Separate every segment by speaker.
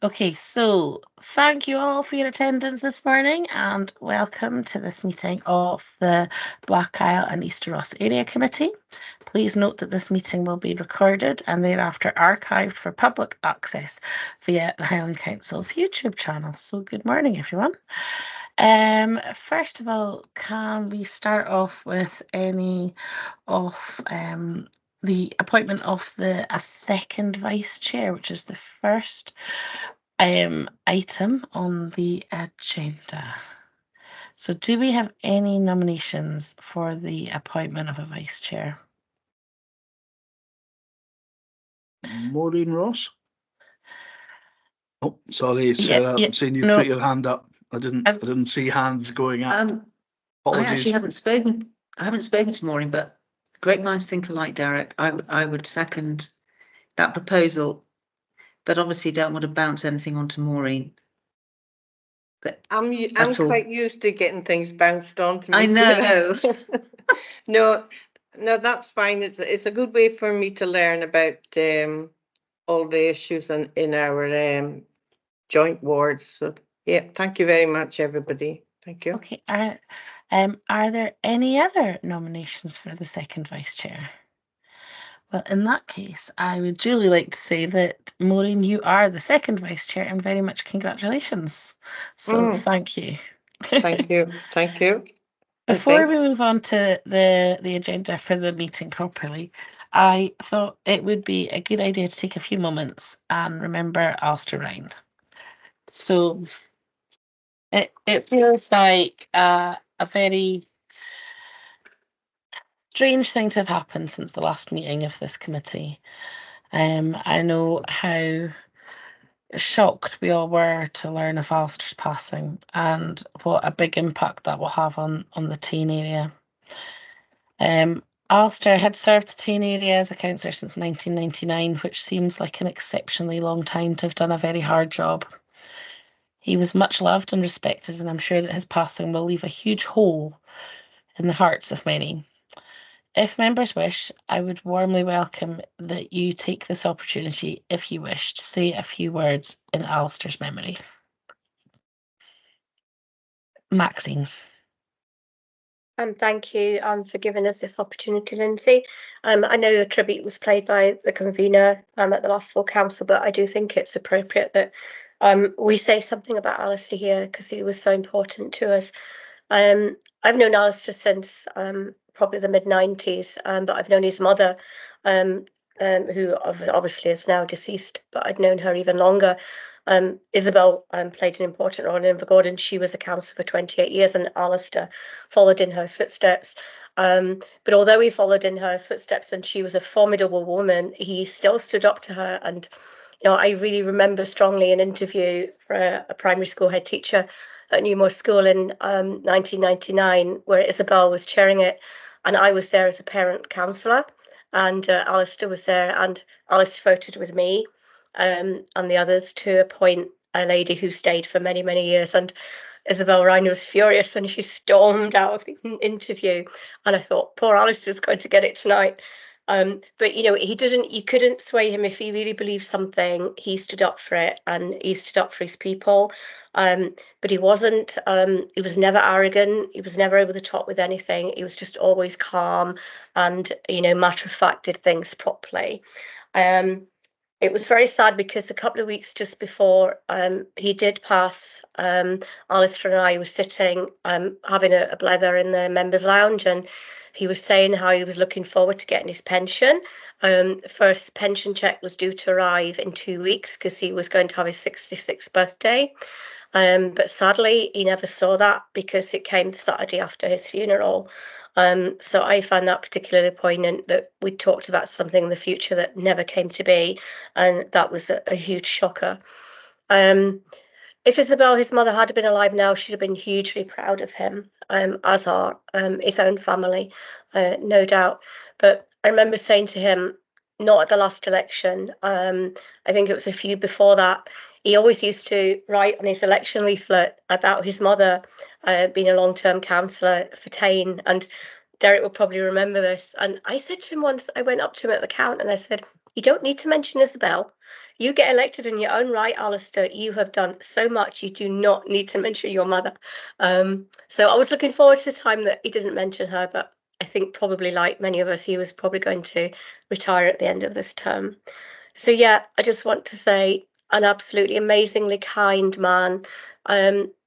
Speaker 1: Okay, so thank you all for your attendance this morning and welcome to this meeting of the Black Isle and Easter Ross Area Committee. Please note that this meeting will be recorded and thereafter archived for public access via the Highland Council's YouTube channel. So good morning, everyone. First of all, can we start off with any of the appointment of a second vice chair, which is the first item on the agenda. So do we have any nominations for the appointment of a vice chair?
Speaker 2: Maureen Ross. Oh, sorry, Sarah.
Speaker 1: Yeah,
Speaker 2: I'm seeing you put your hand up. I didn't see hands going up. Apologies.
Speaker 3: I actually haven't spoken. I haven't spoken to Maureen, but great minds think alike, Derek. I would second that proposal, but obviously don't want to bounce anything onto Maureen. But
Speaker 4: I'm quite used to getting things bounced onto me.
Speaker 3: I know.
Speaker 4: No, that's fine. It's a good way for me to learn about all the issues in our joint wards. So yeah, thank you very much, everybody. Thank you.
Speaker 1: Okay. Are there any other nominations for the second vice chair? Well, in that case, I would duly like to say that, Maureen, you are the second vice chair, and very much congratulations. So thank you.
Speaker 4: Thank you. Thank you.
Speaker 1: Before we move on to the agenda for the meeting properly, I thought it would be a good idea to take a few moments and remember Alistair Rind. So it feels like a very strange thing to have happened since the last meeting of this committee. I know how shocked we all were to learn of Alistair's passing and what a big impact that will have on the Tain area. Alistair had served the Tain area as a councillor since 1999, which seems like an exceptionally long time to have done a very hard job. He was much loved and respected, and I'm sure that his passing will leave a huge hole in the hearts of many. If members wish, I would warmly welcome that you take this opportunity, if you wish, to say a few words in Alistair's memory. Maxine.
Speaker 5: Thank you for giving us this opportunity, Lindsay. I know the tribute was played by the convener at the last full council, but I do think it's appropriate that we say something about Alistair here because he was so important to us. I've known Alistair since probably the mid-90s, but I've known his mother, who obviously is now deceased, but I'd known her even longer. Isabel played an important role in Invergordon. She was a councillor for 28 years, and Alistair followed in her footsteps. But although he followed in her footsteps and she was a formidable woman, he still stood up to her. And I really remember strongly an interview for a primary school head teacher at Newmore School in 1999, where Isabel was chairing it, and I was there as a parent councillor, and Alistair was there, and Alistair voted with me and the others to appoint a lady who stayed for many, many years. And Isabel Ryan was furious and she stormed out of the interview. And I thought, poor Alistair's going to get it tonight. But you couldn't sway him. If he really believed something, he stood up for it, and he stood up for his people. But he wasn't, he was never arrogant. He was never over the top with anything. He was just always calm and, matter of fact, did things properly. It was very sad because a couple of weeks just before he did pass, Alistair and I were sitting having a blether in the members' lounge, and he was saying how he was looking forward to getting his pension. First pension check was due to arrive in 2 weeks because he was going to have his 66th birthday. But sadly, he never saw that because it came the Saturday after his funeral. So I found that particularly poignant, that we talked about something in the future that never came to be, and that was a huge shocker. If Isabel, his mother, had been alive now, she'd have been hugely proud of him, as are his own family, no doubt. But I remember saying to him, not at the last election, I think it was a few before that, he always used to write on his election leaflet about his mother being a long-term councillor for Tain, and Derek will probably remember this. And I said to him once, I went up to him at the count and I said, you don't need to mention Isabel. you get elected in your own right, Alistair. You have done so much. You do not need to mention your mother. So I was looking forward to the time that he didn't mention her, but I think probably like many of us, he was probably going to retire at the end of this term. So yeah, I just want to say an absolutely amazingly kind man.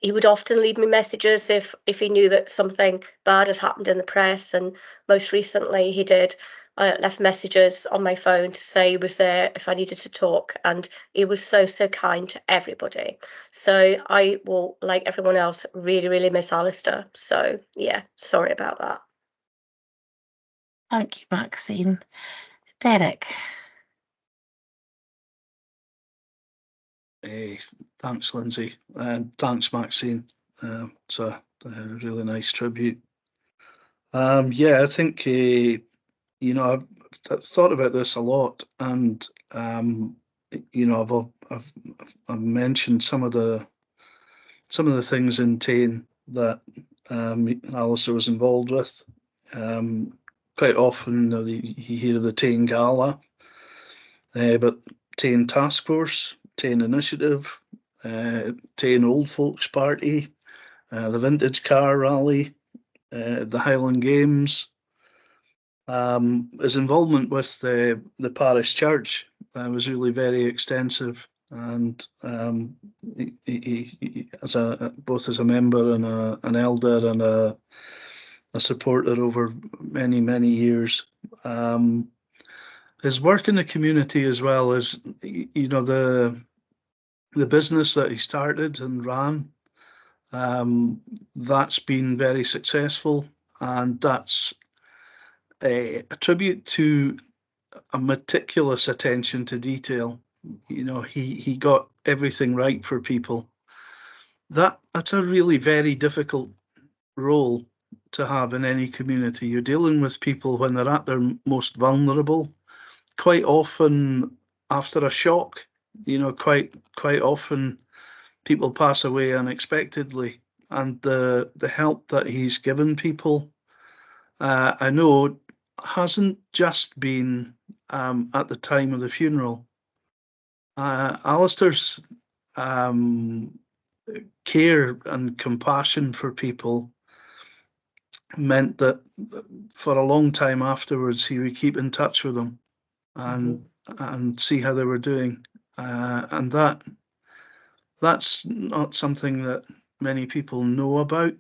Speaker 5: He would often leave me messages if he knew that something bad had happened in the press, and most recently he did. Left messages on my phone to say he was there if I needed to talk, and he was so kind to everybody. So I will, like everyone else, really miss Alistair. So yeah, sorry about that.
Speaker 1: Thank you, Maxine. Derek.
Speaker 2: Thanks, Lindsay, and thanks, Maxine. It's a really nice tribute. Yeah, I think you know, I've thought about this a lot, and you know, I've mentioned some of the things in Tain that Alistair was involved with. Quite often, you hear of the Tain Gala, but Tain Task Force, Tain Initiative, Tain Old Folks Party, the Vintage Car Rally, the Highland Games. His involvement with the parish church was really very extensive, and he both as a member and an elder and a supporter over many years. His work in the community, as well as you know, the business that he started and ran, that's been very successful, and that's a tribute to a meticulous attention to detail. You know, he got everything right for people. That's a really very difficult role to have in any community. You're dealing with people when they're at their most vulnerable, quite often after a shock. You know, quite often people pass away unexpectedly, and the help that he's given people, I know, hasn't just been at the time of the funeral. Alistair's care and compassion for people meant that for a long time afterwards he would keep in touch with them and see how they were doing, and that's not something that many people know about,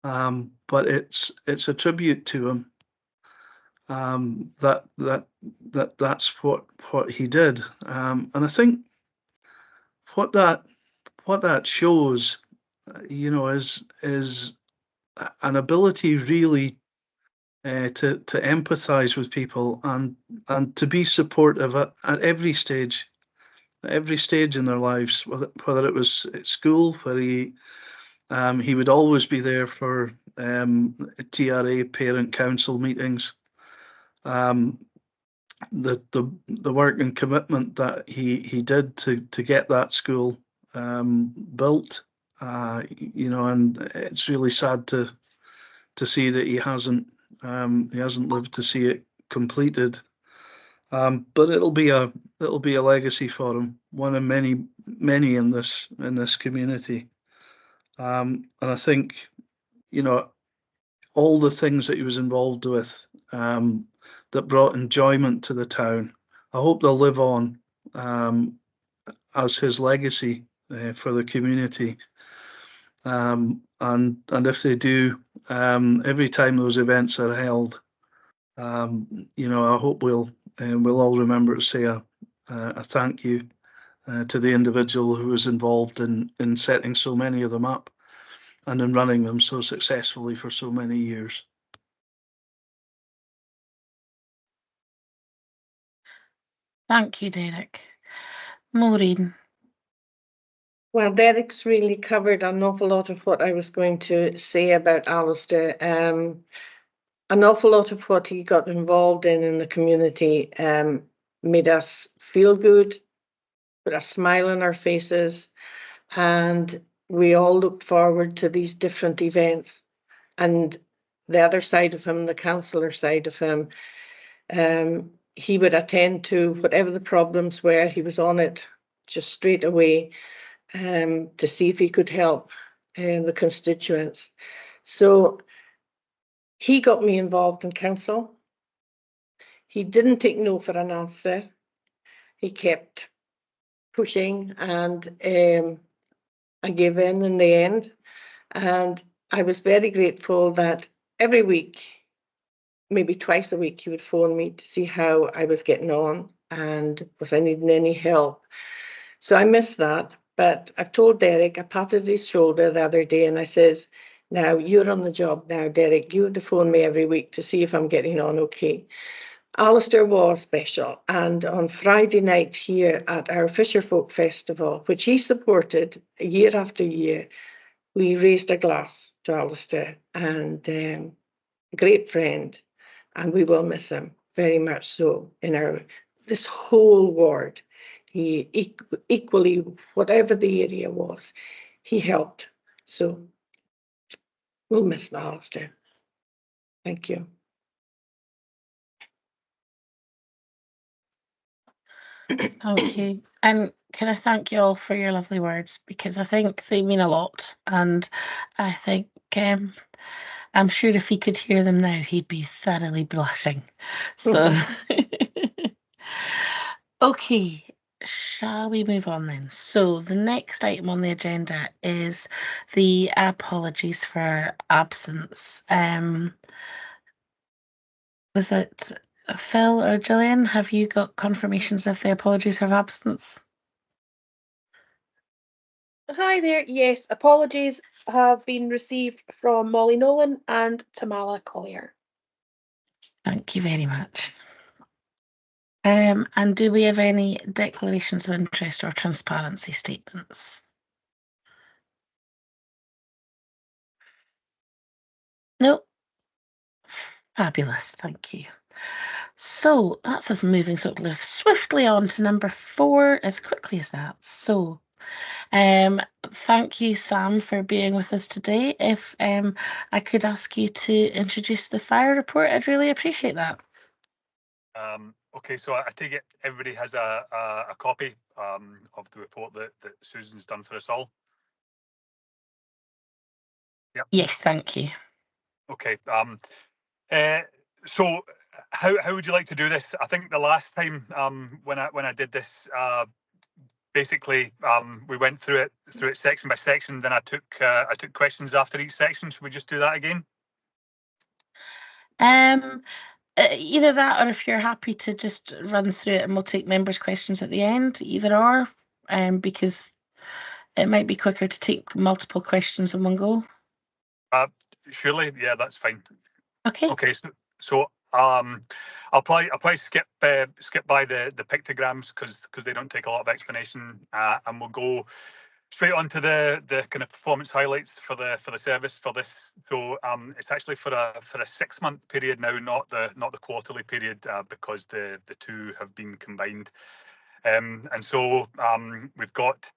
Speaker 2: but it's a tribute to him. That's what he did, and I think what that shows, you know, is an ability really to empathise with people and to be supportive at every stage in their lives, whether it was at school, where he would always be there for TRA parent council meetings. The work and commitment that he did to get that school built, you know, and it's really sad to see that he hasn't lived to see it completed. But it'll be a legacy for him, one of many in this community. And I think, you know, all the things that he was involved with that brought enjoyment to the town, I hope they'll live on as his legacy for the community. And if they do, every time those events are held, you know, I hope we'll all remember to say a thank you to the individual who was involved in setting so many of them up and in running them so successfully for so many years.
Speaker 1: Thank you, Derek. Maureen.
Speaker 4: Well, Derek's really covered an awful lot of what I was going to say about Alistair. An awful lot of what he got involved in the community made us feel good, put a smile on our faces, and we all looked forward to these different events. And the other side of him, the councillor side of him, he would attend to whatever the problems were. He was on it just straight away to see if he could help the constituents. So he got me involved in council. He didn't take no for an answer. He kept pushing, and I gave in the end. And I was very grateful that every week, maybe twice a week, he would phone me to see how I was getting on and was I needing any help. So I miss that. But I've told Derek, I patted his shoulder the other day and I says, now you're on the job now, Derek. You have to phone me every week to see if I'm getting on okay. Alistair was special, and on Friday night here at our Fisherfolk Festival, which he supported year after year, we raised a glass to Alistair, and a great friend, and we will miss him very much so in this whole ward. He equally, whatever the area was, he helped. So we'll miss Alistair. Thank you.
Speaker 1: Okay, and can I thank you all for your lovely words, because I think they mean a lot, and I think I'm sure if he could hear them now, he'd be thoroughly blushing. So, okay, shall we move on then? So the next item on the agenda is the apologies for absence. Was it Phil or Gillian? Have you got confirmations of the apologies for absence?
Speaker 6: Hi there. Yes, apologies have been received from Molly Nolan and Tamala Collier.
Speaker 1: Thank you very much. And do we have any declarations of interest or transparency statements? No. Fabulous, thank you. So that's us moving sort of swiftly on to number 4 as quickly as that. So thank you, Sam, for being with us today. If I could ask you to introduce the fire report, I'd really appreciate that.
Speaker 7: Okay, so I take it everybody has a copy of the report that Susan's done for us all. Yep.
Speaker 1: Yes, thank you.
Speaker 7: Okay. So how would you like to do this? I think the last time when I did this, basically we went through it section by section. Then I took questions after each section. Should we just do that again?
Speaker 1: Either that, or if you're happy to just run through it and we'll take members' questions at the end, either or, because it might be quicker to take multiple questions in one go.
Speaker 7: Surely, yeah, that's fine.
Speaker 1: Okay.
Speaker 7: Okay, so I'll probably skip by the pictograms because they don't take a lot of explanation, and we'll go straight on to the kind of performance highlights for the service for this. So it's actually for a 6-month period now, not the quarterly period, because the two have been combined. And so we've got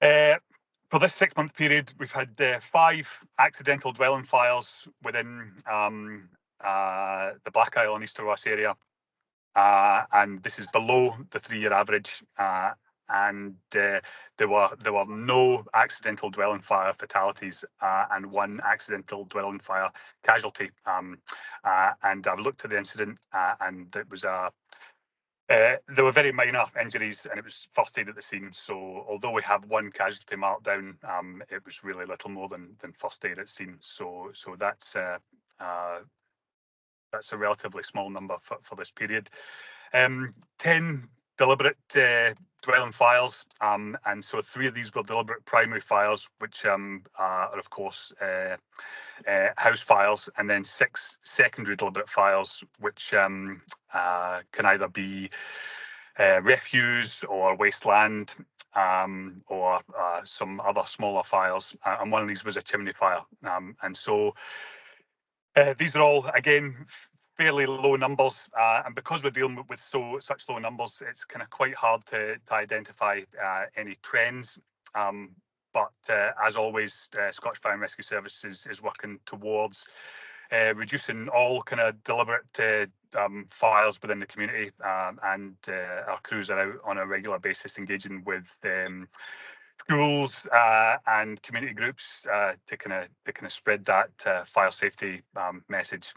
Speaker 7: for this 6-month period, we've had 5 accidental dwelling fires within the Black Isle and Easter Ross area, and this is below the 3-year average. And there were no accidental dwelling fire fatalities and 1 accidental dwelling fire casualty. And I've looked at the incident, and it was there were very minor injuries, and it was first aid at the scene. So although we have 1 casualty marked down, it was really little more than first aid at scene. So that's a relatively small number for this period. 10 deliberate dwelling fires, and so 3 of these were deliberate primary fires, which are of course house fires, and then 6 secondary deliberate fires, which can either be refuse or wasteland, or some other smaller fires, and one of these was a chimney fire. And so these are all, again, fairly low numbers, and because we're dealing with such low numbers, it's kind of quite hard to identify any trends. But as always, Scottish Fire and Rescue Services is working towards reducing all kind of deliberate fires within the community, and our crews are out on a regular basis engaging with schools and community groups to kind of spread that fire safety message.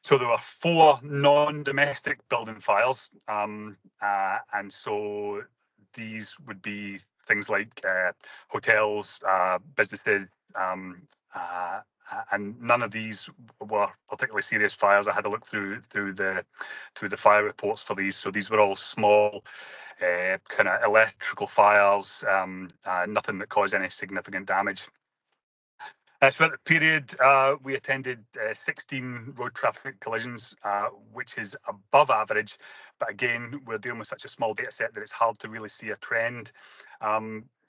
Speaker 7: So there were 4 non-domestic building fires, and so these would be things like hotels, businesses, and none of these were particularly serious fires. I had a look through the fire reports for these. So these were all small kind of electrical fires, nothing that caused any significant damage. Throughout the period, we attended 16 road traffic collisions, which is above average. But again, we're dealing with such a small data set that it's hard to really see a trend.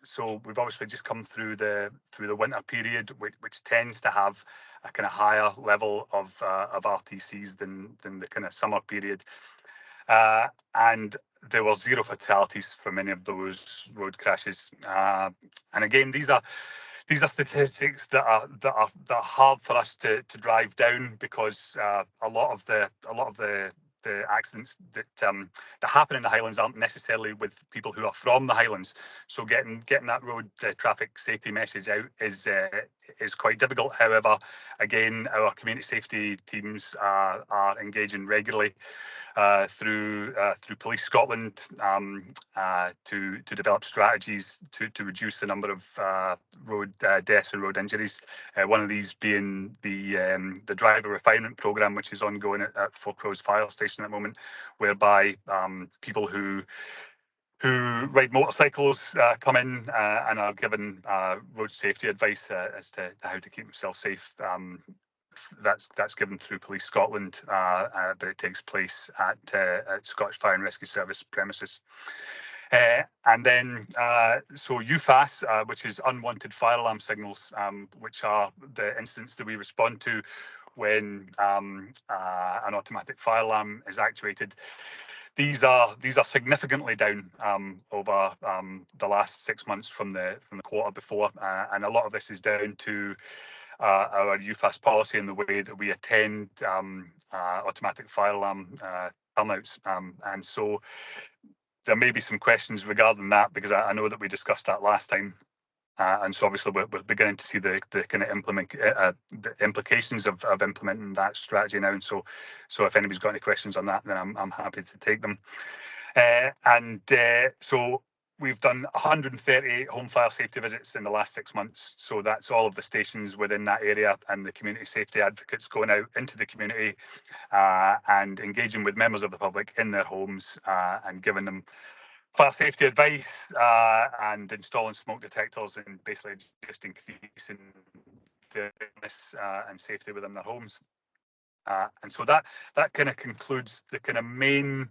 Speaker 7: So we've obviously just come through the winter period, which tends to have a kind of higher level of RTCs than the kind of summer period. And there were 0 fatalities from any of those road crashes. And again, these are statistics that are hard for us to drive down, because a lot of the accidents that happen in the Highlands aren't necessarily with people who are from the Highlands. So getting that road traffic safety message out is quite difficult. However, again, our community safety teams are engaging regularly through Police Scotland to develop strategies to reduce the number of road deaths and road injuries. One of these being the driver refinement programme, which is ongoing at Four Crows Fire Station at the moment, whereby people who ride motorcycles come in and are given road safety advice as to how to keep themselves safe. That's given through Police Scotland, but it takes place at Scottish Fire and Rescue Service premises. And then, so UFAS, which is unwanted fire alarm signals, which are the incidents that we respond to when an automatic fire alarm is actuated. These are significantly down over the last 6 months from the quarter before, and a lot of this is down to our UFAS policy and the way that we attend automatic fire alarm turnouts, and so there may be some questions regarding that, because I know that we discussed that last time. And so obviously we're beginning to see the kind of the implications of implementing that strategy now. And so if anybody's got any questions on that, then I'm happy to take them. So we've done 138 home fire safety visits in the last 6 months. So that's all of the stations within that area and the community safety advocates going out into the community and engaging with members of the public in their homes and giving them fire safety advice and installing smoke detectors, and basically just increasing the awareness and safety within their homes. And so that kind of concludes the kind of main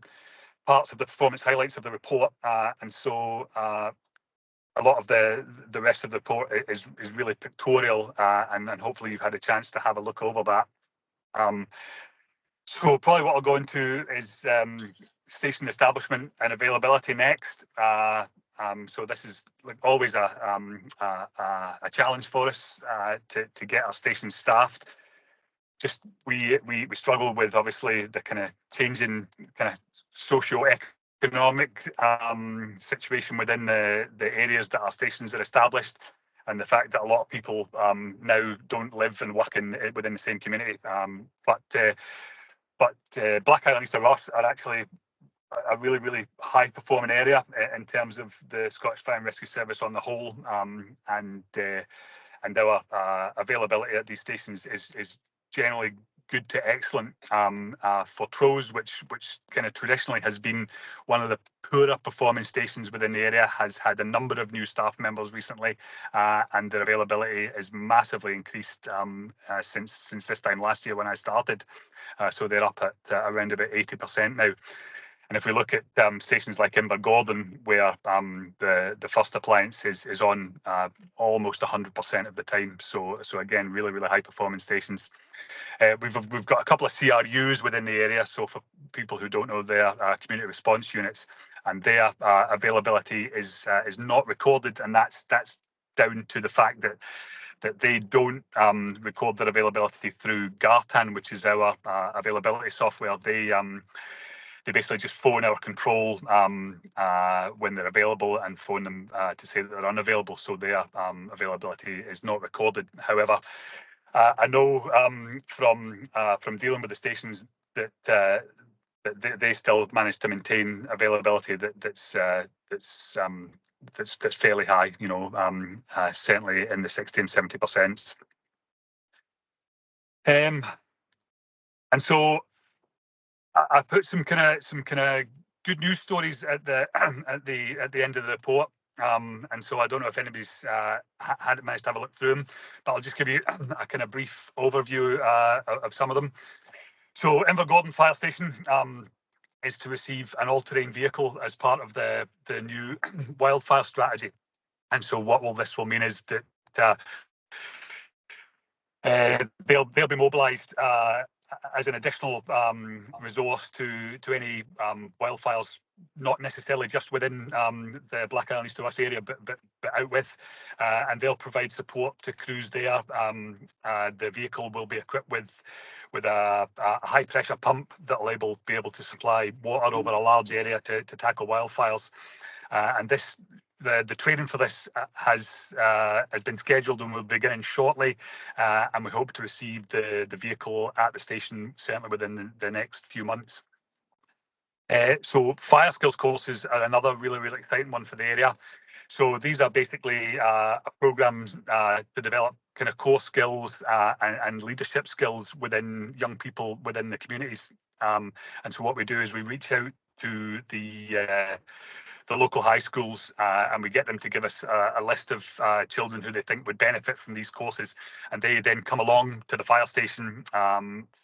Speaker 7: parts of the performance highlights of the report. And so a lot of the rest of the report is really pictorial, and hopefully you've had a chance to have a look over that. So probably what I'll go into is station establishment and availability next. So this is like always a challenge for us to get our stations staffed. Just we struggle with obviously the kind of changing kind of socio-economic situation within the areas that our stations are established, and the fact that a lot of people now don't live and work within the same community. But Black Island Easter Ross are actually a really, really high performing area in terms of the Scottish Fire and Rescue Service on the whole, and our availability at these stations is generally good to excellent. For Trows, which kind of traditionally has been one of the poorer performing stations within the area, has had a number of new staff members recently, and their availability is massively increased since this time last year when I started. So they're up at around about 80% now. And if we look at stations like Invergordon, where the first appliance is on almost 100% of the time, so again, really, really high performing stations. We've got a couple of CRUs within the area. So for people who don't know, they're community response units, and their availability is not recorded, and that's down to the fact that that they don't record their availability through Gartan, which is our availability software. They basically just phone our control when they're available and phone them to say that they're unavailable, so their availability is not recorded. However, I know from dealing with the stations that they still manage to maintain availability that's fairly high. You know, certainly in the 60 and 70%. And so I put some kind of good news stories at the at the end of the report. And so I don't know if anybody's had managed to have a look through them, but I'll just give you a kind of brief overview of some of them. So Invergordon Fire Station is to receive an all-terrain vehicle as part of the new wildfire strategy. And so what this will mean is that they'll be mobilised as an additional resource to any wildfires, not necessarily just within the Black Island East of West area, but out with, and they'll provide support to crews there. The vehicle will be equipped with a high pressure pump that will be able to supply water over a large area to tackle wildfires. And the training for this has been scheduled and will be beginning shortly, and we hope to receive the vehicle at the station certainly within the next few months. So fire skills courses are another really exciting one for the area. So these are basically programs to develop kind of core skills and leadership skills within young people within the communities. And so what we do is we reach out to the local high schools and we get them to give us a list of children who they think would benefit from these courses, and they then come along to the fire station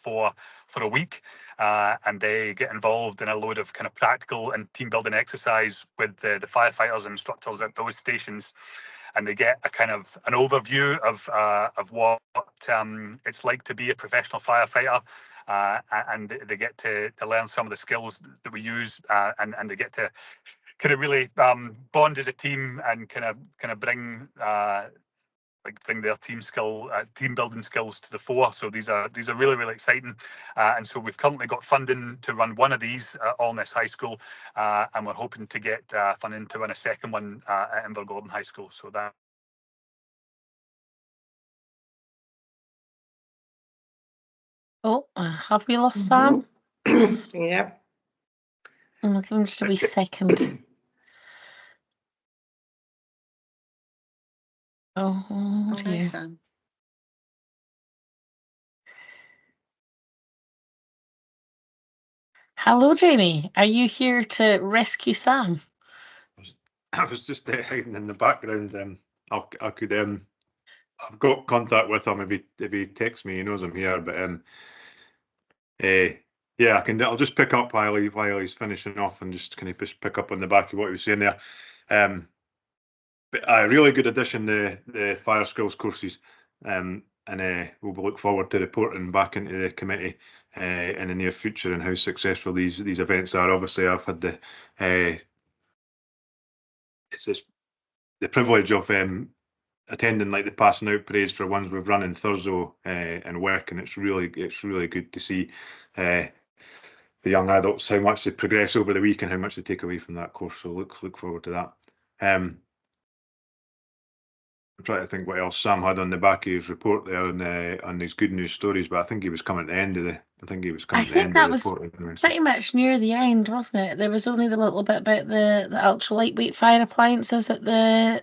Speaker 7: for a week and they get involved in a load of kind of practical and team building exercise with the firefighters and instructors at those stations, and they get a kind of an overview of what it's like to be a professional firefighter. And they get to learn some of the skills that we use, and they get to kind of really bond as a team and kind of bring their team building skills to the fore. So these are really exciting, and so we've currently got funding to run one of these at Alness High School, and we're hoping to get funding to run a second one at Invergordon High School. So that.
Speaker 1: Oh, have we lost Sam?
Speaker 4: Yeah.
Speaker 1: I'll give him just a wee second. Oh
Speaker 3: Oh, no,
Speaker 1: dear.
Speaker 3: Sam.
Speaker 1: Hello, Jamie. Are you here to rescue Sam?
Speaker 8: I was just hiding in the background. I could I've got contact with him if he texts me. He knows I'm here. But yeah, I'll just pick up while he's finishing off and just kind of just pick up on the back of what he was saying there. But a really good addition, the fire skills courses, and we'll look forward to reporting back into the committee in the near future and how successful these events are. Obviously, I've had the privilege of attending like the passing out parades for ones we've run in Thurso and work, and it's really good to see the young adults, how much they progress over the week and how much they take away from that course. So look forward to that. I'm trying to think what else Sam had on the back of his report there on these good news stories, but I think he was coming to the end of the. I think that
Speaker 1: was
Speaker 8: report.
Speaker 1: pretty much near the end, wasn't it? There was only the little bit about the ultra lightweight fire appliances at the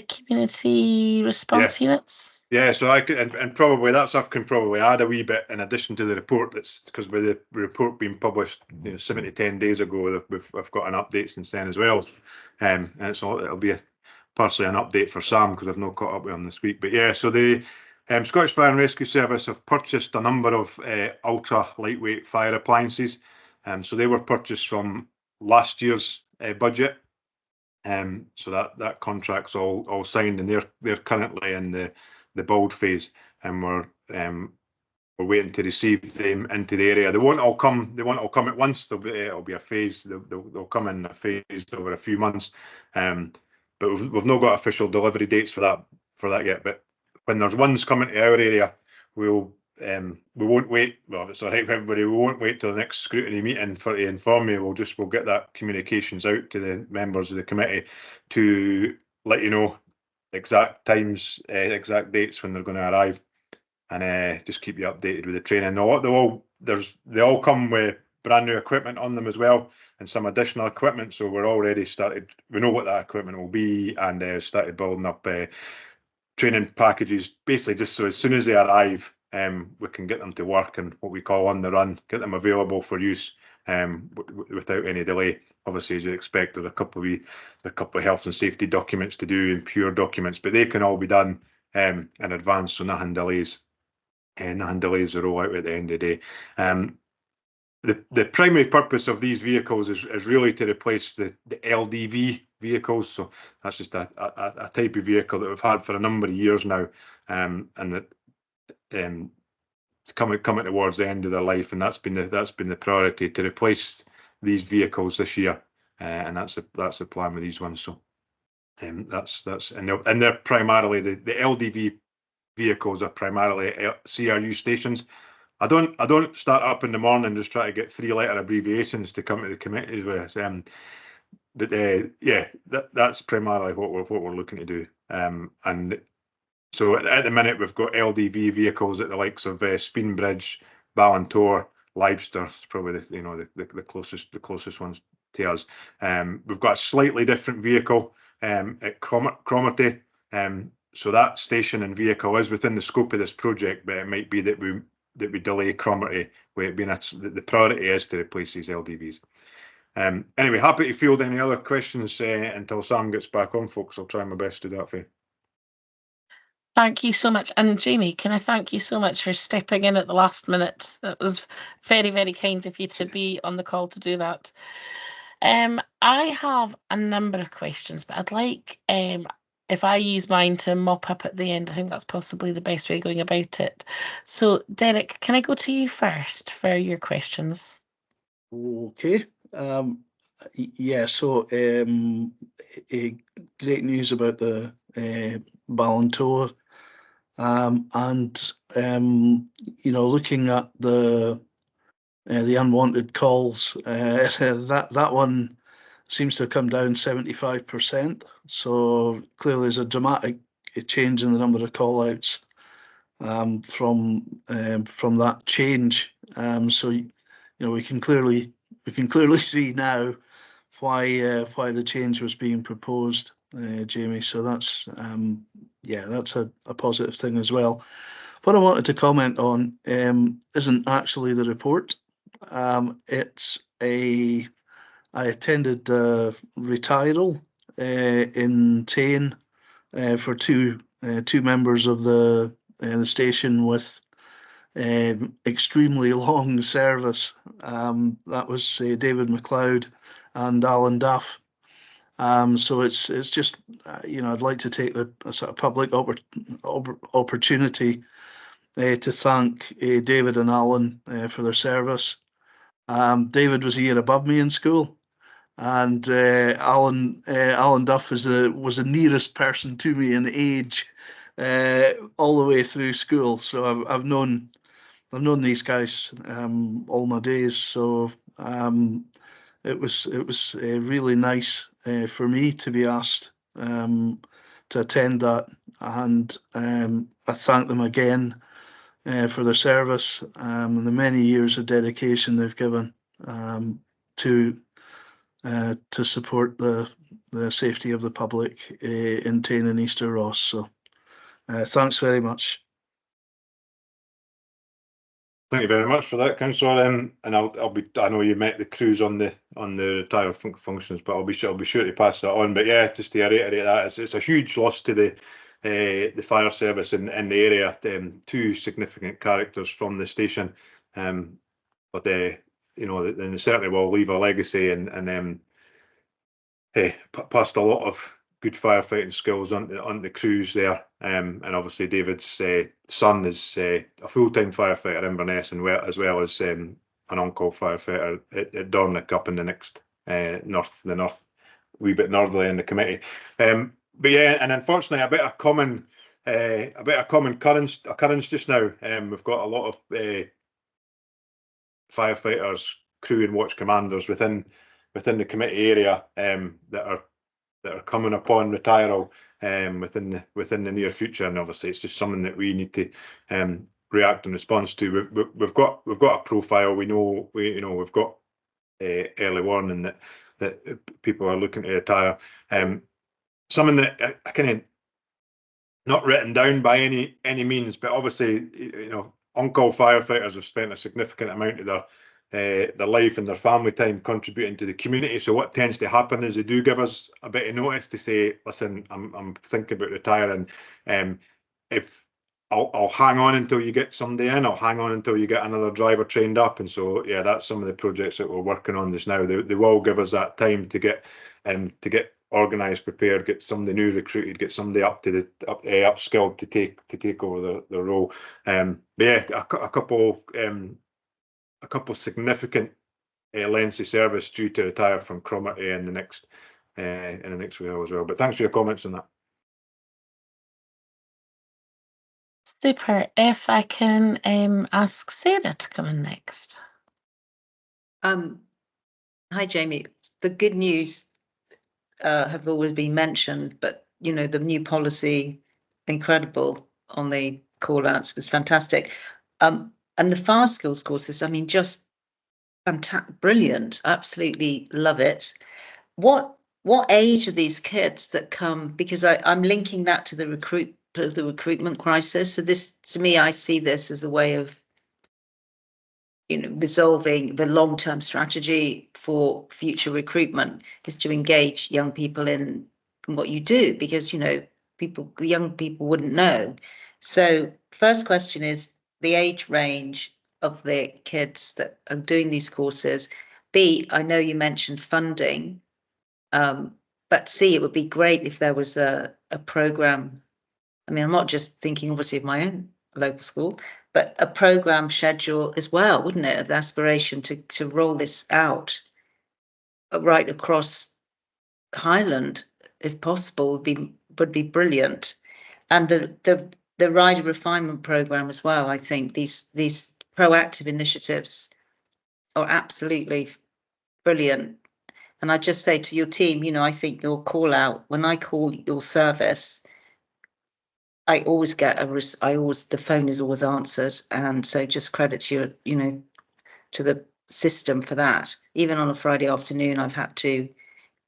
Speaker 1: community response units.
Speaker 8: Yeah, so I could, and probably that stuff can probably add a wee bit in addition to the report. That's because with the report being published 7 to 10 days ago, we've got an update since then as well, and it'll be partially an update for Sam because I've not caught up with him this week. But yeah, so the Scottish Fire and Rescue Service have purchased a number of ultra lightweight fire appliances, so they were purchased from last year's budget. So that contract's all signed, and they're currently in the build phase, and we're waiting to receive them into the area. They won't all come at once. It'll be a phase. They'll come in a phase over a few months. But we've not got official delivery dates for that yet. But when there's ones coming to our area, we won't wait. Well, if it's all right with everybody, we won't wait till the next scrutiny meeting to inform you. We'll get that communications out to the members of the committee to let you know exact times, exact dates when they're going to arrive, and just keep you updated with the training. They all come with brand new equipment on them as well, and some additional equipment. So we're already started. We know what that equipment will be, and started building up training packages, basically just so as soon as they arrive, we can get them to work and what we call on the run, get them available for use without any delay. Obviously, as you expect, there's a couple of health and safety documents to do and pure documents, but they can all be done in advance, so nothing delays. Nothing delays the rollout at the end of the day. The primary purpose of these vehicles is really to replace the LDV vehicles. So that's just a type of vehicle that we've had for a number of years now, and that it's coming towards the end of their life, and that's been the priority, to replace these vehicles this year, and that's the plan with these ones. So and they're primarily the LDV vehicles are primarily CRU stations. I don't start up in the morning and just try to get 3-letter abbreviations to come to the committee with. That's primarily what we're looking to do. And so at the minute we've got LDV vehicles at the likes of Speenbridge, Ballantor, Leibster. It's probably the closest ones to us. We've got a slightly different vehicle at Cromarty. So that station and vehicle is within the scope of this project, but it might be that we delay Cromarty, where it being the priority is to replace these LDVs. Anyway, happy to field any other questions until Sam gets back on, folks. I'll try my best to do that for you.
Speaker 1: Thank you so much. And Jamie, can I thank you so much for stepping in at the last minute? That was very, very kind of you to be on the call to do that. I have a number of questions, but I'd like, if I use mine to mop up at the end, I think that's possibly the best way of going about it. So, Derek, can I go to you first for your questions?
Speaker 2: Okay. Yeah, so great news about the Ballantor, and looking at the unwanted calls, that one seems to have come down 75%. So clearly there's a dramatic change in the number of call outs from that change. So we can clearly see now why the change was being proposed, Jamie. So that's a positive thing as well. What I wanted to comment on isn't actually the report. I attended the retiral in Tain for two members of the station with extremely long service. That was David McLeod and Alan Duff. So it's just I'd like to take a sort of public opportunity to thank David and Alan for their service. David was a year above me in school, and Alan Duff was the nearest person to me in age all the way through school. So I've known these guys all my days. So it was really nice for me to be asked to attend that, and I thank them again for their service and the many years of dedication they've given to support the safety of the public in Tain and Easter Ross. So thanks very much.
Speaker 8: Thank you very much for that, Councillor. And I know you met the crews on the retired functions, but I'll be sure to pass that on. But yeah, just to reiterate that, it's a huge loss to the fire service in the area. Two significant characters from the station, but they certainly will leave a legacy and passed a lot of good firefighting skills on the crews there. And obviously David's son is a full-time firefighter in Inverness, and as well as an on-call firefighter at Dornoch up in the next north, wee bit northerly in the committee. But yeah, and unfortunately a bit of common a bit of common occurrence just now. We've got a lot of firefighters, crew and watch commanders within the committee area that are coming upon retirement within the near future, and obviously it's just something that we need to react in response to. We've got a profile. We know we've got early warning that people are looking to retire. Something that I kind of not written down by any means, but obviously on-call firefighters have spent a significant amount of their life and their family time contributing to the community. So what tends to happen is they do give us a bit of notice to say, listen, I'm thinking about retiring. If I'll hang on until you get somebody in, I'll hang on until you get another driver trained up. And so, yeah, that's some of the projects that we're working on just now. They will give us that time to get organised, prepared, get somebody new recruited, get somebody upskilled to take over the role. But yeah, a couple significant lengths of service due to retire from Cromarty in the next while as well. But thanks for your comments on that.
Speaker 1: Super. If I can ask Sarah to come in next.
Speaker 3: Hi, Jamie. The good news have always been mentioned, but the new policy, incredible on the call outs, was fantastic. And the fire skills courses, I mean, just fantastic, brilliant, absolutely love it. What age are these kids that come? Because I'm linking that to the recruitment crisis. So this, to me, I see this as a way of resolving the long-term strategy for future recruitment is to engage young people in what you do, because young people wouldn't know. So first question is the age range of the kids that are doing these courses. B, I know you mentioned funding, but C, it would be great if there was a program. I mean, I'm not just thinking obviously of my own local school, but a program schedule as well, wouldn't it, of the aspiration to roll this out right across Highland, if possible, would be brilliant. And the rider refinement program as well. I think these proactive initiatives are absolutely brilliant. And I just say to your team, I think your call out, when I call your service, I always get the phone is always answered. And so just credit to to the system for that. Even on a Friday afternoon, I've had to,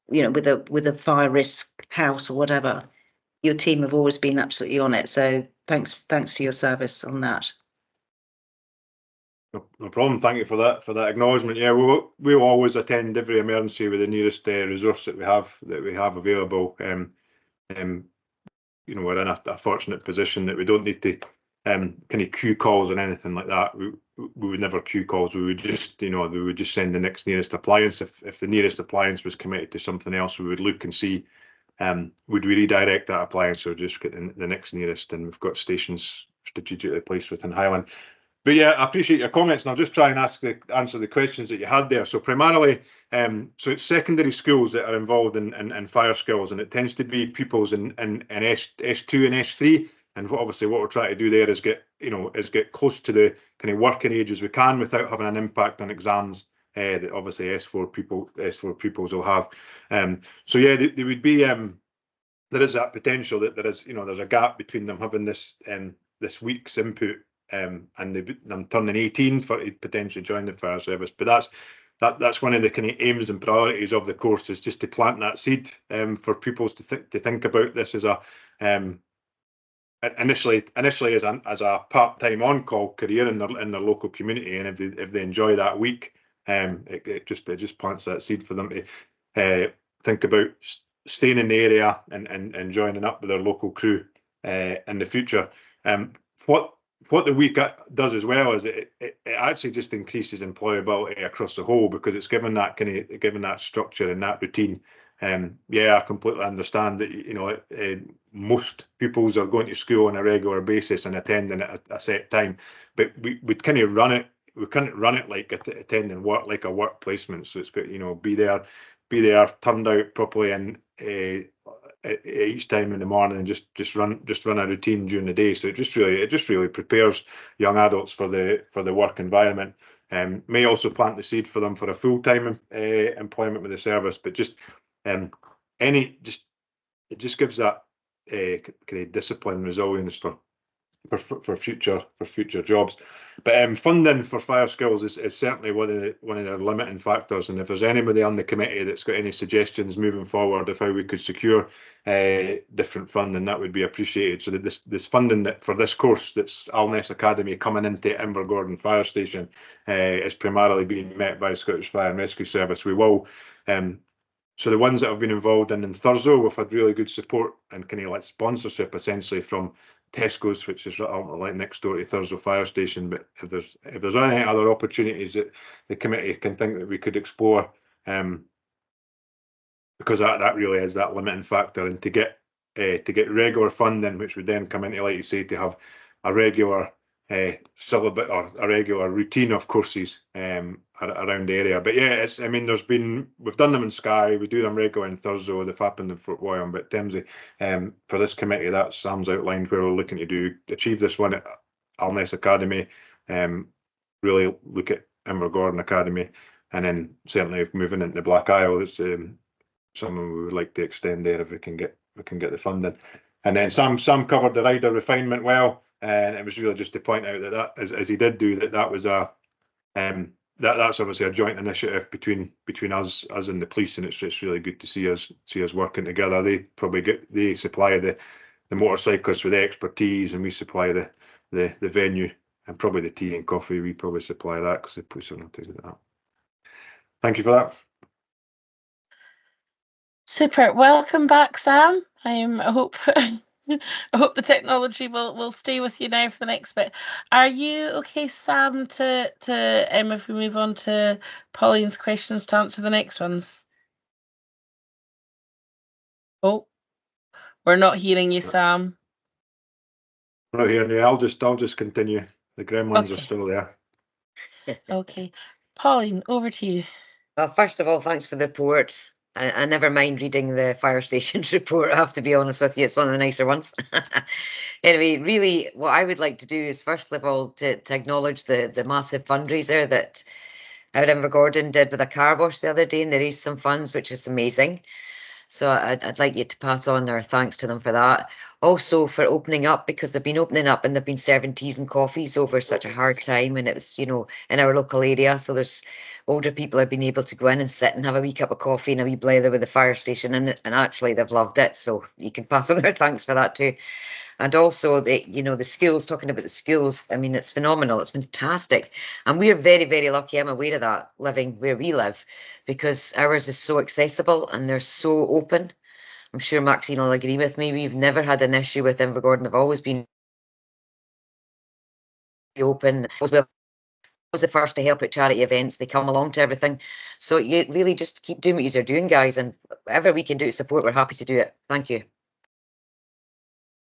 Speaker 3: with a fire risk house or whatever, your team have always been absolutely on it. So thanks for your service on that.
Speaker 8: No problem. Thank you for that acknowledgement. Yeah, we'll always attend every emergency with the nearest resource that we have available. We're in a fortunate position that we don't need to kind of queue calls and anything like that. We would never queue calls. We would just send the next nearest appliance. If the nearest appliance was committed to something else, we would look and see would we redirect that appliance or just get the next nearest. And we've got stations strategically placed within Highland. But yeah, I appreciate your comments, and I'll just try and answer the questions that you had there. So primarily, so it's secondary schools that are involved in fire skills, and it tends to be pupils in S2 and S3. And obviously, what we're trying to do there is get close to the kind of working age as we can without having an impact on exams that obviously S4 pupils will have. So yeah, there would be there is that potential that there's a gap between them having this week's input. And them turning 18 for to potentially join the fire service, but that's one of the kind of aims and priorities of the course, is just to plant that seed for pupils to think about this as a initially as a part-time on-call career in their local community, and if they enjoy that week, it just plants that seed for them to think about staying in the area and joining up with their local crew in the future. What the week does as well is it actually just increases employability across the whole, because it's given that structure and that routine. Yeah, I completely understand that most pupils are going to school on a regular basis and attending at a set time, but we kind of run it. We can't run it like attending work, like a work placement. So it's got be there, turned out properly, and each time in the morning and just run a routine during the day. So it just really prepares young adults for the work environment. May also plant the seed for them for a full-time employment with the service, but it just gives that kind of discipline, resilience for future jobs. But funding for fire skills is certainly one of the limiting factors. And if there's anybody on the committee that's got any suggestions moving forward of how we could secure different funding, that would be appreciated. So that this funding for this course that's Alness Academy coming into Invergordon Fire Station is primarily being met by Scottish Fire and Rescue Service. We will. So the ones that have been involved in Thurso, we've had really good support and kind of like sponsorship essentially from Tesco's, which is like next door to Thurso Fire Station. But if there's any other opportunities that the committee can think that we could explore, because that really is that limiting factor, and to get regular funding, which would then come into, like you say, to have a regular syllabus or a regular routine of courses around the area. But yeah, we've done them in Skye, we do them regular in Thurso, they've happened in Fort William, but Timsey, for this committee, that Sam's outlined where we're looking to achieve this one at Alness Academy, really look at Invergordon Academy, and then certainly moving into Black Isle, it's something we would like to extend there if we can get the funding. And then Sam covered the rider refinement well. And it was really just to point out that as he did do, that was that's obviously a joint initiative between us and the police, and it's really good to see us working together. They supply the motorcyclists with the expertise, and we supply the venue and probably the tea and coffee. We probably supply that because the police are not taking that. Thank you for that.
Speaker 1: Super. Welcome back, Sam. I hope the technology will stay with you now for the next bit. Are you okay, Sam, to if we move on to Pauline's questions to answer the next ones? Oh, we're not hearing you, Sam.
Speaker 8: I'm not hearing you. I'll just continue. The gremlins are still there.
Speaker 1: Okay. Pauline, over to you.
Speaker 9: Well, first of all, thanks for the report. I never mind reading the fire station's report, I have to be honest with you. It's one of the nicer ones. Anyway, really, what I would like to do is, first of all, to acknowledge the massive fundraiser that Invergordon did with a car wash the other day, and they raised some funds, which is amazing. So I'd like you to pass on our thanks to them for that. Also for opening up, because they've been opening up and they've been serving teas and coffees over such a hard time, and it was, in our local area. So there's older people have been able to go in and sit and have a wee cup of coffee and a wee blather with the fire station, and actually they've loved it. So you can pass on our thanks for that too. And also the schools, talking about the schools, I mean, it's phenomenal. It's fantastic. And we're very, very lucky. I'm aware of that, living where we live, because ours is so accessible and they're so open. I'm sure Maxine will agree with me. We've never had an issue with Invergordon. They've always been open. I was the first to help at charity events. They come along to everything. So you really just keep doing what you're doing, guys. And whatever we can do to support, we're happy to do it. Thank you.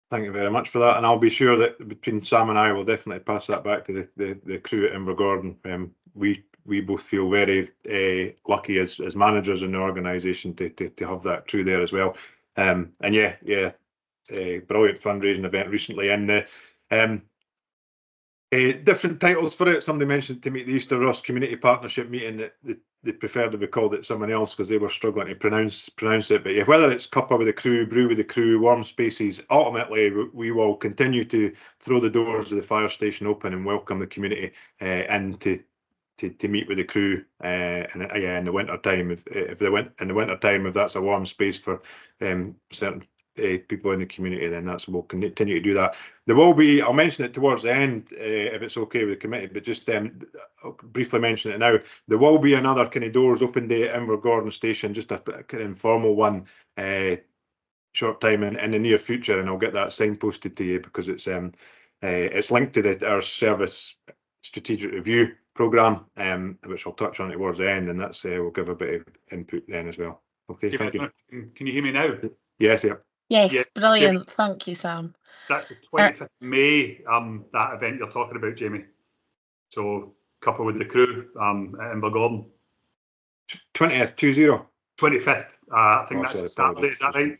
Speaker 8: Thank you very much for that, and I'll be sure that between Sam and I will definitely pass that back to the crew at Invergordon. We both feel very lucky as managers in the organisation to have that crew there as well. And yeah, brilliant fundraising event recently, and different titles for it. Somebody mentioned to me at the Easter Ross Community Partnership meeting that they preferred if we called it someone else because they were struggling to pronounce it. But yeah, whether it's Cuppa with the crew, Brew with the crew, Warm Spaces, ultimately we will continue to throw the doors of the fire station open and welcome the community in to meet with the crew. And yeah, in the winter time, if that's a warm space for certain people in the community, then we'll continue to do that. There will be, I'll mention it towards the end if it's okay with the committee, but just I'll briefly mention it now. There will be another kind of doors open day at Invergordon Station, just a kind of informal one, short time in the near future, and I'll get that signposted to you because it's linked to our service strategic review programme, which I'll touch on towards the end, and that's we'll give a bit of input then as well. Okay, thank you.
Speaker 7: Can you hear me now?
Speaker 8: Yes, yeah.
Speaker 1: Yes,
Speaker 7: yeah,
Speaker 1: brilliant. Thank you, Sam.
Speaker 7: That's the 25th of May, that event you're talking about, Jamie. So, Cuppa with the crew at Invergordon.
Speaker 8: 20th, 20.
Speaker 7: 25th, I think that's Saturday, is that right?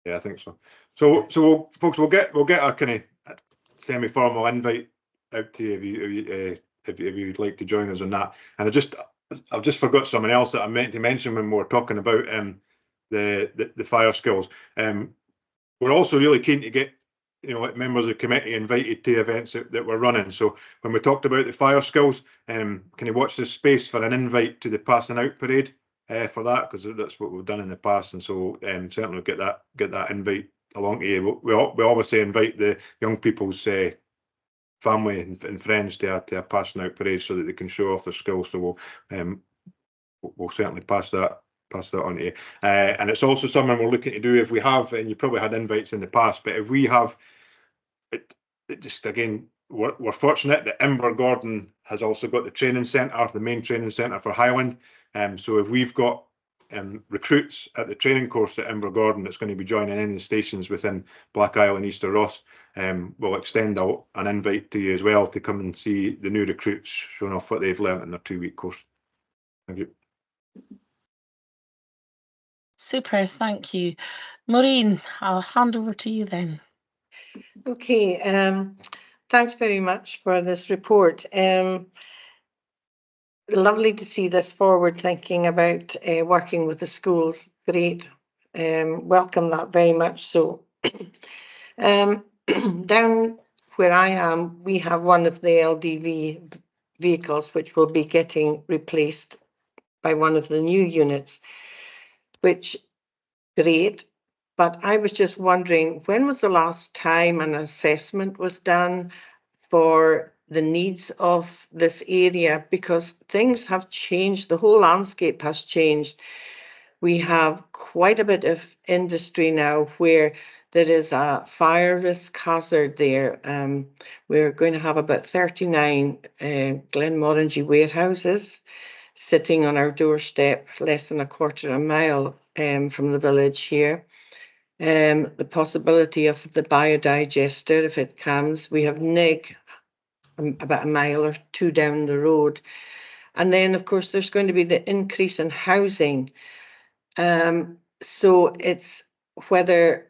Speaker 8: Yeah, I think so. So folks, we'll get a kind of semi-formal invite out to you if you'd like to join us on that. And I've just forgot something else that I meant to mention when we were talking about the fire skills. We're also really keen to get members of the committee invited to events that we're running. So when we talked about the fire skills, can you watch this space for an invite to the passing out parade for that, because that's what we've done in the past, and so certainly get that invite along to you. We obviously invite the young people's family and friends to a passing out parade so that they can show off their skills. So we'll certainly pass that on to you. And it's also something we're looking to do if we have, and you probably had invites in the past, but if we have it just again, we're fortunate that Invergordon has also got the training centre, the main training centre for Highland. So if we've got recruits at the training course at Invergordon that's going to be joining any of the stations within Black Isle and Easter Ross, we'll extend out an invite to you as well to come and see the new recruits showing off what they've learnt in their 2-week course. Thank you.
Speaker 1: Super, thank you. Maureen, I'll hand over to you then.
Speaker 4: Okay, thanks very much for this report. Lovely to see this forward thinking about working with the schools. Great. Welcome that very much so. Down where I am, we have one of the LDV vehicles which will be getting replaced by one of the new units, which great. But I was just wondering, when was the last time an assessment was done for the needs of this area? Because things have changed, the whole landscape has changed. We have quite a bit of industry now where there is a fire risk hazard there. We're going to have about 39 Glenmorangie warehouses sitting on our doorstep, less than a quarter of a mile from the village here. The possibility of the biodigester, if it comes. We have NIG about a mile or two down the road. And then, of course, there's going to be the increase in housing. So it's whether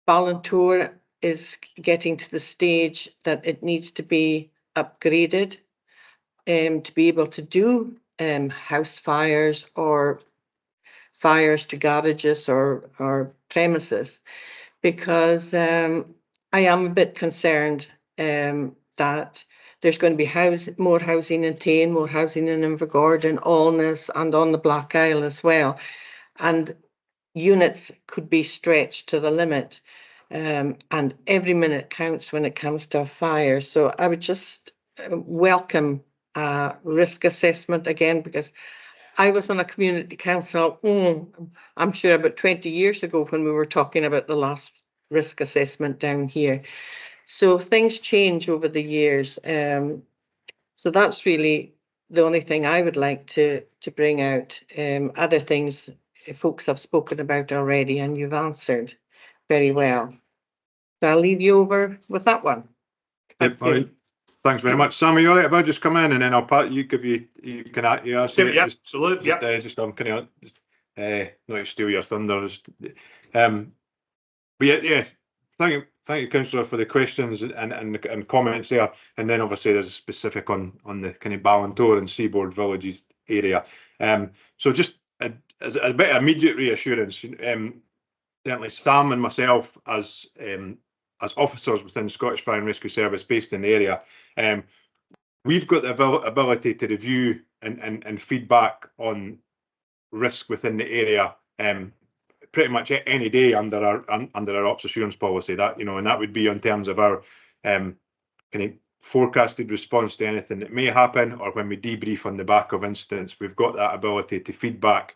Speaker 4: Ballantor is getting to the stage that it needs to be upgraded to be able to do house fires or fires to garages or premises, because I am a bit concerned that there's going to be more housing in Tain, more housing in Invergordon, Alness, and on the Black Isle as well. And units could be stretched to the limit, and every minute counts when it comes to a fire. So I would just welcome risk assessment again, because I was on a community council, I'm sure about 20 years ago, when we were talking about the last risk assessment down here. So things change over the years. So that's really the only thing I would like to bring out. Other things folks have spoken about already, and you've answered very well. So I'll leave you over with that one.
Speaker 8: Yep, all right. Thanks very much, Sam. Are you all right if I just come in and then I'll give you can ask you?
Speaker 7: Yeah, absolutely. Yeah.
Speaker 8: Just I'm kind of not to steal your thunder. But yeah. Thank you, Councillor, for the questions and comments there. And then obviously there's a specific on the kind of Ballantor and Seaboard Villages area. So just as a bit of immediate reassurance, certainly Sam and myself as officers within Scottish Fire and Rescue Service based in the area, we've got the ability to review and feedback on risk within the area pretty much any day under our ops assurance policy. That, and that would be in terms of our kind of forecasted response to anything that may happen, or when we debrief on the back of incidents. We've got that ability to feedback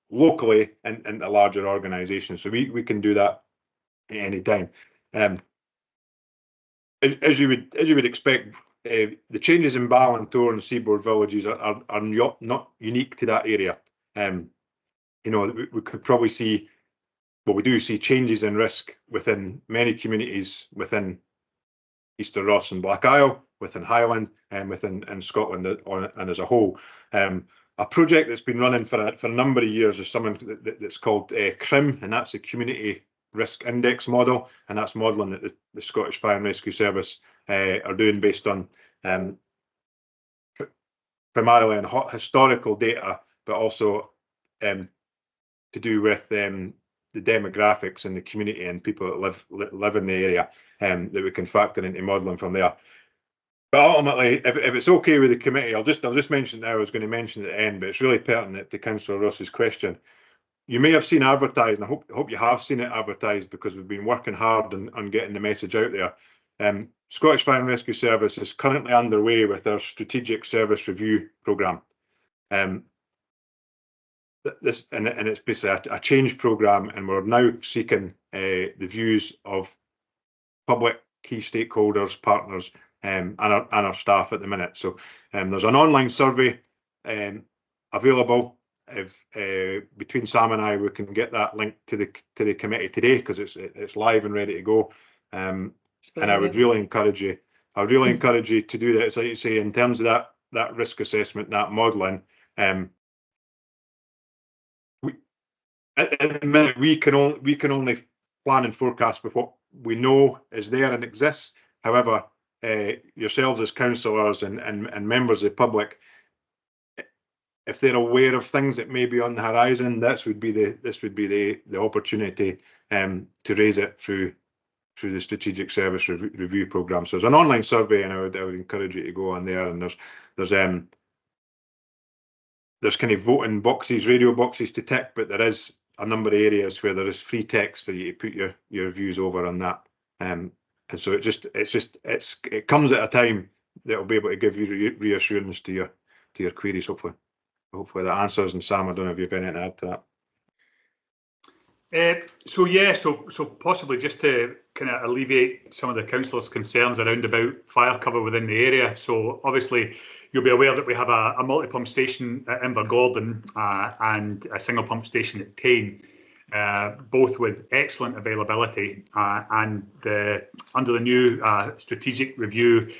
Speaker 8: locally and a larger organisation, so we can do that at any time. As you would expect, the changes in Ballantor and Seaboard Villages are not unique to that area. We could probably see, well, we do see changes in risk within many communities within Easter Ross and Black Isle, within Highland, and within Scotland and as a whole. a project that's been running for a number of years is something that's called CRIM, and that's a Community Risk Index model, and that's modelling that the Scottish Fire and Rescue Service are doing based on primarily on historical data, but also to do with the demographics in the community and people that live in the area, that we can factor into modelling from there. But ultimately, if it's okay with the committee, I'll just mention now. I was going to mention at the end, but it's really pertinent to Councillor Ross's question. You may have seen advertised, and I hope you have seen it advertised, because we've been working hard on getting the message out there. Scottish Fire and Rescue Service is currently underway with our Strategic Service Review programme. It's basically a change programme, and we're now seeking the views of public key stakeholders, partners, and our staff at the minute. So there's an online survey available. If between Sam and I, we can get that link to the committee today, because it's live and ready to go. And I would really encourage you. I would really encourage you to do that. As like you say, in terms of that risk assessment, that modelling. At the minute, we can only plan and forecast with what we know is there and exists. However, yourselves as councillors and members of the public, if they're aware of things that may be on the horizon, this would be the opportunity to raise it through the Strategic Service Review programme. So there's an online survey, and I would encourage you to go on there. And there's kind of voting boxes, radio boxes to tick, but there is a number of areas where there is free text for you to put your views over on that. And so it comes at a time that will be able to give you reassurance to your queries. Hopefully that answers. And Sam, I don't know if you have anything to add to that.
Speaker 7: So possibly just to kind of alleviate some of the councillors' concerns around about fire cover within the area. So obviously you'll be aware that we have a multi-pump station at Invergordon and a single pump station at Tain, both with excellent availability. And under the new strategic review,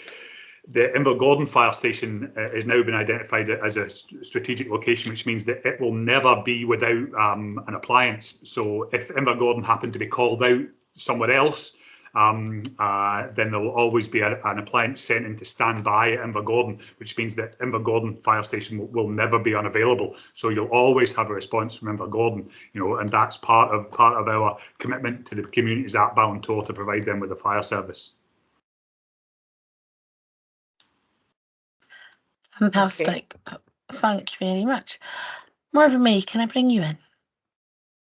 Speaker 7: the Invergordon fire station has now been identified as a strategic location, which means that it will never be without an appliance. So if Invergordon happened to be called out somewhere else, then there will always be an appliance sent in to stand by at Invergordon, which means that Invergordon fire station will never be unavailable. So you'll always have a response from Invergordon, and that's part of our commitment to the communities at Ballintor to provide them with a fire service.
Speaker 1: Fantastic. Okay. Thank you very much. Marvin May, can I bring you in?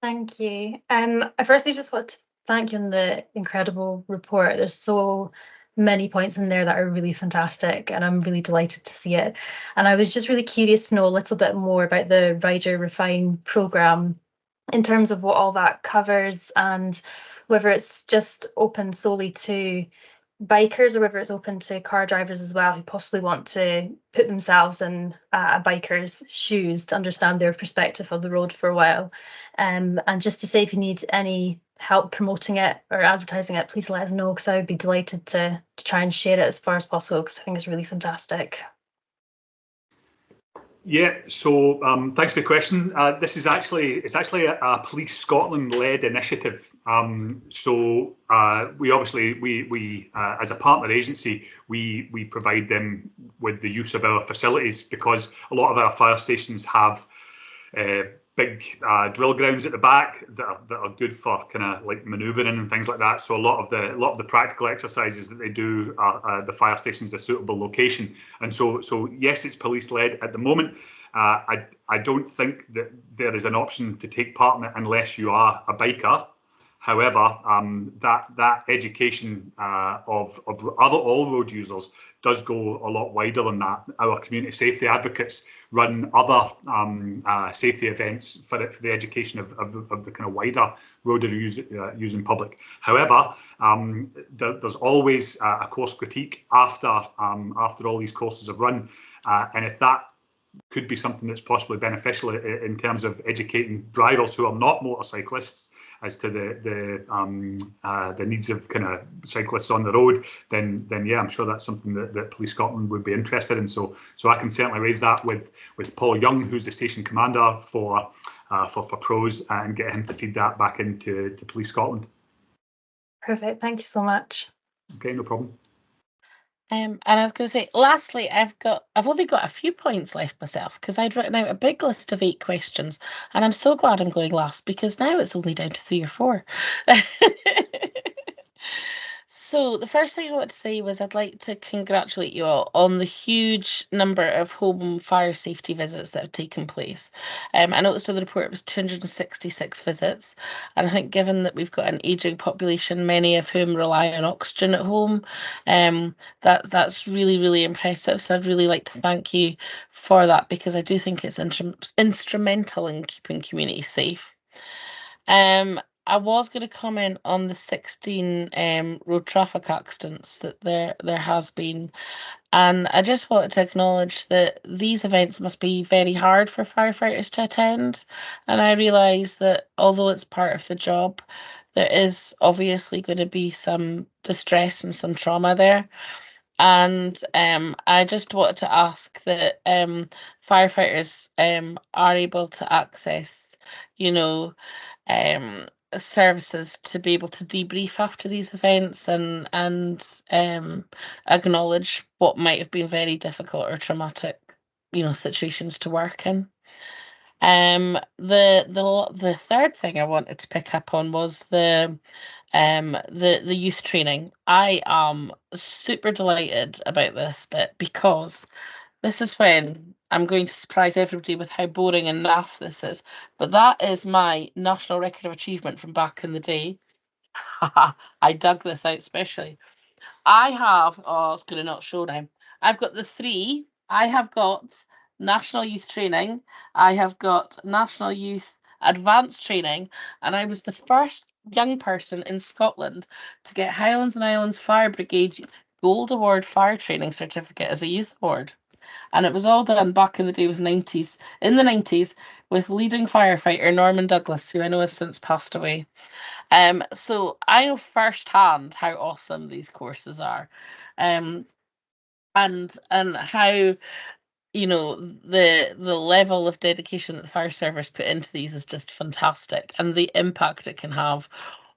Speaker 10: Thank you. I firstly just want to thank you on the incredible report. There's so many points in there that are really fantastic, and I'm really delighted to see it. And I was just really curious to know a little bit more about the Rider Refine programme in terms of what all that covers, and whether it's just open solely to bikers or whether it's open to car drivers as well, who possibly want to put themselves in a biker's shoes to understand their perspective of the road for a while. And just to say, if you need any help promoting it or advertising it, please let us know, because I would be delighted to try and share it as far as possible, because I think it's really fantastic.
Speaker 7: Yeah, so thanks for the question. This is actually a Police Scotland led initiative. So we obviously as a partner agency, we provide them with the use of our facilities, because a lot of our fire stations have big drill grounds at the back that are good for kind of like manoeuvring and things like that. So a lot of the practical exercises that they do are the fire stations a suitable location. And so yes, it's police led at the moment. I don't think that there is an option to take part in it unless you are a biker. However, that education of all road users does go a lot wider than that. Our community safety advocates run other safety events for the education of the kind of wider road using public. However, there's always a course critique after all these courses have run, and if that could be something that's possibly beneficial in terms of educating drivers who are not motorcyclists as to the needs of kind of cyclists on the road, then yeah, I'm sure that's something that Police Scotland would be interested in. So I can certainly raise that with Paul Young, who's the station commander for Pros, and get him to feed that back into Police Scotland.
Speaker 10: Perfect. Thank you so much.
Speaker 7: Okay, no problem.
Speaker 1: And I was going to say, lastly, I've only got a few points left myself because I'd written out a big list of 8 questions, and I'm so glad I'm going last because now it's only down to 3 or 4. So the first thing I want to say was I'd like to congratulate you all on the huge number of home fire safety visits that have taken place. I noticed in the report it was 266 visits, and I think given that we've got an ageing population, many of whom rely on oxygen at home, that's really, really impressive. So I'd really like to thank you for that because I do think it's instrumental in keeping communities safe. I was going to comment on the 16 road traffic accidents that there has been, and I just wanted to acknowledge that these events must be very hard for firefighters to attend, and I realise that although it's part of the job, there is obviously going to be some distress and some trauma there. And I just wanted to ask that firefighters are able to access, services to be able to debrief after these events and acknowledge what might have been very difficult or traumatic, situations to work in. The third thing I wanted to pick up on was the youth training. I am super delighted about this bit because this is when I'm going to surprise everybody with how boring and naff this is. But that is my national record of achievement from back in the day. I dug this out specially. I have, it's going to not show now. I've got the 3. I have got National Youth Training. I have got National Youth Advanced Training. And I was the first young person in Scotland to get Highlands and Islands Fire Brigade Gold Award Fire Training Certificate as a youth award. And it was all done back in the day in the 90s with leading firefighter Norman Douglas, who I know has since passed away. So I know firsthand how awesome these courses are, and how the level of dedication that the fire service put into these is just fantastic, and the impact it can have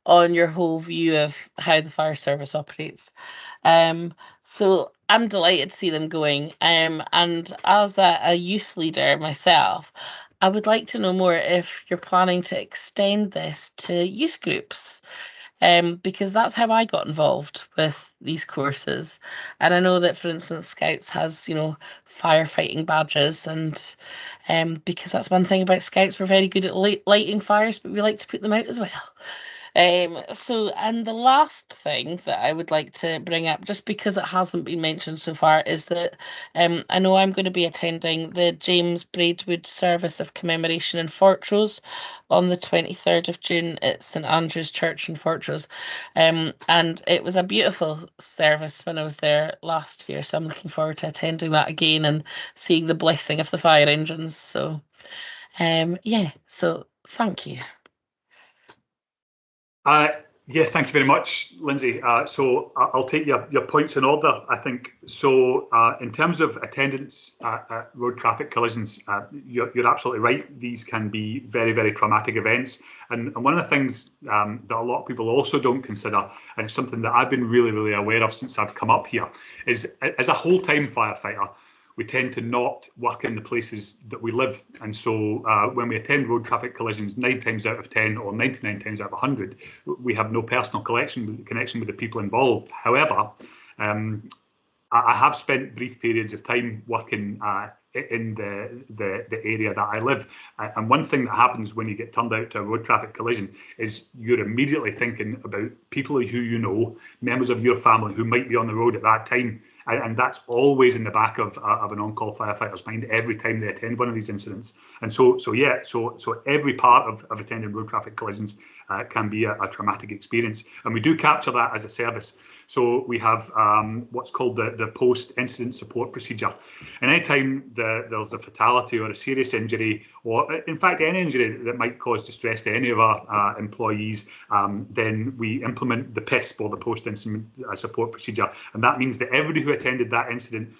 Speaker 1: on your whole view of how the fire service operates. So I'm delighted to see them going. And as a youth leader myself, I would like to know more if you're planning to extend this to youth groups, because that's how I got involved with these courses. And I know that, for instance, Scouts has, firefighting badges, and because that's one thing about Scouts, we're very good at lighting fires, but we like to put them out as well. And the last thing that I would like to bring up, just because it hasn't been mentioned so far, is that I know I'm going to be attending the James Braidwood Service of Commemoration in Fortrose on the 23rd of June at St Andrew's Church in Fortrose. And it was a beautiful service when I was there last year, so I'm looking forward to attending that again and seeing the blessing of the fire engines. So, so thank you.
Speaker 7: Yeah, thank you very much, Lindsay. So I'll take your points in order, I think. So in terms of attendance at road traffic collisions, you're absolutely right. These can be very, very traumatic events. And one of the things that a lot of people also don't consider, and it's something that I've been really, really aware of since I've come up here, is as a whole-time firefighter, we tend to not work in the places that we live. And so when we attend road traffic collisions, 9 times out of 10 or 99 times out of 100, we have no personal connection with the people involved. However, I have spent brief periods of time working in the area that I live. And one thing that happens when you get turned out to a road traffic collision is you're immediately thinking about people who you know, members of your family who might be on the road at that time. And that's always in the back of an on-call firefighter's mind every time they attend one of these incidents. And so every part of attending road traffic collisions can be a traumatic experience. And we do capture that as a service. So we have what's called the post-incident support procedure. And anytime there's a fatality or a serious injury, or in fact any injury that might cause distress to any of our employees, then we implement the PISP, or the post-incident support procedure. And that means that everybody who attended that incident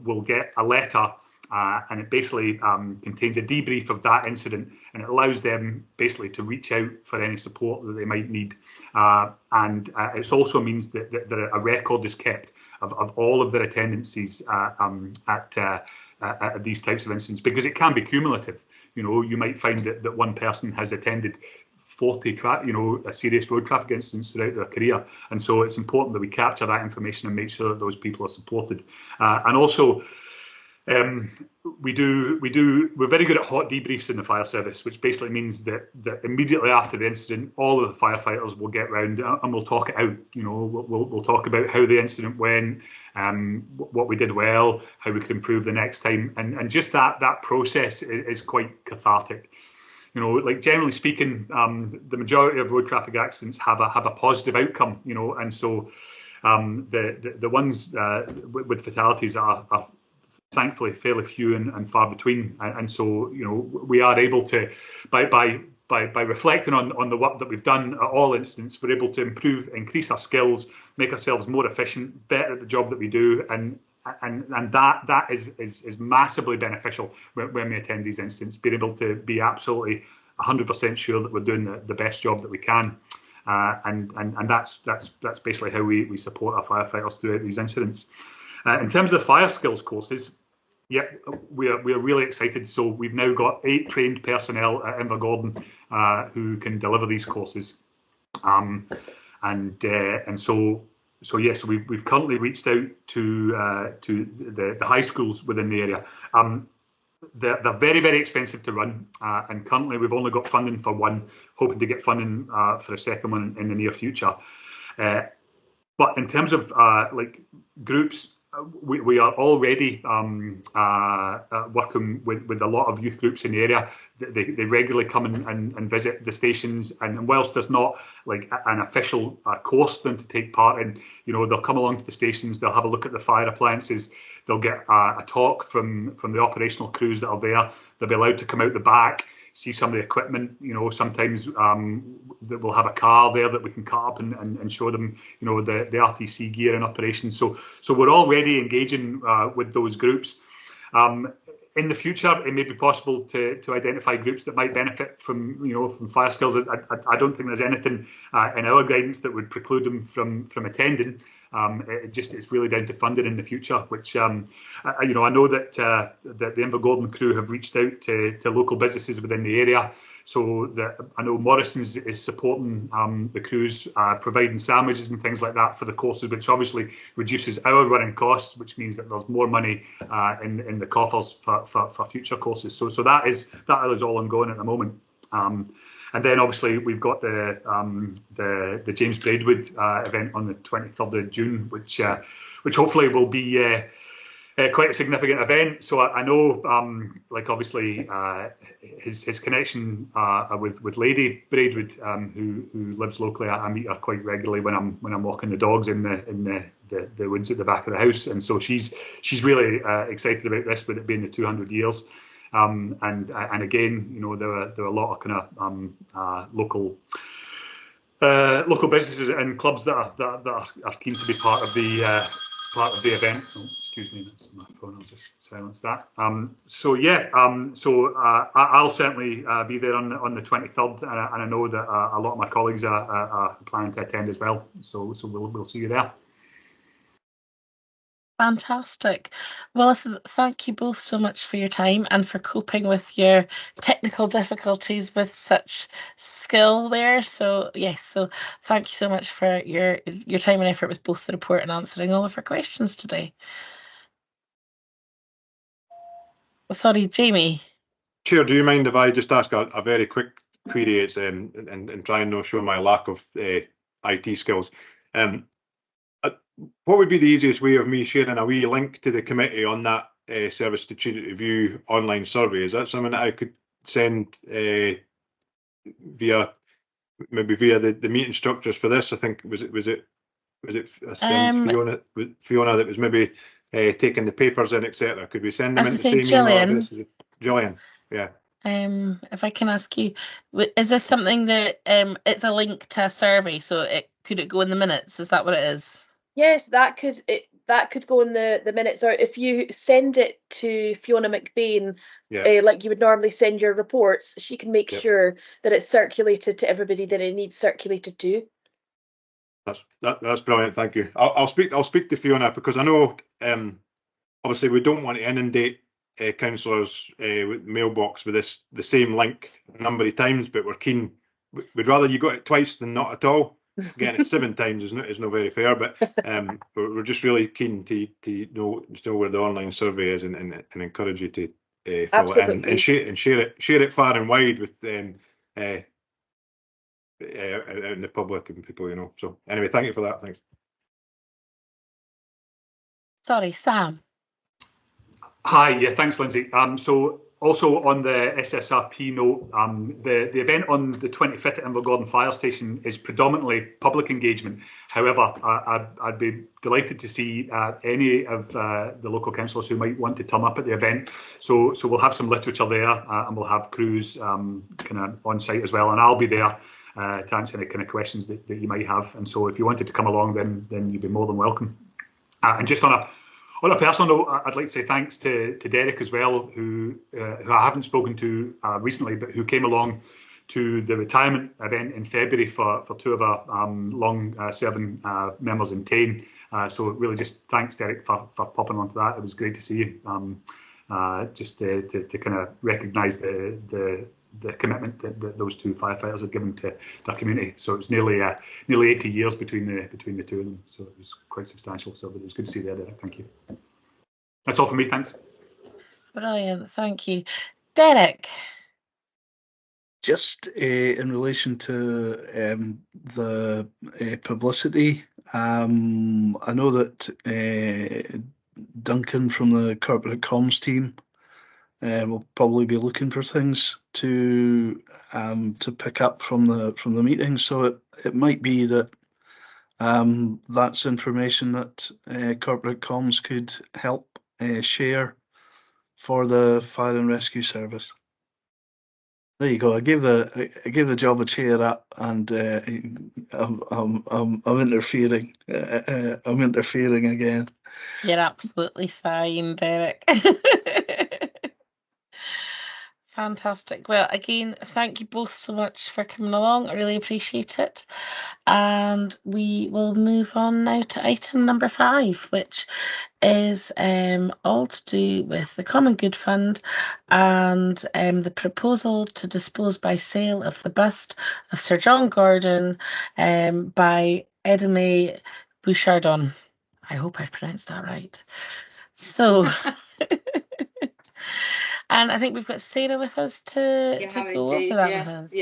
Speaker 7: will get a letter, and it basically contains a debrief of that incident, and it allows them basically to reach out for any support that they might need. And it also means that a record is kept of all of their attendances at these types of incidents, because it can be cumulative. You know, you might find that one person has attended 40 serious road traffic incidents throughout their career, and so it's important that we capture that information and make sure that those people are supported. And also, we're very good at hot debriefs in the fire service, which basically means that immediately after the incident, all of the firefighters will get round and we'll talk it out. You know, we'll talk about how the incident went, what we did well, how we could improve the next time, and just that process is quite cathartic. You know, like generally speaking, the majority of road traffic accidents have a positive outcome. You know, and so the ones with fatalities are thankfully fairly few and far between. And so, you know, we are able to, by reflecting on the work that we've done at all incidents, we're able to increase our skills, make ourselves more efficient, better at the job that we do, and that is massively beneficial when we attend these incidents, being able to be absolutely 100% sure that we're doing the best job that we can. And that's basically how we support our firefighters throughout these incidents. In terms of the fire skills courses, yeah, we're really excited. So we've now got 8 trained personnel at Invergordon who can deliver these courses, and so yes, we've currently reached out to the high schools within the area. They're very, very expensive to run, and currently we've only got funding for one, hoping to get funding for a second one in the near future. But in terms of like groups, we are already working with a lot of youth groups in the area. They regularly come and visit the stations, and whilst there's not like an official course for them to take part in, you know, they'll come along to the stations, they'll have a look at the fire appliances, they'll get a talk from the operational crews that are there, they'll be allowed to come out the back, see some of the equipment. You know, sometimes we'll have a car there that we can cut up and show them, you know, the RTC gear in operation. So we're already engaging with those groups. In the future, it may be possible to identify groups that might benefit from, you know, from fire skills. I don't think there's anything in our guidance that would preclude them from attending. It's really down to funding in the future, which you know, I know that the Invergordon crew have reached out to local businesses within the area. So I know Morrison's is supporting the crews, providing sandwiches and things like that for the courses, which obviously reduces our running costs, which means that there's more money in the coffers for future courses. So that is all ongoing at the moment. And then obviously we've got the James Braidwood event on the 23rd of June, which hopefully will be quite a significant event. So I know, like obviously, his connection with Lady Braidwood, who lives locally. I meet her quite regularly when I'm walking the dogs in the woods at the back of the house, and so she's really excited about this, with it being the 200 years. And again, you know, there are a lot of kind of local businesses and clubs that are keen to be part of the event. Oh, excuse me, that's my phone. I'll just silence that. So yeah, I'll certainly be there on the 23rd, and I know that a lot of my colleagues are planning to attend as well. So we'll see you there.
Speaker 1: Fantastic. Well, listen, thank you both so much for your time and for coping with your technical difficulties with such skill there. So yes, so thank you so much for your time and effort with both the report and answering all of our questions today. Sorry, Jamie.
Speaker 8: Chair, do you mind if I just ask a very quick query? It's and try and not show my lack of IT skills. What would be the easiest way of me sharing a wee link to the committee on that service to view online survey? Is that something that I could send via maybe via the meeting structures for this. I think was it Fiona that was maybe taking the papers in, etc. Could we send them in the same email address as Gillian? Yeah.
Speaker 1: If I can ask you, is this something that it's a link to a survey, so could it go in the minutes? Is that what it is?
Speaker 6: Yes, that could go in the minutes, or if you send it to Fiona McBain, like you would normally send your reports, she can make sure that it's circulated to everybody that it needs circulated to.
Speaker 8: That's brilliant. Thank you. I'll speak to Fiona, because I know obviously we don't want to inundate councillors' mailbox with the same link a number of times, but we're keen. We'd rather you got it twice than not at all. Getting it 7 times is not very fair, but we're just really keen to know where the online survey is, and encourage you to follow it in and share it far and wide with out in the public and people, you know. So anyway, thank you for that. Thanks.
Speaker 1: Sorry, Sam.
Speaker 7: Hi, yeah, thanks, Lindsay. So also on the SSRP note, the event on the 25th at Invergordon Fire Station is predominantly public engagement. However, I'd be delighted to see any of the local councillors who might want to turn up at the event. So we'll have some literature there, and we'll have crews kind of on site as well, and I'll be there to answer any kind of questions that you might have. And so if you wanted to come along, then you'd be more than welcome. And just on a personal note, I'd like to say thanks to Derek as well, who I haven't spoken to recently, but who came along to the retirement event in February for 2 of our long-serving members in Tain. So really just thanks, Derek, for popping onto that. It was great to see you. Just to kind of recognise the commitment that those 2 firefighters have given to their community. So it's nearly 80 years between the 2 of them. So it was quite substantial. So it was good to see you there, Derek. Thank you. That's all from me. Thanks.
Speaker 1: Brilliant. Thank you, Derek.
Speaker 2: Just in relation to the publicity, I know that Duncan from the corporate comms team will probably be looking for things to pick up from the meeting. So it might be that that's information that corporate comms could help share for the fire and rescue service. There you go. I gave the job a cheer up, and I'm interfering. I'm interfering again.
Speaker 1: You're absolutely fine, Derek. Fantastic. Well, again, thank you both so much for coming along. I really appreciate it. And we will move on now to item number 5, which is all to do with the Common Good Fund and the proposal to dispose by sale of the bust of Sir John Gordon by Edme Bouchardon. I hope I've pronounced that right. So... And I think we've got Sarah with us to go over that with us.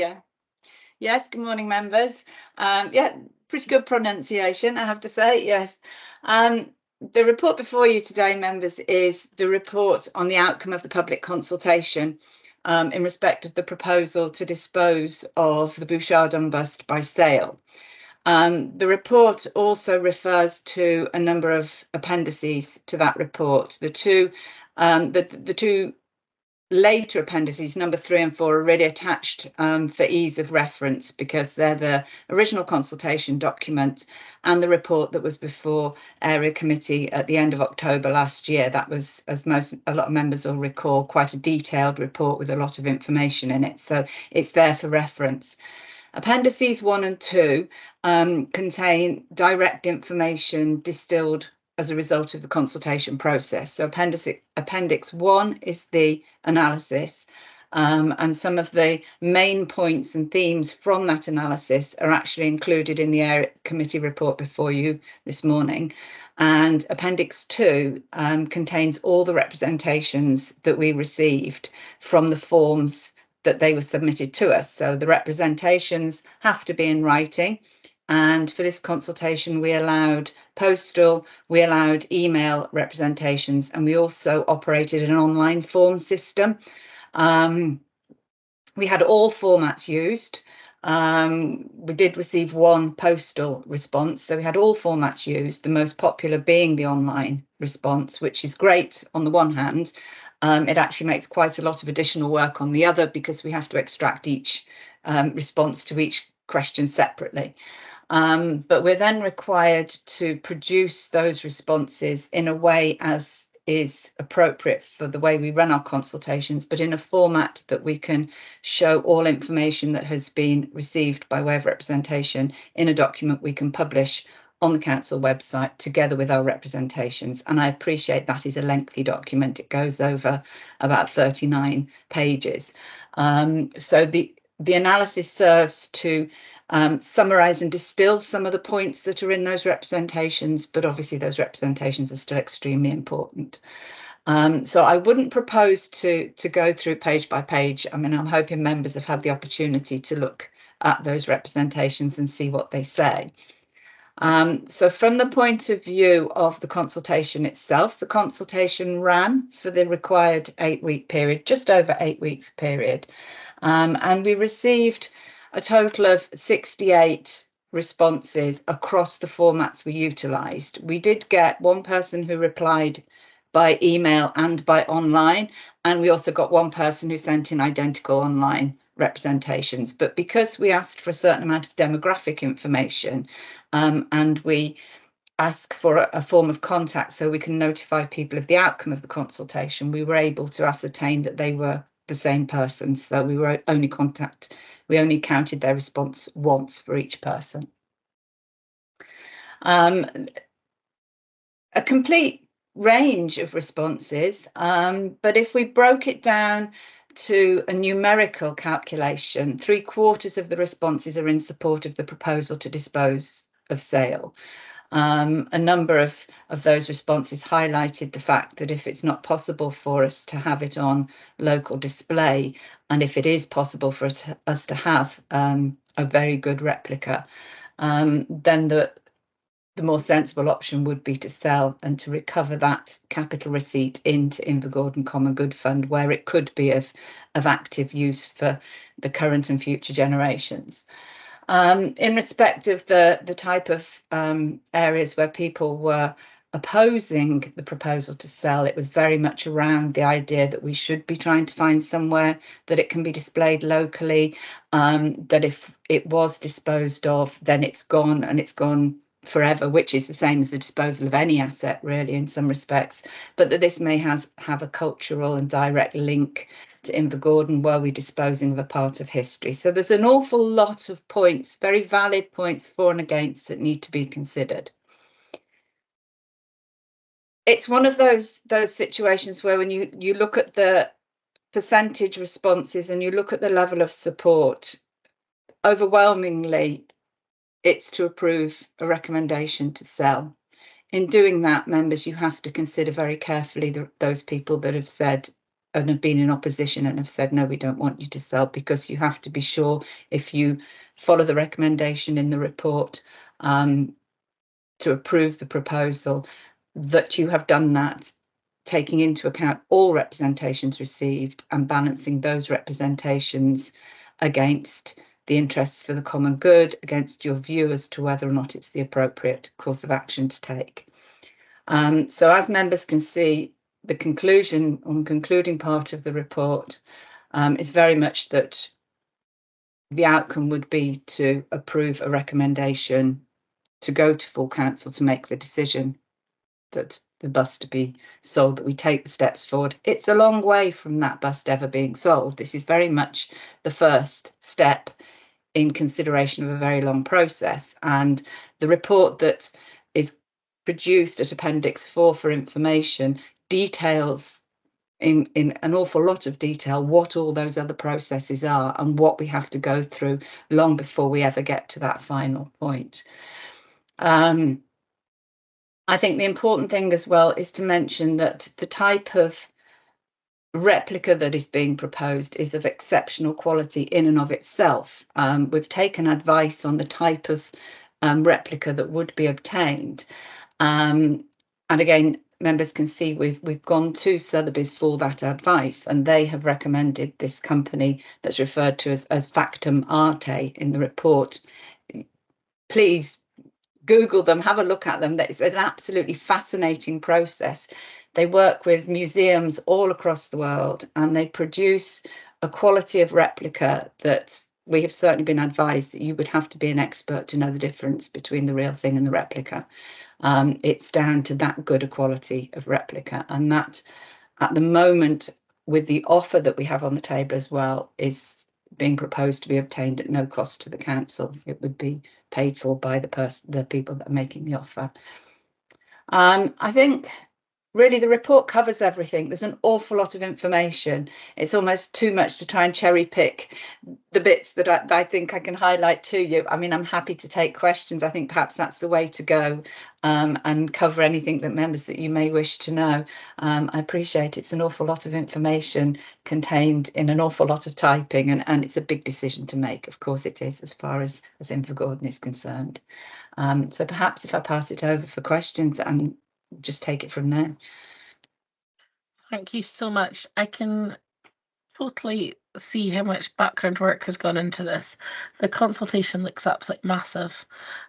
Speaker 11: Yes, good morning, members. Pretty good pronunciation, I have to say, yes. The report before you today, members, is the report on the outcome of the public consultation in respect of the proposal to dispose of the Bouchardon bust by sale. The report also refers to a number of appendices to that report. The two later appendices, number 3 and 4, are already attached for ease of reference, because they're the original consultation document and the report that was before Area Committee at the end of October last year. That was, as a lot of members will recall, quite a detailed report with a lot of information in it. So it's there for reference. Appendices 1 and 2 contain direct information distilled as a result of the consultation process. So Appendix 1 is the analysis, and some of the main points and themes from that analysis are actually included in the Area Committee report before you this morning. And Appendix 2 contains all the representations that we received from the forms that they were submitted to us. So the representations have to be in writing. And for this consultation, we allowed postal, we allowed email representations, and we also operated an online form system. We had all formats used. We did receive one postal response, so we had all formats used, the most popular being the online response, which is great on the one hand. It actually makes quite a lot of additional work on the other, because we have to extract each response to each question separately. But we're then required to produce those responses in a way as is appropriate for the way we run our consultations, but in a format that we can show all information that has been received by way of representation in a document we can publish on the council website together with our representations. And I appreciate that is a lengthy document. It goes over about 39 pages. So the analysis serves to summarise and distill some of the points that are in those representations, but obviously those representations are still extremely important. So I wouldn't propose to go through page by page. I mean, I'm hoping members have had the opportunity to look at those representations and see what they say. So from the point of view of the consultation itself, the consultation ran for the required 8-week period, just over 8 weeks period. And we received a total of 68 responses across the formats we utilised. We did get one person who replied by email and by online, and we also got one person who sent in identical online representations. But because we asked for a certain amount of demographic information, and we ask for a form of contact so we can notify people of the outcome of the consultation, we were able to ascertain that they were the same person. So we only counted their response once for each person. A complete range of responses, but if we broke it down to a numerical calculation, 3/4 of the responses are in support of the proposal to dispose of sale. A number of those responses highlighted the fact that if it's not possible for us to have it on local display, and if it is possible for us to have a very good replica, then the more sensible option would be to sell and to recover that capital receipt into Invergordon Common Good Fund, where it could be of active use for the current and future generations. In respect of the type of areas where people were opposing the proposal to sell, it was very much around the idea that we should be trying to find somewhere that it can be displayed locally, that if it was disposed of, then it's gone and it's gone forever, which is the same as the disposal of any asset really in some respects, but that this may have a cultural and direct link to Invergordon were we disposing of a part of history. So there's an awful lot of points, very valid points for and against, that need to be considered. It's one of those situations where when you look at the percentage responses and you look at the level of support, overwhelmingly it's to approve a recommendation to sell. In doing that, members, you have to consider very carefully those people that have said and have been in opposition and have said, no, we don't want you to sell, because you have to be sure, if you follow the recommendation in the report to approve the proposal, that you have done that taking into account all representations received and balancing those representations against the interests for the common good, against your view as to whether or not it's the appropriate course of action to take. So as members can see, the concluding part of the report is very much that the outcome would be to approve a recommendation to go to full council to make the decision that the bus to be sold, that we take the steps forward. It's a long way from that bus ever being sold. This is very much the first step in consideration of a very long process, and the report that is produced at Appendix 4 for information details in an awful lot of detail what all those other processes are and what we have to go through long before we ever get to that final point. I think the important thing as well is to mention that the type of replica that is being proposed is of exceptional quality in and of itself. We've taken advice on the type of replica that would be obtained. And again, members can see, we've gone to Sotheby's for that advice, and they have recommended this company that's referred to as Factum Arte in the report. Please Google them, have a look at them. It's an absolutely fascinating process. They work with museums all across the world, and they produce a quality of replica that we have certainly been advised that you would have to be an expert to know the difference between the real thing and the replica. It's down to that good a quality of replica, and that at the moment, with the offer that we have on the table as well, is being proposed to be obtained at no cost to the council. It would be paid for by the people that are making the offer. I think really the report covers everything. There's an awful lot of information. It's almost too much to try and cherry pick the bits that I think I can highlight to you. I mean, I'm happy to take questions. I think perhaps that's the way to go, and cover anything that members that you may wish to know. I appreciate it's an awful lot of information contained in an awful lot of typing, and it's a big decision to make. Of course it is, as far as Invergordon is concerned. So perhaps if I pass it over for questions and just take it from there.
Speaker 1: Thank you so much. I can totally see how much background work has gone into this. The consultation looks absolutely massive.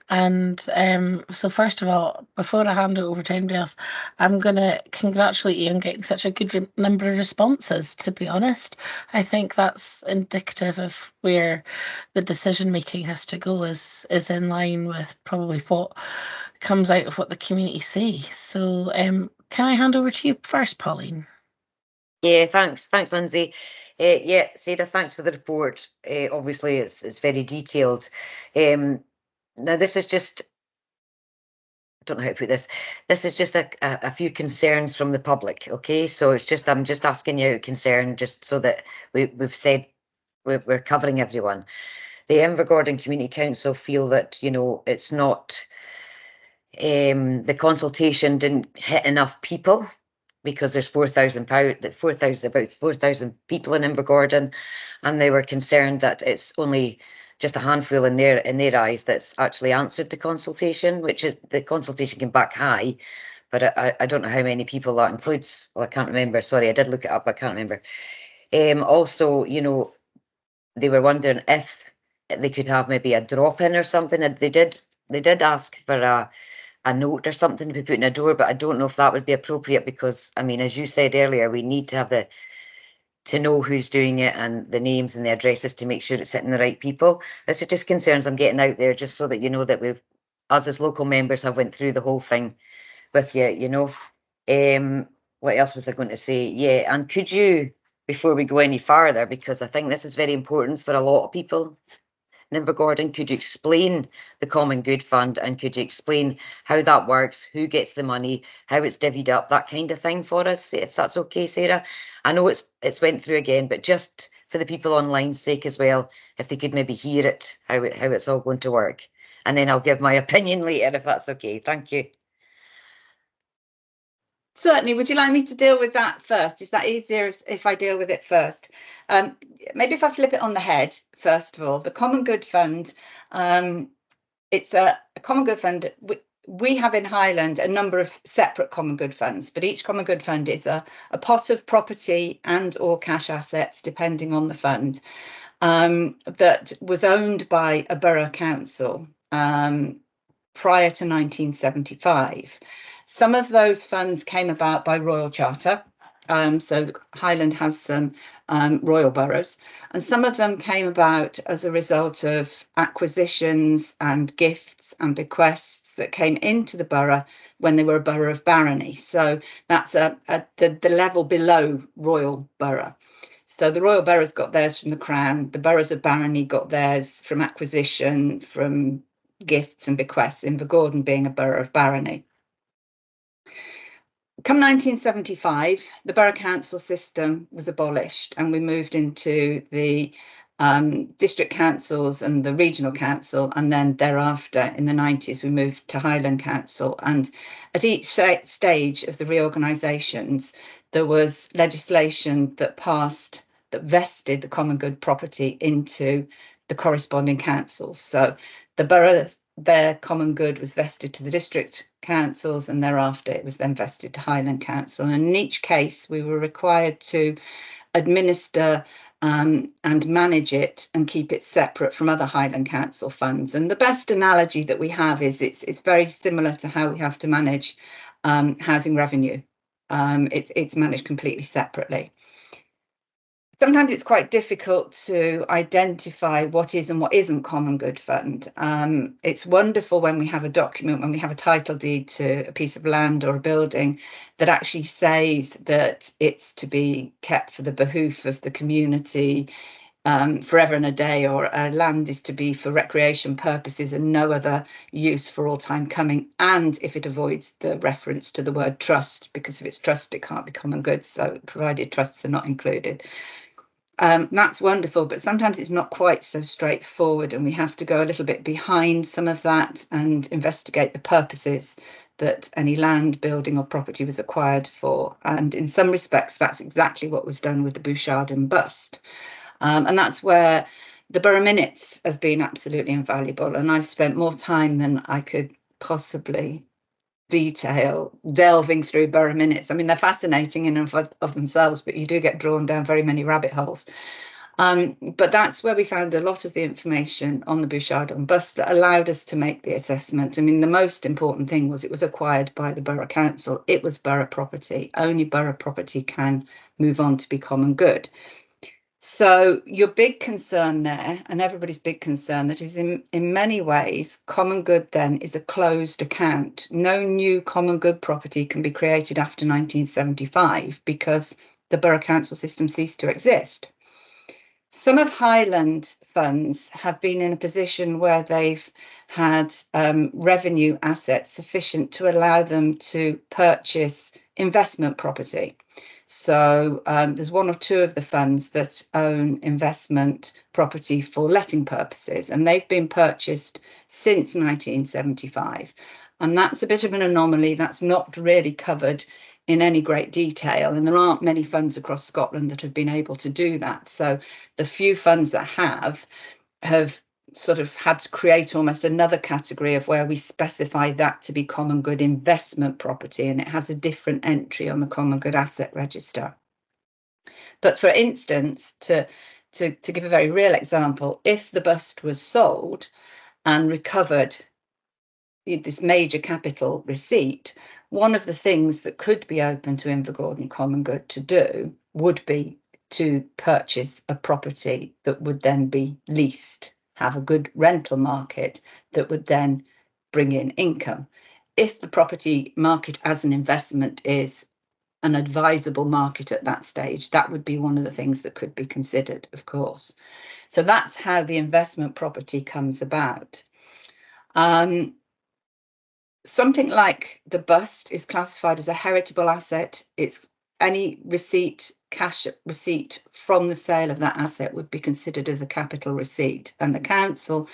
Speaker 1: And so first of all, before I hand it over to anybody else, I'm going to congratulate you on getting such a good number of responses, to be honest. I think that's indicative of where the decision making has to go, is in line with probably what comes out of what the community say. So can I hand over to you first, Pauline?
Speaker 9: Yeah, thanks, Lindsay. Yeah, Sarah, thanks for the report. Obviously, it's very detailed. Now, this is just, I don't know how to put this. This is just a few concerns from the public. Okay, so it's just, I'm just asking you a concern, just so that we've said we're covering everyone. The Invergordon Community Council feel that, you know, it's not, the consultation didn't hit enough people, because there's 4,000 about 4,000 people in Invergordon, and they were concerned that it's only just a handful in their eyes that's actually answered the consultation, which the consultation came back high, but I don't know how many people that includes. Well, I can't remember. Sorry, I did look it up. I can't remember. Also, you know, they were wondering if they could have maybe a drop-in or something. And they did ask for a note or something to be put in a door, but I don't know if that would be appropriate, because I mean, as you said earlier, we need to have to know who's doing it and the names and the addresses to make sure it's hitting the right people. This is just concerns I'm getting out there, just so that you know that us as local members have went through the whole thing with you, you know. What else was I going to say? Yeah, and could you, before we go any farther, because I think this is very important for a lot of people in Invergordon, could you explain the Common Good Fund, and could you explain how that works, who gets the money, how it's divvied up, that kind of thing for us, if that's okay, Sarah? I know it's went through again, but just for the people online's sake as well, if they could maybe hear it, how it's all going to work. And then I'll give my opinion later, if that's okay. Thank you.
Speaker 11: Certainly. Would you like me to deal with that first? Is that easier if I deal with it first? Maybe if I flip it on the head, first of all, the Common Good Fund, it's a Common Good Fund. We have in Highland a number of separate Common Good Funds, but each Common Good Fund is a pot of property and or cash assets, depending on the fund, that was owned by a borough council prior to 1975. Some of those funds came about by royal charter. So Highland has some royal boroughs, and some of them came about as a result of acquisitions and gifts and bequests that came into the borough when they were a borough of barony. So that's the level below royal borough. So the royal boroughs got theirs from the crown. The boroughs of barony got theirs from acquisition, from gifts and bequests, Invergordon being a borough of barony. Come 1975, the borough council system was abolished, and we moved into the district councils and the regional council, and then thereafter in the 90s we moved to Highland Council. And at each stage of the reorganisations, there was legislation that passed that vested the common good property into the corresponding councils. So the borough their common good was vested to the district councils, and thereafter it was then vested to Highland Council. And in each case, we were required to administer and manage it and keep it separate from other Highland Council funds. And the best analogy that we have is it's very similar to how we have to manage housing revenue. It's managed completely separately. Sometimes it's quite difficult to identify what is and what isn't common good fund. It's wonderful when we have a document, when we have a title deed to a piece of land or a building that actually says that it's to be kept for the behoof of the community forever and a day, or land is to be for recreation purposes and no other use for all time coming, and if it avoids the reference to the word trust, because if it's trust it can't be common good, so provided trusts are not included. That's wonderful, but sometimes it's not quite so straightforward, and we have to go a little bit behind some of that and investigate the purposes that any land, building or property was acquired for. And in some respects, that's exactly what was done with the Bouchardon bust. And that's where the borough minutes have been absolutely invaluable. And I've spent more time than I could possibly detail delving through borough minutes. I mean, they're fascinating in and of themselves, but you do get drawn down very many rabbit holes. But that's where we found a lot of the information on the Bouchardon bust that allowed us to make the assessment. I mean, the most important thing was it was acquired by the borough council. It was borough property. Only borough property can move on to be common good. So your big concern there, and everybody's big concern, that is in many ways, common good then is a closed account. No new common good property can be created after 1975 because the borough council system ceased to exist. Some of Highland funds have been in a position where they've had revenue assets sufficient to allow them to purchase investment property. So there's one or two of the funds that own investment property for letting purposes, and they've been purchased since 1975. And that's a bit of an anomaly. That's not really covered in any great detail, and there aren't many funds across Scotland that have been able to do that. So the few funds that have sort of had to create almost another category of where we specify that to be common good investment property, and it has a different entry on the common good asset register. But for instance, to give a very real example, if the bust was sold and recovered this major capital receipt, one of the things that could be open to Invergordon common good to do would be to purchase a property that would then be leased, have a good rental market that would then bring in income. If the property market as an investment is an advisable market at that stage, that would be one of the things that could be considered, of course. So that's how the investment property comes about. Something like the bust is classified as a heritable asset. It's any receipt, cash receipt from the sale of that asset would be considered as a capital receipt, and the council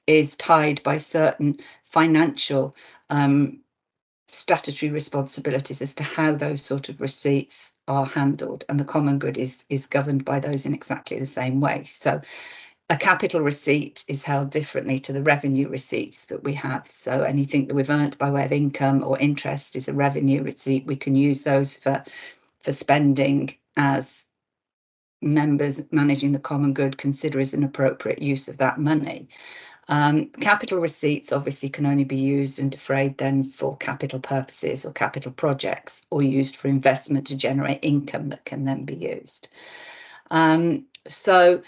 Speaker 11: is tied by certain financial statutory responsibilities as to how those sort of receipts are handled, and the common good is governed by those in exactly the same way. So a capital receipt is held differently to the revenue receipts that we have. So anything that we've earned by way of income or interest is a revenue receipt. We can use those for spending as members managing the common good consider as an appropriate use of that money. Capital receipts obviously can only be used and defrayed then for capital purposes or capital projects, or used for investment to generate income that can then be used. So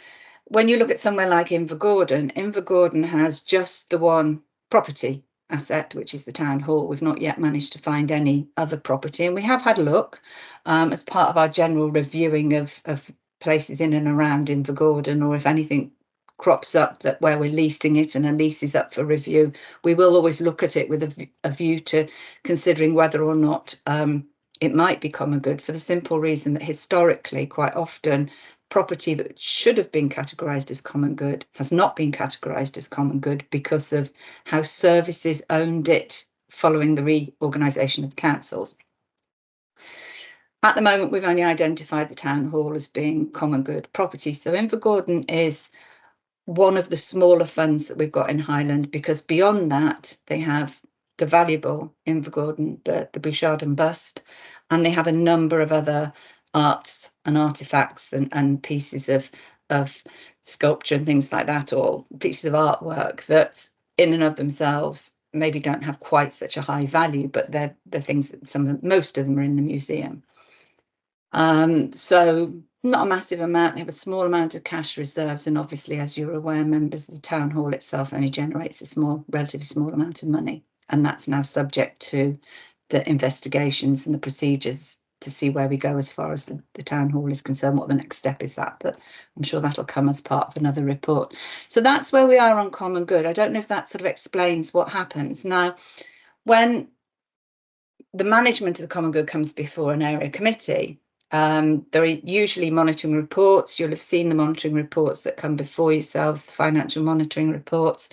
Speaker 11: when you look at somewhere like Invergordon has just the one property asset, which is the town hall. We've not yet managed to find any other property, and we have had a look as part of our general reviewing of places in and around Invergordon, or if anything crops up that where we're leasing it and a lease is up for review, we will always look at it with a view to considering whether or not it might be common good, for the simple reason that historically, quite often, property that should have been categorised as common good has not been categorised as common good because of how services owned it following the reorganisation of the councils. At the moment, we've only identified the town hall as being common good property. So Invergordon is one of the smaller funds that we've got in Highland, because beyond that they have the valuable Invergordon, the Bouchardon bust, and they have a number of other arts and artifacts and pieces of sculpture and things like that, or pieces of artwork that in and of themselves maybe don't have quite such a high value, but they're the things that most of them are in the museum. So not a massive amount. They have a small amount of cash reserves, and obviously, as you're aware, members of the town hall itself only generates a relatively small amount of money, and that's now subject to the investigations and the procedures to see where we go as far as the town hall is concerned, what the next step is that, but I'm sure that'll come as part of another report. So that's where we are on common good. I don't know if that sort of explains what happens. Now, when the management of the common good comes before an area committee, there are usually monitoring reports. You'll have seen the monitoring reports that come before yourselves, the financial monitoring reports.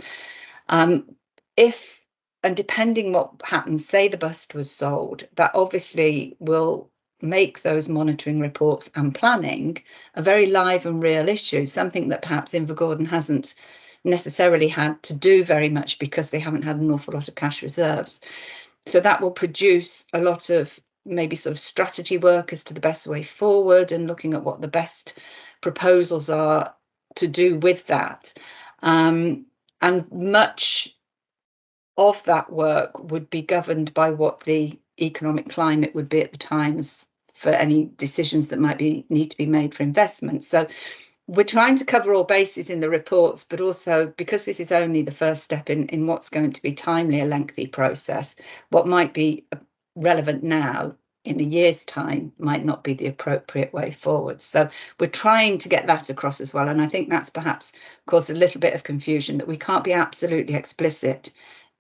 Speaker 11: If and depending what happens, say the bust was sold, that obviously will make those monitoring reports and planning a very live and real issue, something that perhaps Invergordon hasn't necessarily had to do very much because they haven't had an awful lot of cash reserves. So that will produce a lot of maybe sort of strategy work as to the best way forward and looking at what the best proposals are to do with that. And much of that work would be governed by what the economic climate would be at the time for any decisions that might need to be made for investment. So we're trying to cover all bases in the reports, but also because this is only the first step in what's going to be timely a lengthy process, what might be relevant now in a year's time might not be the appropriate way forward. So we're trying to get that across as well. And I think that's perhaps caused a little bit of confusion, that we can't be absolutely explicit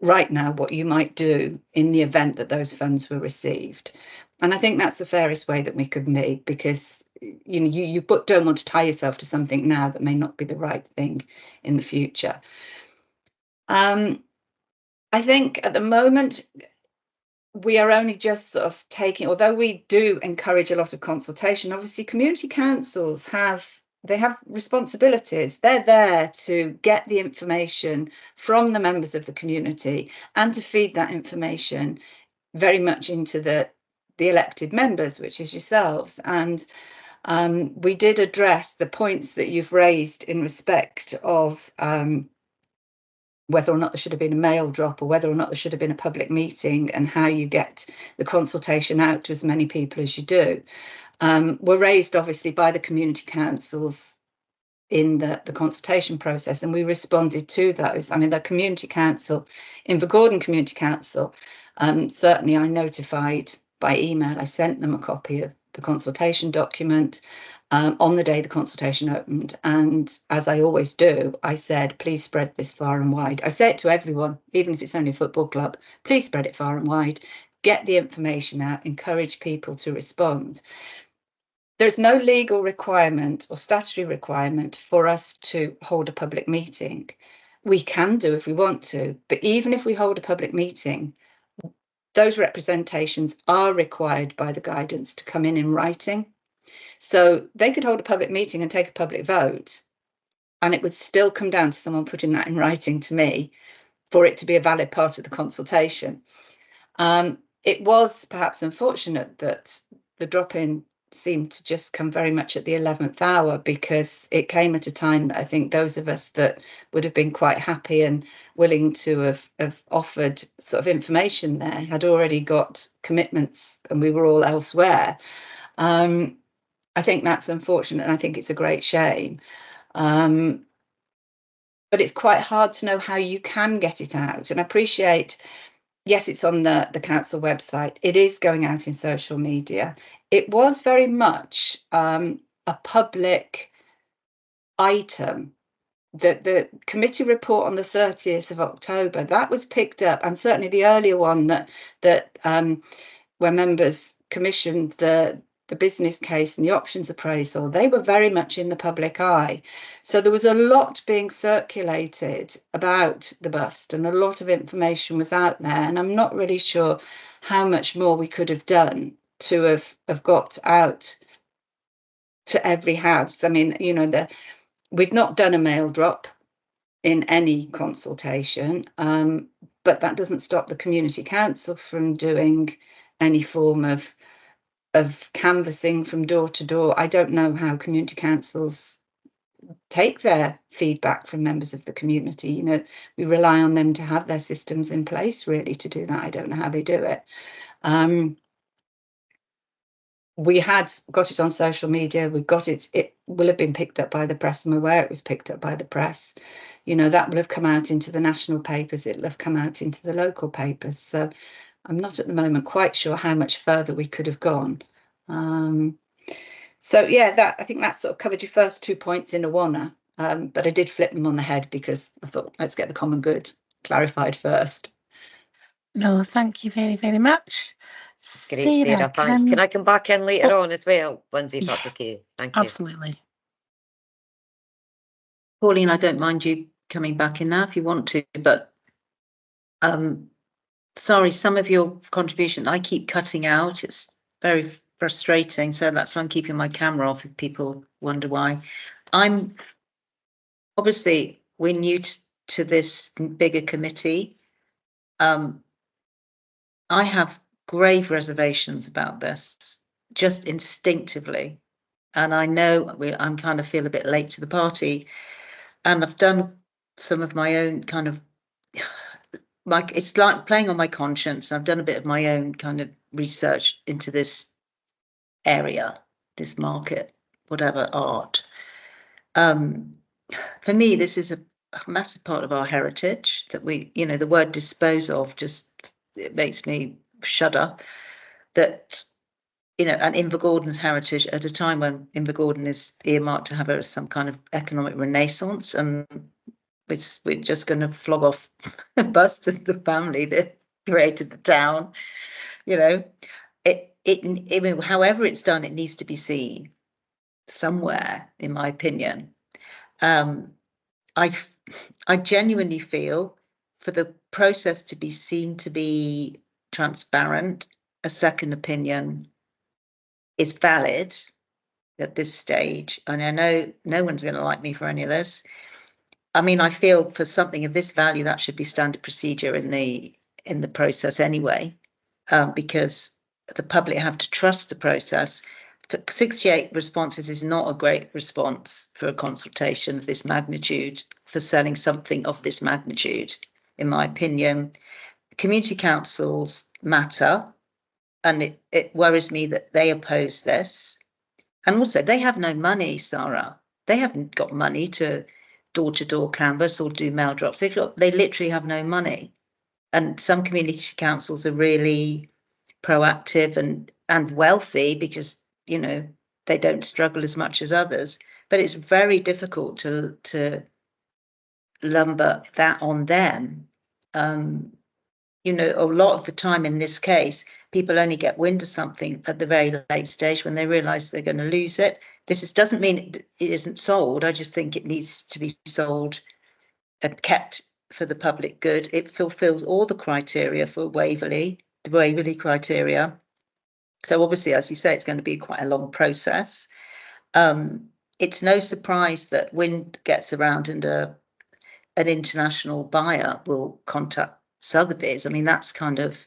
Speaker 11: right now what you might do in the event that those funds were received. And I think that's the fairest way that we could be, because you don't want to tie yourself to something now that may not be the right thing in the future. I think at the moment we are only just sort of taking, although we do encourage a lot of consultation, obviously community councils have responsibilities. They're there to get the information from the members of the community and to feed that information very much into the elected members, which is yourselves. And we did address the points that you've raised in respect of whether or not there should have been a mail drop or whether or not there should have been a public meeting, and how you get the consultation out to as many people as you do. Were raised obviously by the community councils in the consultation process, and we responded to those. I mean, the community council, Invergordon Community Council, certainly I notified by email. I sent them a copy of the consultation document on the day the consultation opened, and as I always do, I said, please spread this far and wide. I say it to everyone, even if it's only a football club, please spread it far and wide, get the information out, encourage people to respond. There's no legal requirement or statutory requirement for us to hold a public meeting. We can do if we want to, but even if we hold a public meeting, those representations are required by the guidance to come in writing. So they could hold a public meeting and take a public vote, and it would still come down to someone putting that in writing to me for it to be a valid part of the consultation. It was perhaps unfortunate that the drop-in seemed to just come very much at the 11th hour, because it came at a time that I think those of us that would have been quite happy and willing to have offered sort of information there had already got commitments and we were all elsewhere. I think that's unfortunate, and I think it's a great shame. But it's quite hard to know how you can get it out. And I appreciate, yes, it's on the council website. It is going out in social media. It was very much a public item. The committee report on the 30th of October, that was picked up, and certainly the earlier one that where members commissioned the business case and the options appraisal, they were very much in the public eye. So there was a lot being circulated about the bust, and a lot of information was out there, and I'm not really sure how much more we could have done to have got out to every house. I mean, we've not done a mail drop. in any consultation, but that doesn't stop the community council from doing any form of canvassing from door to door. I don't know how community councils take their feedback from members of the community. You know, we rely on them to have their systems in place really to do that. I don't know how they do it. We had got it on social media. We got it. It will have been picked up by the press. I'm aware it was picked up by the press. You know, that will have come out into the national papers. It'll have come out into the local papers. So I'm not at the moment quite sure how much further we could have gone. So yeah, I think that sort of covered your first 2 points in a one. But I did flip them on the head because I thought, let's get the common good clarified first.
Speaker 1: No, thank you very, very much.
Speaker 9: Great, Sarah, thanks. Can I come back in later on as well, Lindsay, if that's okay? Thank you.
Speaker 1: Absolutely.
Speaker 3: Pauline, I don't mind you coming back in now if you want to, but sorry, some of your contribution I keep cutting out. It's very frustrating, so that's why I'm keeping my camera off if people wonder why. Obviously we're new to this bigger committee. I have grave reservations about this, just instinctively, and I know I'm kind of feel a bit late to the party, and I've done some of my own kind of it's like playing on my conscience. I've done a bit of my own kind of research into this area, this market, whatever, art. For me, this is a massive part of our heritage that we, you know, the word dispose of just, it makes me shudder. That, you know, and Invergordon's heritage at a time when Invergordon is earmarked to have some kind of economic renaissance, and we're just going to flog off a bus to the family that created the town. You know, I mean, however it's done, it needs to be seen somewhere, in my opinion. I genuinely feel for the process to be seen to be transparent, a second opinion is valid at this stage. And I know no one's going to like me for any of this. I mean, I feel for something of this value, that should be standard procedure in the process anyway, because the public have to trust the process. 68 responses is not a great response for a consultation of this magnitude, for selling something of this magnitude, in my opinion. Community councils matter, and it worries me that they oppose this. And also, they have no money, Sarah. They haven't got money to door-to-door canvass or do mail drops. They literally have no money. And some community councils are really proactive and wealthy because, you know, they don't struggle as much as others. But it's very difficult to lumber that on them. You know, a lot of the time in this case, people only get wind of something at the very late stage when they realise they're going to lose it. This doesn't mean it isn't sold. I just think it needs to be sold and kept for the public good. It fulfills all the criteria for the Waverley criteria. So obviously, as you say, it's going to be quite a long process. It's no surprise that wind gets around and an international buyer will contact Sotheby's. I mean, that's kind of,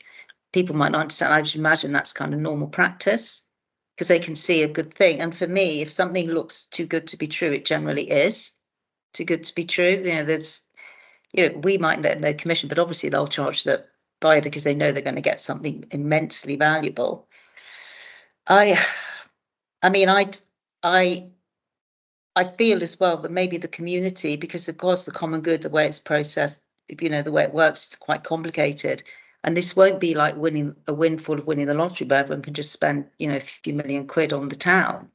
Speaker 3: people might not understand. I just imagine that's kind of normal practice because they can see a good thing. And for me, if something looks too good to be true, it generally is too good to be true. You know, we might get no commission, but obviously they'll charge the buyer because they know they're going to get something immensely valuable. I feel as well that maybe the community, because of course the common good, the way it's processed, you know, the way it works, it's quite complicated. And this won't be like winning a windfall of winning the lottery, but everyone can just spend, you know, a few million quid on the town.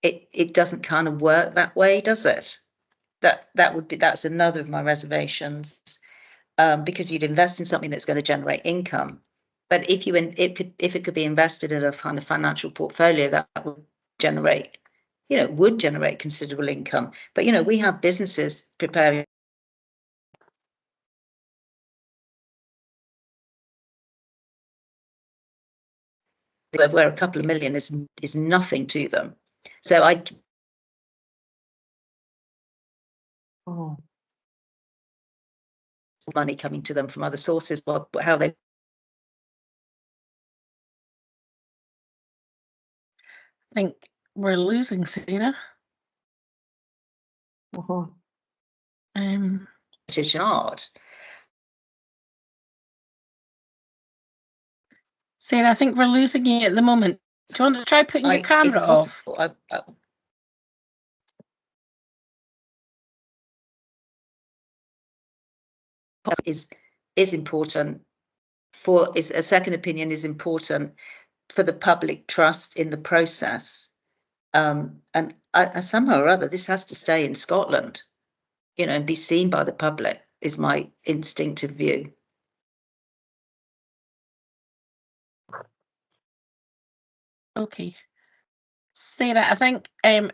Speaker 3: It doesn't kind of work that way, does it? That's another of my reservations, because you'd invest in something that's going to generate income. But if it could be invested in a kind of financial portfolio that would generate, you know, would generate considerable income. But, you know, we have businesses preparing where a couple of million is nothing to them. So money coming to them from other sources, but how they.
Speaker 1: I think we're losing Sarah.
Speaker 3: British art.
Speaker 1: Sarah, I think we're losing you at the moment. Do you want to try putting your camera
Speaker 3: if
Speaker 1: off?
Speaker 3: possible, is important for a second opinion is important for the public trust in the process, and somehow or other this has to stay in Scotland, you know, and be seen by the public is my instinctive view.
Speaker 1: Okay. Sarah, I think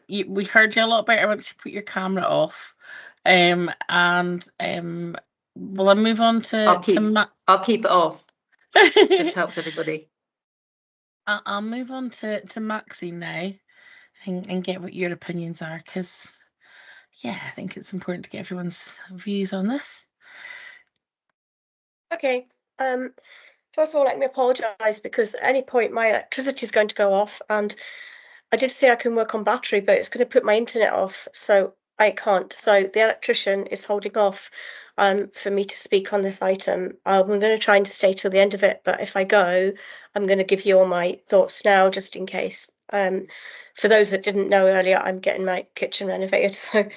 Speaker 1: we heard you a lot better once you put your camera off. Will I move on to
Speaker 3: I'll keep it off. This helps everybody.
Speaker 1: I'll move on to Maxine now and get what your opinions are, because yeah, I think it's important to get everyone's views on this.
Speaker 5: Okay. First of all, let me apologise, because at any point my electricity is going to go off, and I did say I can work on battery, but it's going to put my internet off, so I can't. So the electrician is holding off for me to speak on this item. I'm going to try and stay till the end of it, but if I go, I'm going to give you all my thoughts now, just in case. For those that didn't know earlier, I'm getting my kitchen renovated. So,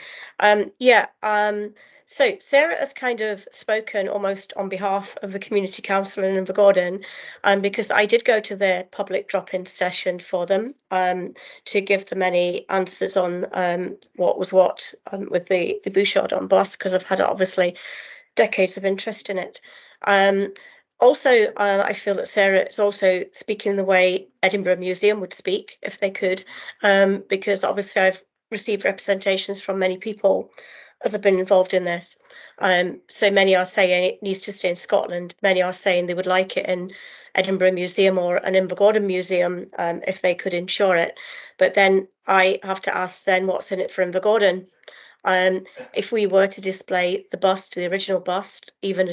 Speaker 5: so Sarah has kind of spoken almost on behalf of the Community Council in Invergordon, because I did go to their public drop-in session for them to give them any answers on what was what with the Bouchardon bus, because I've had obviously decades of interest in it. Also, I feel that Sarah is also speaking the way Edinburgh Museum would speak if they could, because obviously I've received representations from many people as I've been involved in this. So many are saying it needs to stay in Scotland. Many are saying they would like it in Edinburgh Museum or an Invergordon Museum if they could insure it. But then I have to ask then what's in it for Invergordon? If we were to display the bust, the original bust, even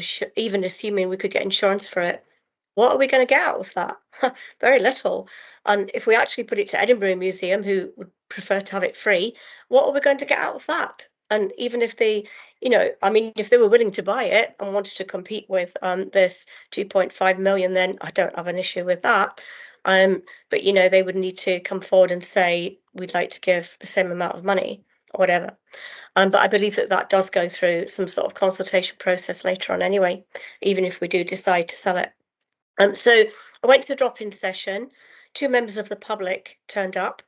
Speaker 5: assuming we could get insurance for it, what are we going to get out of that? Very little. And if we actually put it to Edinburgh Museum, who would prefer to have it free, what are we going to get out of that? And even if they, you know, I mean, if they were willing to buy it and wanted to compete with this 2.5 million, then I don't have an issue with that. But, you know, they would need to come forward and say, we'd like to give the same amount of money or whatever. But I believe that that does go through some sort of consultation process later on anyway, even if we do decide to sell it. So I went to the drop-in session. 2 members of the public turned up.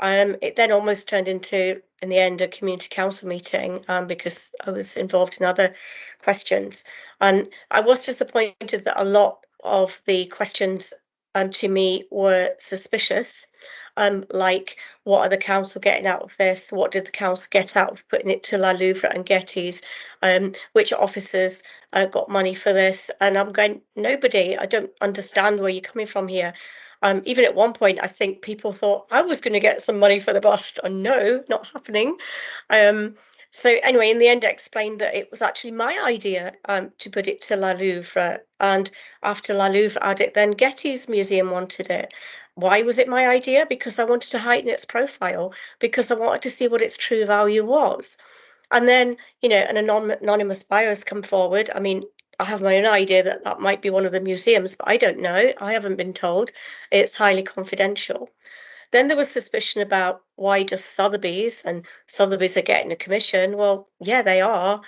Speaker 5: It then almost turned into, in the end, a community council meeting because I was involved in other questions. I was disappointed that a lot of the questions to me were suspicious, like what are the council getting out of this? What did the council get out of putting it to La Louvre and Getty's? Which officers got money for this? And I'm going, nobody. I don't understand where you're coming from here. Even at one point, I think people thought I was going to get some money for the bust, and no, not happening. So anyway, in the end, I explained that it was actually my idea to put it to La Louvre, and after La Louvre had it, then Getty's Museum wanted it. Why was it my idea? Because I wanted to heighten its profile, because I wanted to see what its true value was. And then, you know, an anonymous buyer has come forward. I mean, I have my own idea that that might be one of the museums, but I don't know. I haven't been told. It's highly confidential. Then there was suspicion about why just Sotheby's, and Sotheby's are getting a commission. Well, yeah, they are.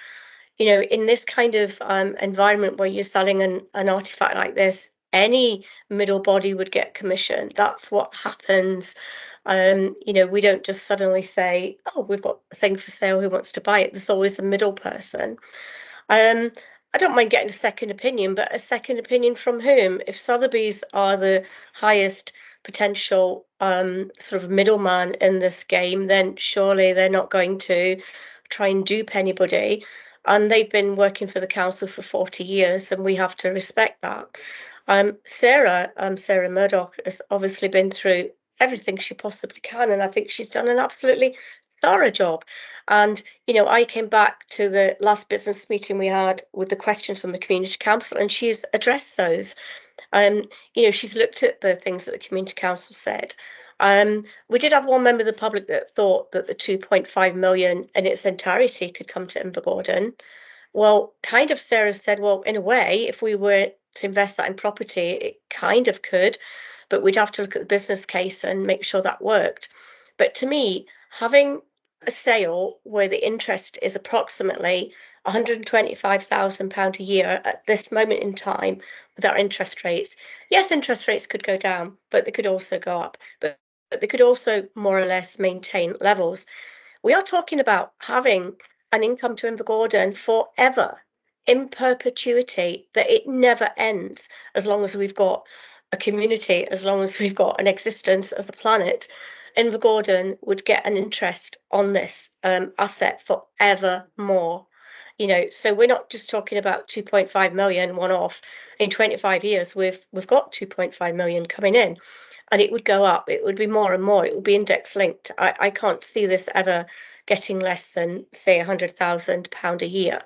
Speaker 5: You know, in this kind of environment where you're selling an artifact like this, any middle body would get commission. That's what happens. You know, we don't just suddenly say, oh, we've got a thing for sale, who wants to buy it? There's always a middle person. I don't mind getting a second opinion, but a second opinion from whom? If Sotheby's are the highest potential sort of middleman in this game, then surely they're not going to try and dupe anybody. And they've been working for the council for 40 years, and we have to respect that. Sarah Murdoch has obviously been through everything she possibly can, and I think she's done an absolutely thorough job. And, you know, I came back to the last business meeting we had with the questions from the Community Council, and she's addressed those. You know, she's looked at the things that the Community Council said. We did have one member of the public that thought that the 2.5 million in its entirety could come to Invergordon. Well, kind of Sarah said, well, in a way, if we were to invest that in property, it kind of could, but we'd have to look at the business case and make sure that worked. But to me, having a sale where the interest is approximately £125,000 a year at this moment in time with our interest rates, yes, interest rates could go down, but they could also go up, but they could also more or less maintain levels. We are talking about having an income to Invergordon forever, in perpetuity, that it never ends, as long as we've got a community, as long as we've got an existence as a planet. Invergordon would get an interest on this asset forevermore. You know, so we're not just talking about 2.5 million one-off. In 25 years, we've got 2.5 million coming in, and it would go up. It would be more and more. It would be index linked. I can't see this ever getting less than, say, £100,000 a year.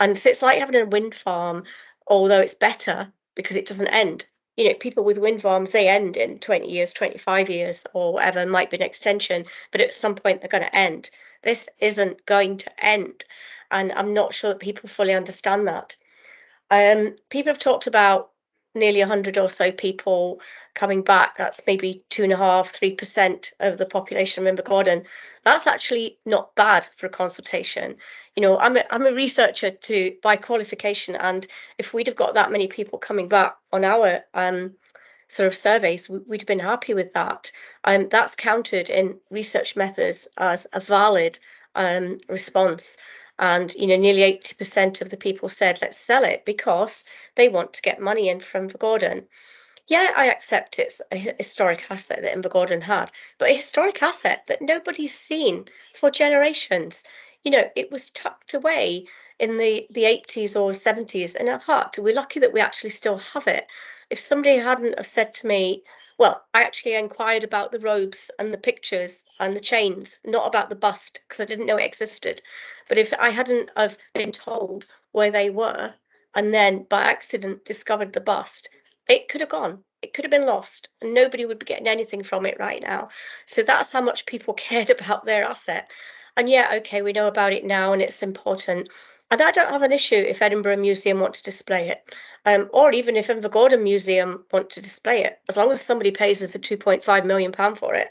Speaker 5: And so it's like having a wind farm, although it's better because it doesn't end. You know, people with wind farms, they end in 20 years, 25 years, or whatever, might be an extension, but at some point they're going to end. This isn't going to end. And I'm not sure that people fully understand that. People have talked about nearly 100 or so people coming back. That's maybe 2.5–3% of the population of Invergordon. That's actually not bad for a consultation. You know, I'm a researcher by qualification, and if we'd have got that many people coming back on our sort of surveys, we'd have been happy with that. That's counted in research methods as a valid response. And, you know, nearly 80% of the people said, let's sell it, because they want to get money in from Invergordon. Yeah, I accept it's a historic asset that Invergordon had, but a historic asset that nobody's seen for generations. You know, it was tucked away in the 80s or 70s in a hut. We're lucky that we actually still have it. If somebody hadn't have said to me, well, I actually inquired about the robes and the pictures and the chains, not about the bust, because I didn't know it existed. But if I hadn't have been told where they were, and then by accident discovered the bust, it could have gone. It could have been lost, and nobody would be getting anything from it right now. So that's how much people cared about their asset. And yeah, okay, we know about it now, and it's important. And I don't have an issue if Edinburgh Museum want to display it, or even if Invergordon Museum want to display it, as long as somebody pays us a £2.5 million for it,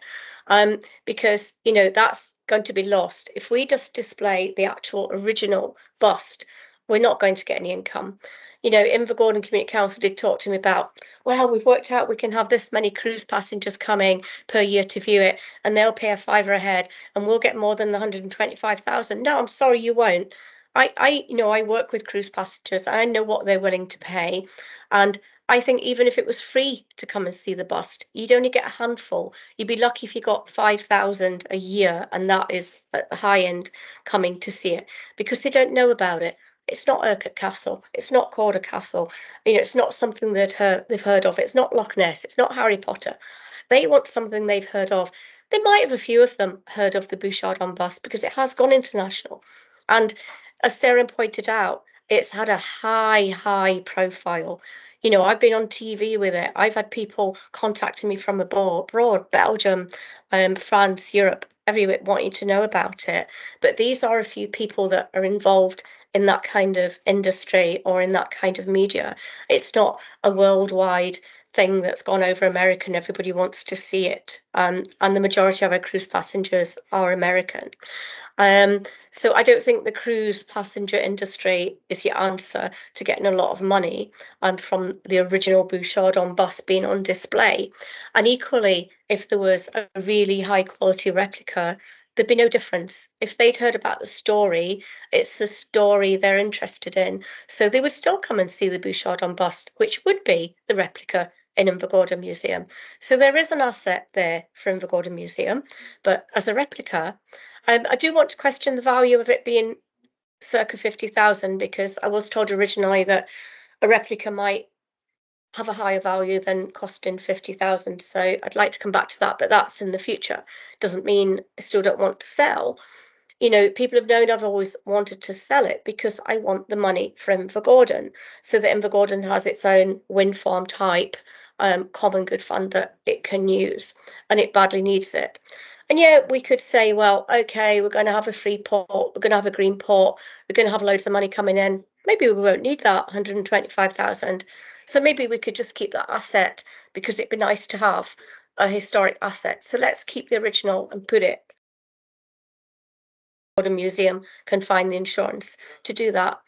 Speaker 5: because, you know, that's going to be lost. If we just display the actual original bust, we're not going to get any income. You know, Invergordon Community Council did talk to me about, well, we've worked out we can have this many cruise passengers coming per year to view it, and they'll pay £5 a head, and we'll get more than the 125,000. No, I'm sorry, you won't. You know, I work with cruise passengers, and I know what they're willing to pay. And I think even if it was free to come and see the bust, you'd only get a handful. You'd be lucky if you got 5,000 a year, and that is at the high end coming to see it, because they don't know about it. It's not Urquhart Castle. It's not Calder Castle. You know, it's not something that they've heard of. It's not Loch Ness. It's not Harry Potter. They want something they've heard of. They might have a few of them heard of the Bouchardon bust, because it has gone international. And as Sarah pointed out, it's had a high profile. You know, I've been on TV with it. I've had people contacting me from abroad, Belgium, France, Europe, everywhere, wanting to know about it. But these are a few people that are involved in that kind of industry or in that kind of media. It's not a worldwide thing that's gone over America and everybody wants to see it. And the majority of our cruise passengers are American. So I don't think the cruise passenger industry is your answer to getting a lot of money from the original Bouchardon bus being on display. And equally, if there was a really high quality replica, there'd be no difference. If they'd heard about the story, it's the story they're interested in. So they would still come and see the Bouchardon bust, which would be the replica in Invergordon Museum. So there is an asset there for Invergordon Museum, but as a replica, I do want to question the value of it being circa 50,000, because I was told originally that a replica might have a higher value than costing 50,000. So I'd like to come back to that, but that's in the future. Doesn't mean I still don't want to sell. You know, people have known I've always wanted to sell it because I want the money for Invergordon, so that Invergordon has its own wind farm type common good fund that it can use, and it badly needs it. And yeah, we could say, well, okay, we're going to have a free port, we're going to have a green port, we're going to have loads of money coming in. Maybe we won't need that 125,000. So maybe we could just keep that asset because it'd be nice to have a historic asset. So let's keep the original and put it. The museum can find the insurance to do that.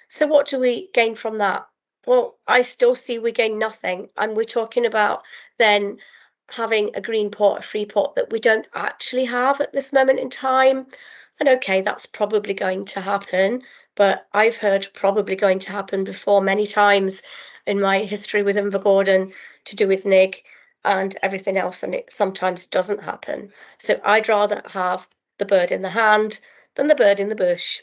Speaker 5: So what do we gain from that? Well, I still see we gain nothing, and we're talking about then having a green port, a free port that we don't actually have at this moment in time. And okay, that's probably going to happen, but I've heard probably going to happen before many times in my history with Invergordon to do with NIG and everything else, and it sometimes doesn't happen. So I'd rather have the bird in the hand than the bird in the bush.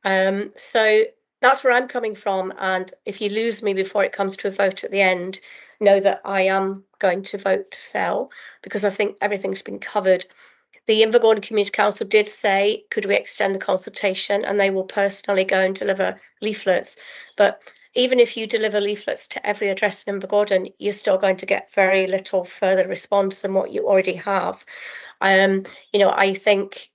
Speaker 5: So that's where I'm coming from. And if you lose me before it comes to a vote at the end, know that I am going to vote to sell because I think everything's been covered. The Invergordon Community Council did say, could we extend the consultation? And they will personally go and deliver leaflets. But even if you deliver leaflets to every address in Invergordon, you're still going to get very little further response than what you already have. You know, I think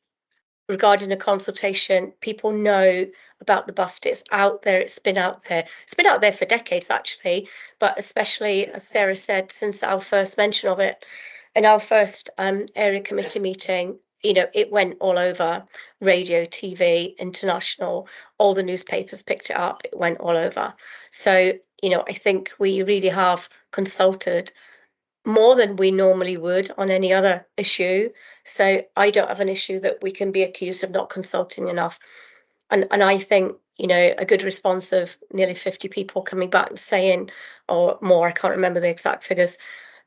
Speaker 5: regarding a consultation, people know about the bust. It's out there, it's been out there. It's been out there for decades, actually, but especially, as Sarah said, since our first mention of it, in our first area committee meeting, you know, it went all over radio, TV, international, all the newspapers picked it up, it went all over. So, you know, I think we really have consulted more than we normally would on any other issue. So I don't have an issue that we can be accused of not consulting enough. And I think, you know, a good response of nearly 50 people coming back and saying, or more, I can't remember the exact figures,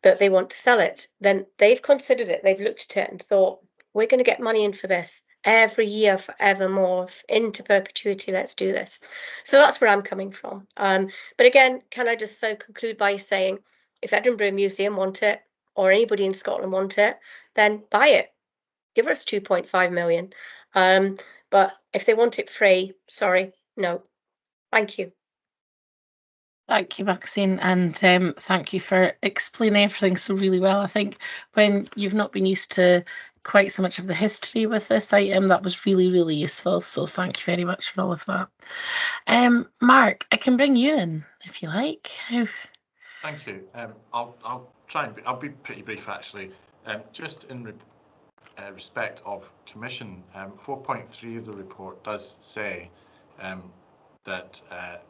Speaker 5: that they want to sell it, then they've considered it, they've looked at it and thought, we're going to get money in for this every year forevermore, into perpetuity, let's do this. So that's where I'm coming from. But again, can I just so conclude by saying, if Edinburgh Museum want it, or anybody in Scotland want it, then buy it. Give us 2.5 million. But if they want it free, sorry, no. Thank you.
Speaker 1: Thank you, Maxine, and thank you for explaining everything so really well. I think when you've not been used to quite so much of the history with this item, that was really, really useful. So thank you very much for all of that. Mark, I can bring you in if you like.
Speaker 12: Thank you. I'll try and I'll be pretty brief actually. Just in respect of commission, 4.3 of the report does say that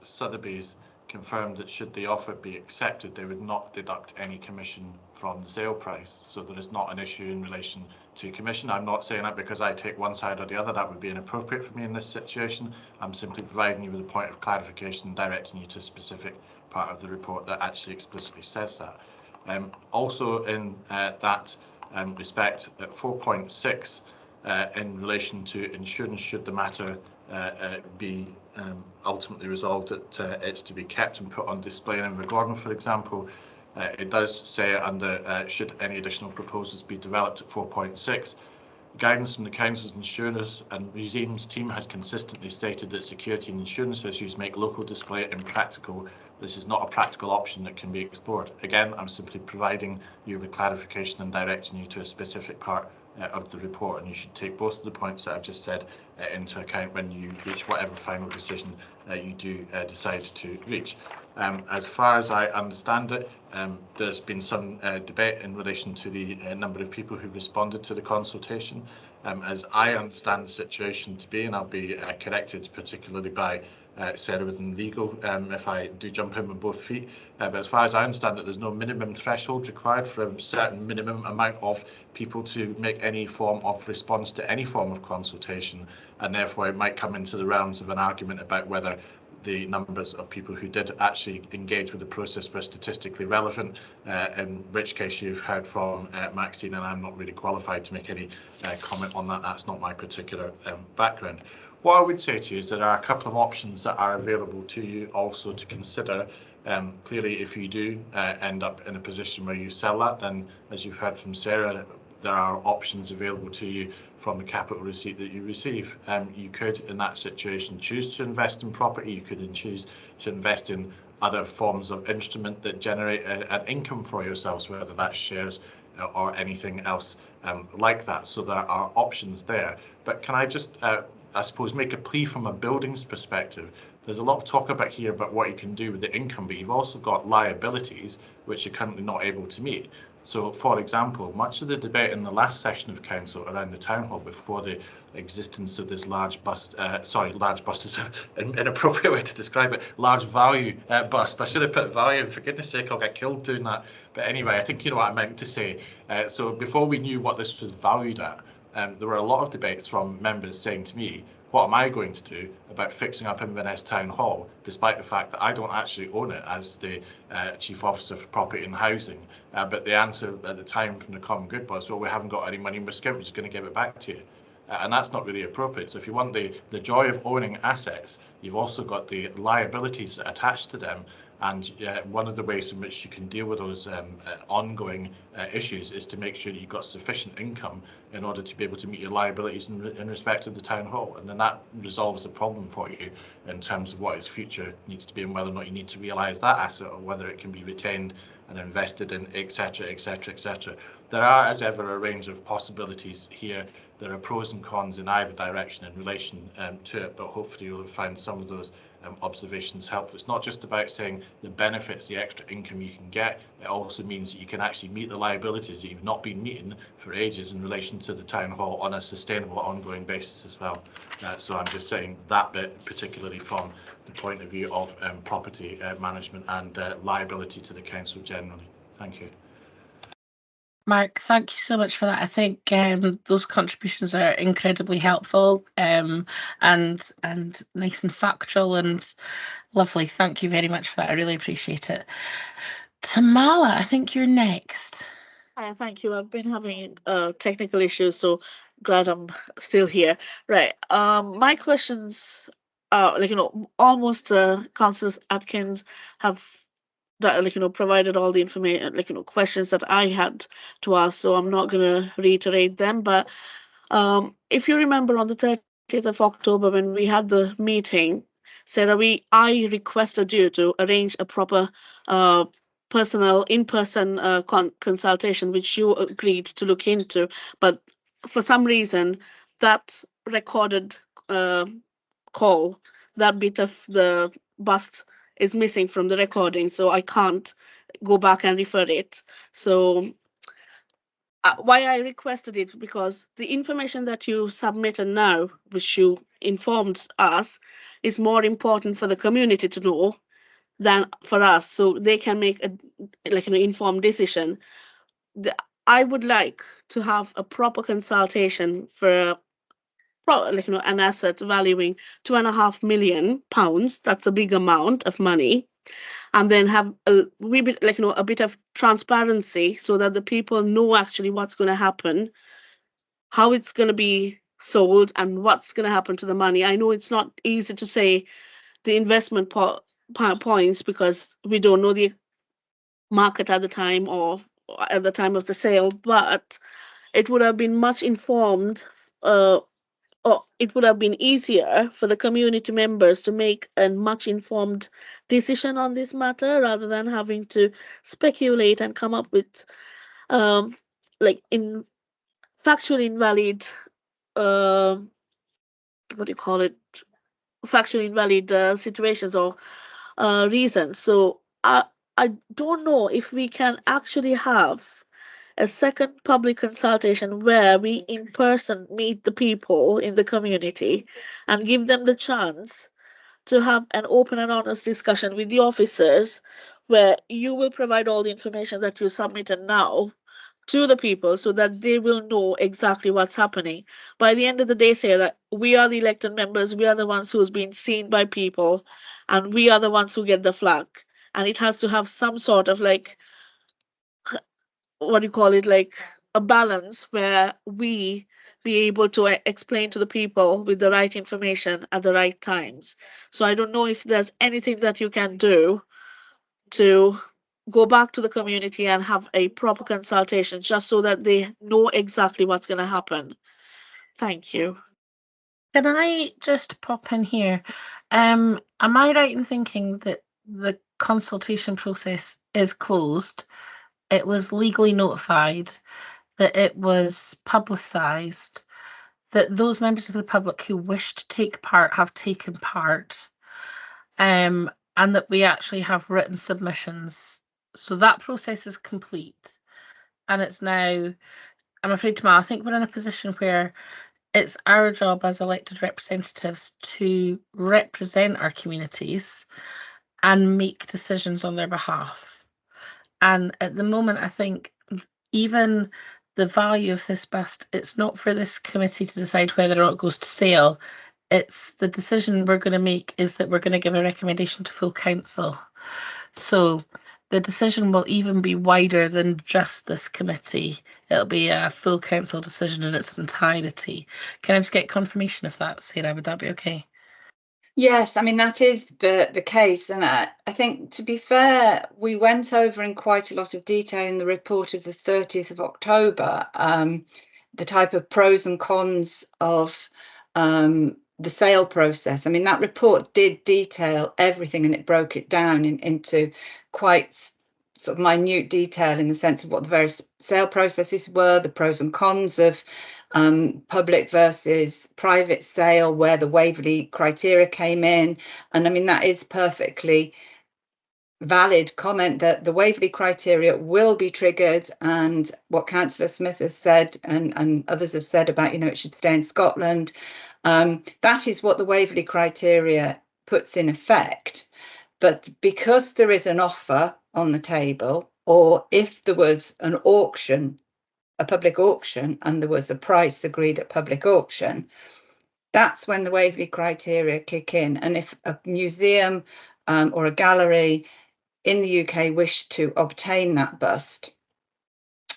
Speaker 12: Sotheby's confirmed that should the offer be accepted, they would not deduct any commission from the sale price. So there is not an issue in relation to commission. I'm not saying that because I take one side or the other. That would be inappropriate for me in this situation. I'm simply providing you with a point of clarification and directing you to a specific part of the report that actually explicitly says that. Also in that respect, at 4.6 in relation to insurance, should the matter be ultimately resolved that it's to be kept and put on display in Invergordon, for example, it does say under should any additional proposals be developed at 4.6. Guidance from the Council's insurers and museums team has consistently stated that security and insurance issues make local display impractical. This is not a practical option that can be explored. Again, I'm simply providing you with clarification and directing you to a specific part of the report, and you should take both of the points that I've just said into account when you reach whatever final decision you do decide to reach. As far as I understand it, there's been some debate in relation to the number of people who responded to the consultation. As I understand the situation to be, and I'll be corrected particularly by Sarah within legal if I do jump in with both feet, but as far as I understand it, there's no minimum threshold required for a certain minimum amount of people to make any form of response to any form of consultation, and therefore it might come into the realms of an argument about whether the numbers of people who did actually engage with the process were statistically relevant, in which case you've heard from Maxine, and I'm not really qualified to make any comment on that. That's not my particular background. What I would say to you is there are a couple of options that are available to you also to consider Clearly, if you do end up in a position where you sell that, then as you've heard from Sarah, there are options available to you from the capital receipt that you receive. You could, in that situation, choose to invest in property. You could choose to invest in other forms of instrument that generate an income for yourselves, whether that's shares or anything else like that. So there are options there. But can I just, I suppose, make a plea from a buildings perspective? There's a lot of talk about here about what you can do with the income, but you've also got liabilities which you're currently not able to meet. So, for example, much of the debate in the last session of council around the town hall before the existence of this large bust, large bust is an inappropriate way to describe it, large value bust. I should have put value in, for goodness sake, I'll get killed doing that. But anyway, I think you know what I meant to say. So before we knew what this was valued at, there were a lot of debates from members saying to me, what am I going to do about fixing up Inverness Town Hall, despite the fact that I don't actually own it as the Chief Officer for Property and Housing. But the answer at the time from the Common Good was, well, we haven't got any money, we're just going to give it back to you. And that's not really appropriate. So if you want the joy of owning assets, you've also got the liabilities attached to them. And one of the ways in which you can deal with those ongoing issues is to make sure that you've got sufficient income in order to be able to meet your liabilities in respect of the town hall. And then that resolves the problem for you in terms of what its future needs to be and whether or not you need to realise that asset or whether it can be retained and invested in, etc., etc., etc. There are, as ever, a range of possibilities here. There are pros and cons in either direction in relation to it, but hopefully you'll have found some of those observations helpful. It's not just about saying the benefits, the extra income you can get. It also means that you can actually meet the liabilities that you've not been meeting for ages in relation to the town hall on a sustainable, ongoing basis as well. So I'm just saying that bit, particularly from the point of view of property management and liability to the council generally. Thank you.
Speaker 1: Mark, thank you so much for that. I think those contributions are incredibly helpful and nice and factual and lovely. Thank you very much for that. I really appreciate it. Tamala, I think you're next.
Speaker 13: Hi, thank you. I've been having technical issues, so glad I'm still here. Right. My questions are almost Councillor Atkins have provided all the information, questions that I had to ask, so I'm not going to reiterate them. But if you remember on the 30th of October when we had the meeting, Sarah, I requested you to arrange a proper in-person consultation, which you agreed to look into. But for some reason, that recorded call, that bit of the bust is missing from the recording, so I can't go back and refer it. So why I requested it, because the information that you submitted now, which you informed us, is more important for the community to know than for us, so they can make an informed decision. I would like to have a proper consultation for an asset valuing £2.5 million. That's a big amount of money, and then have a bit of transparency so that the people know actually what's going to happen, how it's going to be sold, and what's going to happen to the money. I know it's not easy to say the investment points because we don't know the market at the time or at the time of the sale, but it would have been much informed or it would have been easier for the community members to make a much informed decision on this matter rather than having to speculate and come up with factually invalid factually invalid situations or reasons. So I don't know if we can actually have a second public consultation where we in person meet the people in the community and give them the chance to have an open and honest discussion with the officers, where you will provide all the information that you submitted now to the people so that they will know exactly what's happening. By the end of the day, Sarah, we are the elected members, we are the ones who's been seen by people, and we are the ones who get the flag. And it has to have some sort of a balance where we be able to explain to the people with the right information at the right times. So I don't know if there's anything that you can do to go back to the community and have a proper consultation, just so that they know exactly what's going to happen. Thank you.
Speaker 1: Can I just pop in here? Am I right in thinking that the consultation process is closed? It was legally notified, that it was publicised, that those members of the public who wish to take part have taken part, and that we actually have written submissions. So that process is complete. And it's now, I'm afraid, Tamal, I think we're in a position where it's our job as elected representatives to represent our communities and make decisions on their behalf. And at the moment, I think even the value of this bust, it's not for this committee to decide whether or not it goes to sale. It's the decision we're going to make is that we're going to give a recommendation to full council. So the decision will even be wider than just this committee. It'll be a full council decision in its entirety. Can I just get confirmation of that, Sarah? Would that be okay?
Speaker 11: Yes, I mean, that is the case. And I think, to be fair, we went over in quite a lot of detail in the report of the 30th of October, the type of pros and cons of the sale process. I mean, that report did detail everything, and it broke it down into quite sort of minute detail in the sense of what the various sale processes were, the pros and cons of public versus private sale, where the Waverley criteria came in. And I mean, that is perfectly valid comment that the Waverley criteria will be triggered, and what Councillor Smith has said and others have said about, you know, it should stay in Scotland. That is what the Waverley criteria puts in effect. But because there is an offer on the table, or if there was an auction, a public auction, and there was a price agreed at public auction, that's when the Waverley criteria kick in. And if a museum or a gallery in the UK wish to obtain that bust,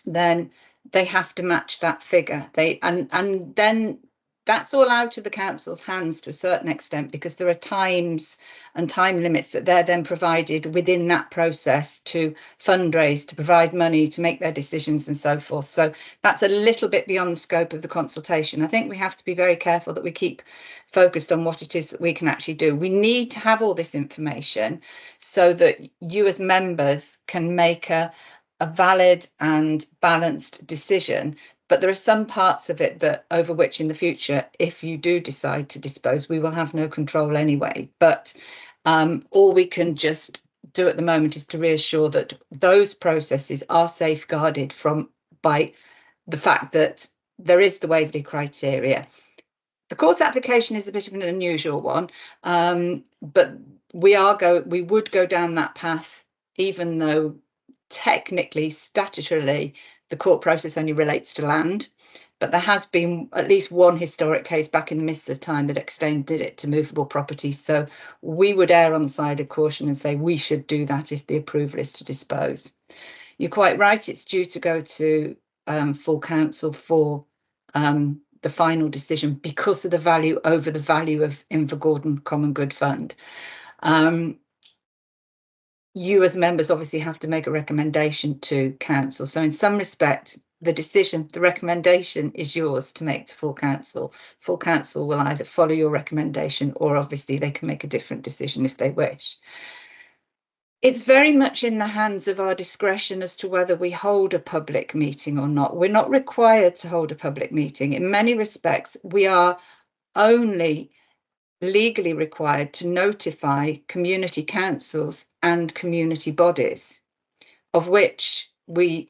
Speaker 11: then they have to match that figure. And then that's all out of the council's hands to a certain extent, because there are times and time limits that they're then provided within that process to fundraise, to provide money, to make their decisions and so forth. So that's a little bit beyond the scope of the consultation. I think we have to be very careful that we keep focused on what it is that we can actually do. We need to have all this information so that you as members can make a valid and balanced decision. But there are some parts of it that over which in the future, if you do decide to dispose, we will have no control anyway. But all we can just do at the moment is to reassure that those processes are safeguarded by the fact that there is the Waverley criteria. The court application is a bit of an unusual one, but we would go down that path, even though technically, statutorily, the court process only relates to land. But there has been at least one historic case back in the midst of time that extended it to movable property. So we would err on the side of caution and say we should do that if the approval is to dispose. You're quite right, it's due to go to full council for the final decision because of the value over the value of Invergordon Common Good Fund. You as members obviously have to make a recommendation to council. So in some respect, the recommendation is yours to make to full council. Full council will either follow your recommendation or obviously they can make a different decision if they wish. It's very much in the hands of our discretion as to whether we hold a public meeting or not. We're not required to hold a public meeting. In many respects, we are only legally required to notify community councils and community bodies, of which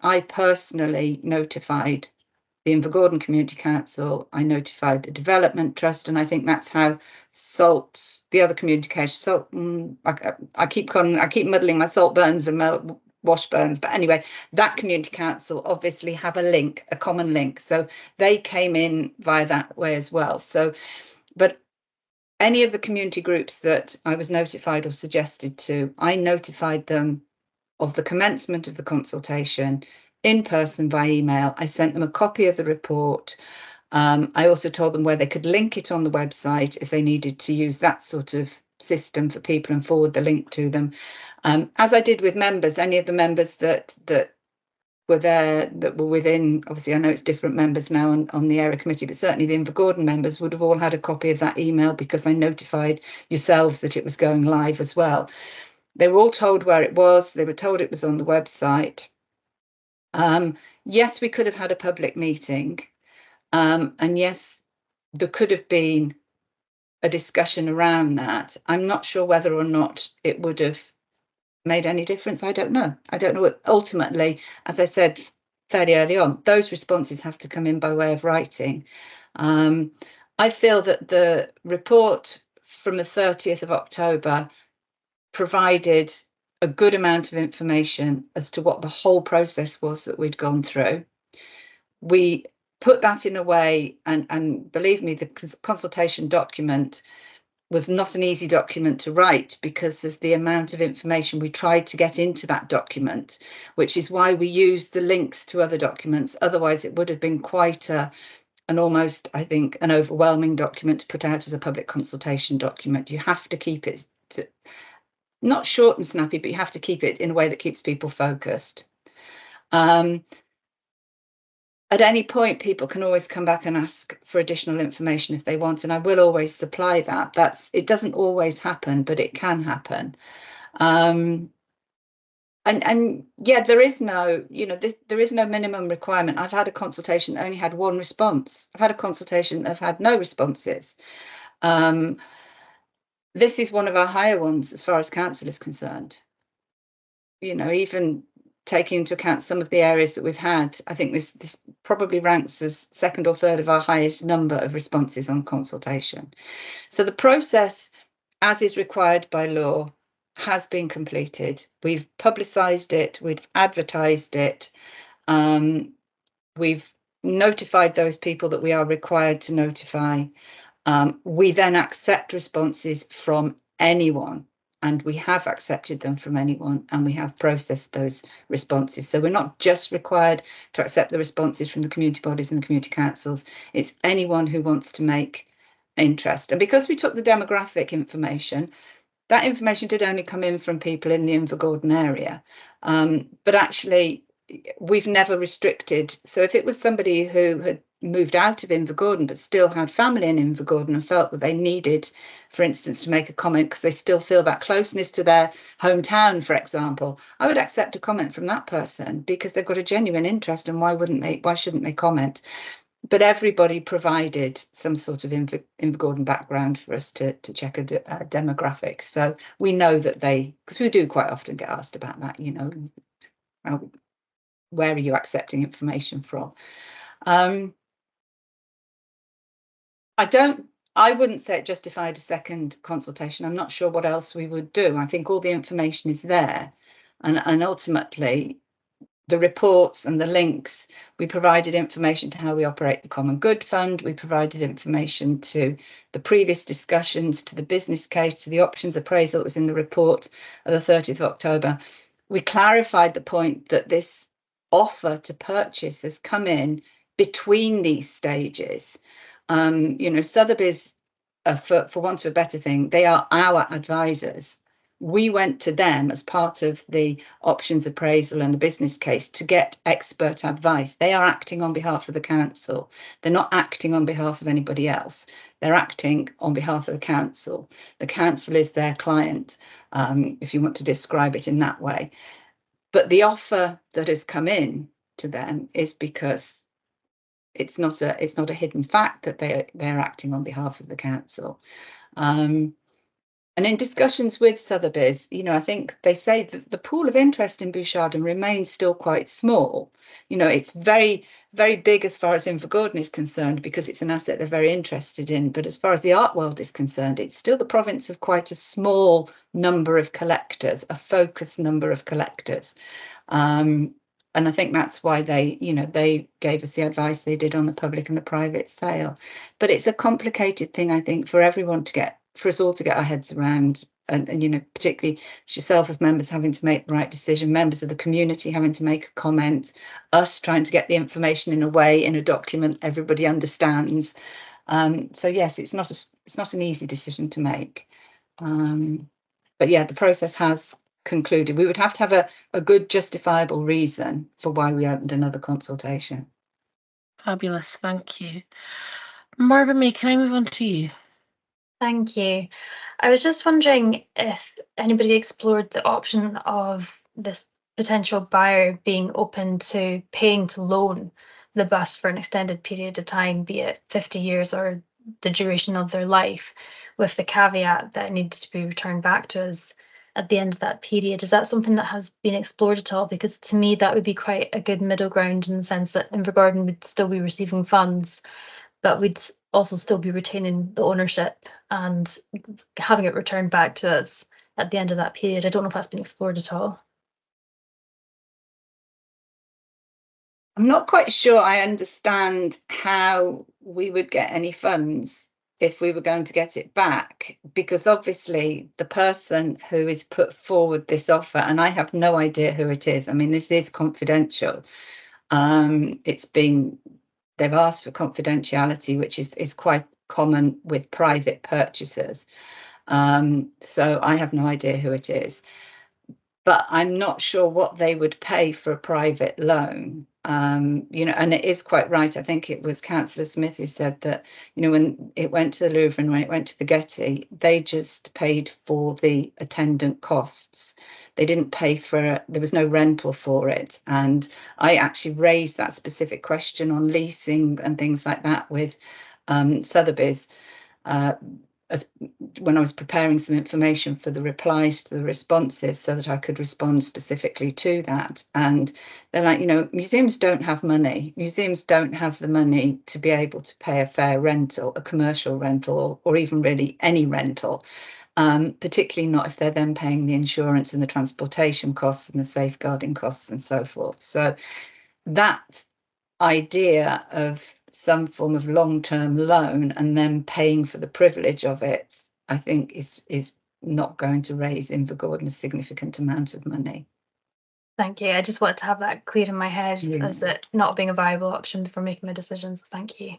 Speaker 11: I personally notified the Invergordon Community Council, I notified the Development Trust, and I think that's how the other community council, I keep muddling my Saltburns and Washburns, but anyway, that community council obviously have a common link, so they came in via that way as well. So, but any of the community groups that I was notified or suggested to, I notified them of the commencement of the consultation in person by email. I sent them a copy of the report. I also told them where they could link it on the website if they needed to use that sort of system for people and forward the link to them. As I did with members, any of the members that were there, that were within, obviously I know it's different members now on the area committee, but certainly the Invergordon members would have all had a copy of that email because I notified yourselves that it was going live as well. They were all told where it was. They were told it was on the website. Yes, we could have had a public meeting. And yes, there could have been a discussion around that. I'm not sure whether or not it would have made any difference. I don't know. I don't know what ultimately, as I said fairly early on, those responses have to come in by way of writing. I feel that the report from the 30th of October provided a good amount of information as to what the whole process was that we'd gone through. We put that in a way, and believe me, the consultation document was not an easy document to write because of the amount of information we tried to get into that document, which is why we used the links to other documents. Otherwise, it would have been quite an almost, I think, an overwhelming document to put out as a public consultation document. You have to keep it not short and snappy, but you have to keep it in a way that keeps people focused. At any point, people can always come back and ask for additional information if they want, and I will always supply that. It doesn't always happen, but it can happen. And yeah, there is no, there is no minimum requirement. I've had a consultation that only had one response. I've had a consultation that have had no responses. This is one of our higher ones as far as council is concerned. Even taking into account some of the areas that we've had, I think this probably ranks as second or third of our highest number of responses on consultation. So the process, as is required by law, has been completed. We've publicised it, we've advertised it, we've notified those people that we are required to notify. We then accept responses from anyone. And we have accepted them from anyone, and we have processed those responses. So we're not just required to accept the responses from the community bodies and the community councils. It's anyone who wants to make interest. And because we took the demographic information, that information did only come in from people in the Invergordon area. But actually, we've never restricted. So if it was somebody who had moved out of Invergordon but still had family in Invergordon and felt that they needed, for instance, to make a comment because they still feel that closeness to their hometown, for example, I would accept a comment from that person because they've got a genuine interest, and why shouldn't they comment? But everybody provided some sort of Invergordon background for us to check a demographics. So we know that because we do quite often get asked about that, where are you accepting information from? I wouldn't say it justified a second consultation. I'm not sure what else we would do. I think all the information is there, and ultimately the reports and the links, we provided information to how we operate the Common Good Fund. We provided information to the previous discussions, to the business case, to the options appraisal that was in the report of the 30th of October. We clarified the point that this offer to purchase has come in between these stages. Sotheby's, for want of a better thing, they are our advisors. We went to them as part of the options appraisal and the business case to get expert advice. They are acting on behalf of the council. They're not acting on behalf of anybody else. They're acting on behalf of the council. The council is their client, if you want to describe it in that way. But the offer that has come in to them is because it's not a hidden fact that they're acting on behalf of the council. And in discussions with Sotheby's, I think they say that the pool of interest in Bouchardon remains still quite small. It's very, very big as far as Invergordon is concerned because it's an asset they're very interested in. But as far as the art world is concerned, it's still the province of quite a small number of collectors, a focused number of collectors. And I think that's why they gave us the advice they did on the public and the private sale. But it's a complicated thing, I think, for us all to get our heads around, and particularly yourself as members having to make the right decision, members of the community having to make a comment, us trying to get the information in a document everybody understands. So yes, it's not an easy decision to make. But yeah, the process has concluded. We would have to have a good justifiable reason for why we opened another consultation.
Speaker 1: Fabulous, thank you. Marvin May, can I move on to you?
Speaker 10: Thank you. I was just wondering if anybody explored the option of this potential buyer being open to paying to loan the bus for an extended period of time, be it 50 years or the duration of their life, with the caveat that it needed to be returned back to us at the end of that period. Is that something that has been explored at all? Because to me, that would be quite a good middle ground in the sense that Invergordon would still be receiving funds, but we'd also still be retaining the ownership and having it returned back to us at the end of that period. I don't know if that's been explored at all.
Speaker 11: I'm not quite sure I understand how we would get any funds if we were going to get it back, because obviously the person who has put forward this offer, and I have no idea who it is. I mean, this is confidential. They've asked for confidentiality, which is quite common with private purchasers. So I have no idea who it is. But I'm not sure what they would pay for a private loan. And it is quite right. I think it was Councillor Smith who said that, when it went to the Louvre and when it went to the Getty, they just paid for the attendant costs. They didn't pay there was no rental for it. And I actually raised that specific question on leasing and things like that with Sotheby's when I was preparing some information for the replies to the responses so that I could respond specifically to that. And they're like, museums don't have money. Museums don't have the money to be able to pay a fair rental, a commercial rental, or even really any rental, particularly not if they're then paying the insurance and the transportation costs and the safeguarding costs and so forth. So that idea of some form of long-term loan and then paying for the privilege of it, I think is not going to raise Invergordon a significant amount of money.
Speaker 10: Thank you. I just wanted to have that clear in my head as it not being a viable option before making my decisions. Thank you.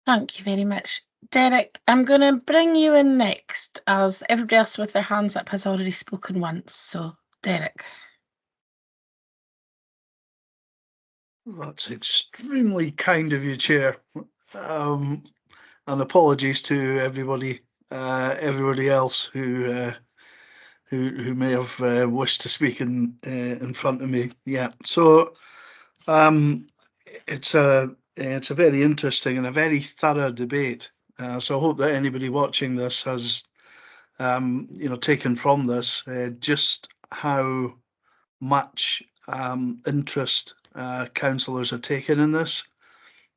Speaker 1: Thank you very much. Derek, I'm going to bring you in next, as everybody else with their hands up has already spoken once. So, Derek.
Speaker 2: That's extremely kind of you, Chair. And apologies to everybody else who may have wished to speak in front of me. Yeah. So it's a very interesting and a very thorough debate. So I hope that anybody watching this has taken from this just how much interest councillors have taken in this,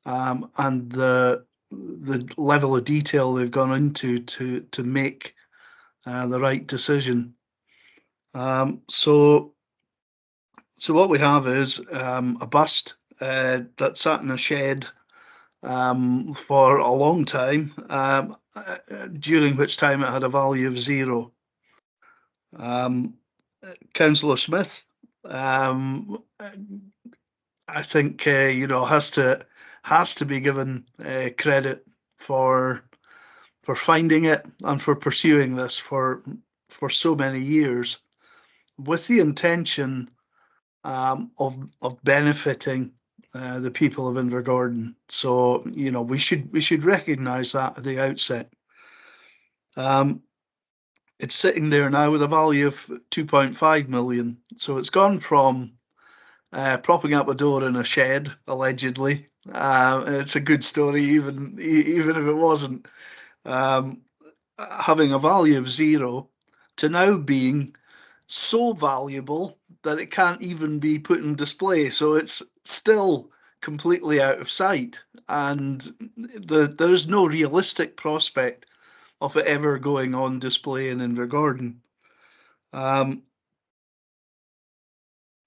Speaker 2: and the level of detail they've gone into to make the right decision. So what we have is a bust that sat in a shed for a long time, during which time it had a value of 0. Councillor Smith, I think has to be given credit for finding it and for pursuing this for so many years, with the intention of benefiting the people of Invergordon. So we should recognise that at the outset. It's sitting there now with a value of 2.5 million. So it's gone from propping up a door in a shed, allegedly. It's a good story, even if it wasn't. Having a value of 0 to now being so valuable that it can't even be put in display. So it's still completely out of sight, and there is no realistic prospect of it ever going on display in Invergordon. I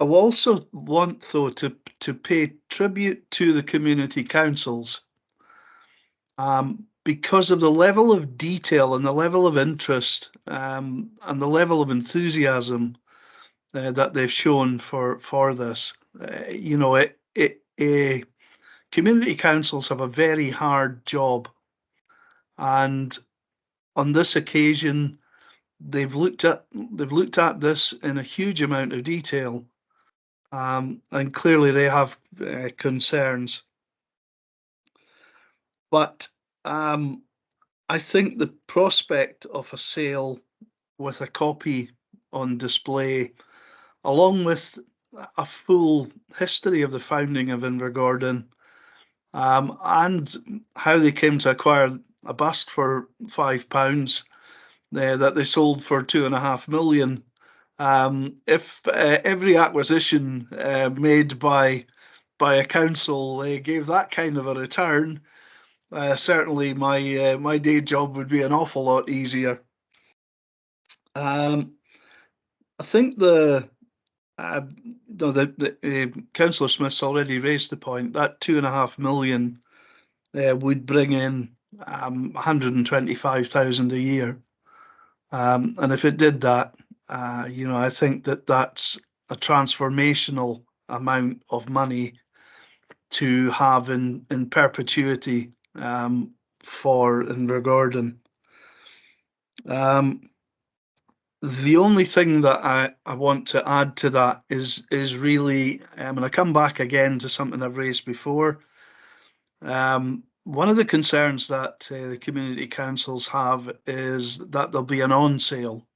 Speaker 2: also want, though, to pay tribute to the community councils, because of the level of detail and the level of interest and the level of enthusiasm that they've shown for this. Community councils have a very hard job, and on this occasion, they've looked at this in a huge amount of detail, and clearly they have concerns. But I think the prospect of a sale with a copy on display, along with a full history of the founding of Invergordon, and how they came to acquire a bust for £5 that they sold for £2.5 million. If every acquisition made by a council gave that kind of a return, certainly my day job would be an awful lot easier. I think the Councillor Smith's already raised the point that £2.5 million would bring in 125,000 a year, and if it did that, I think that's a transformational amount of money to have in perpetuity for Invergordon. The only thing that I want to add to that is really, and I come back again to something I've raised before. One of the concerns that the community councils have is that there'll be an on sale.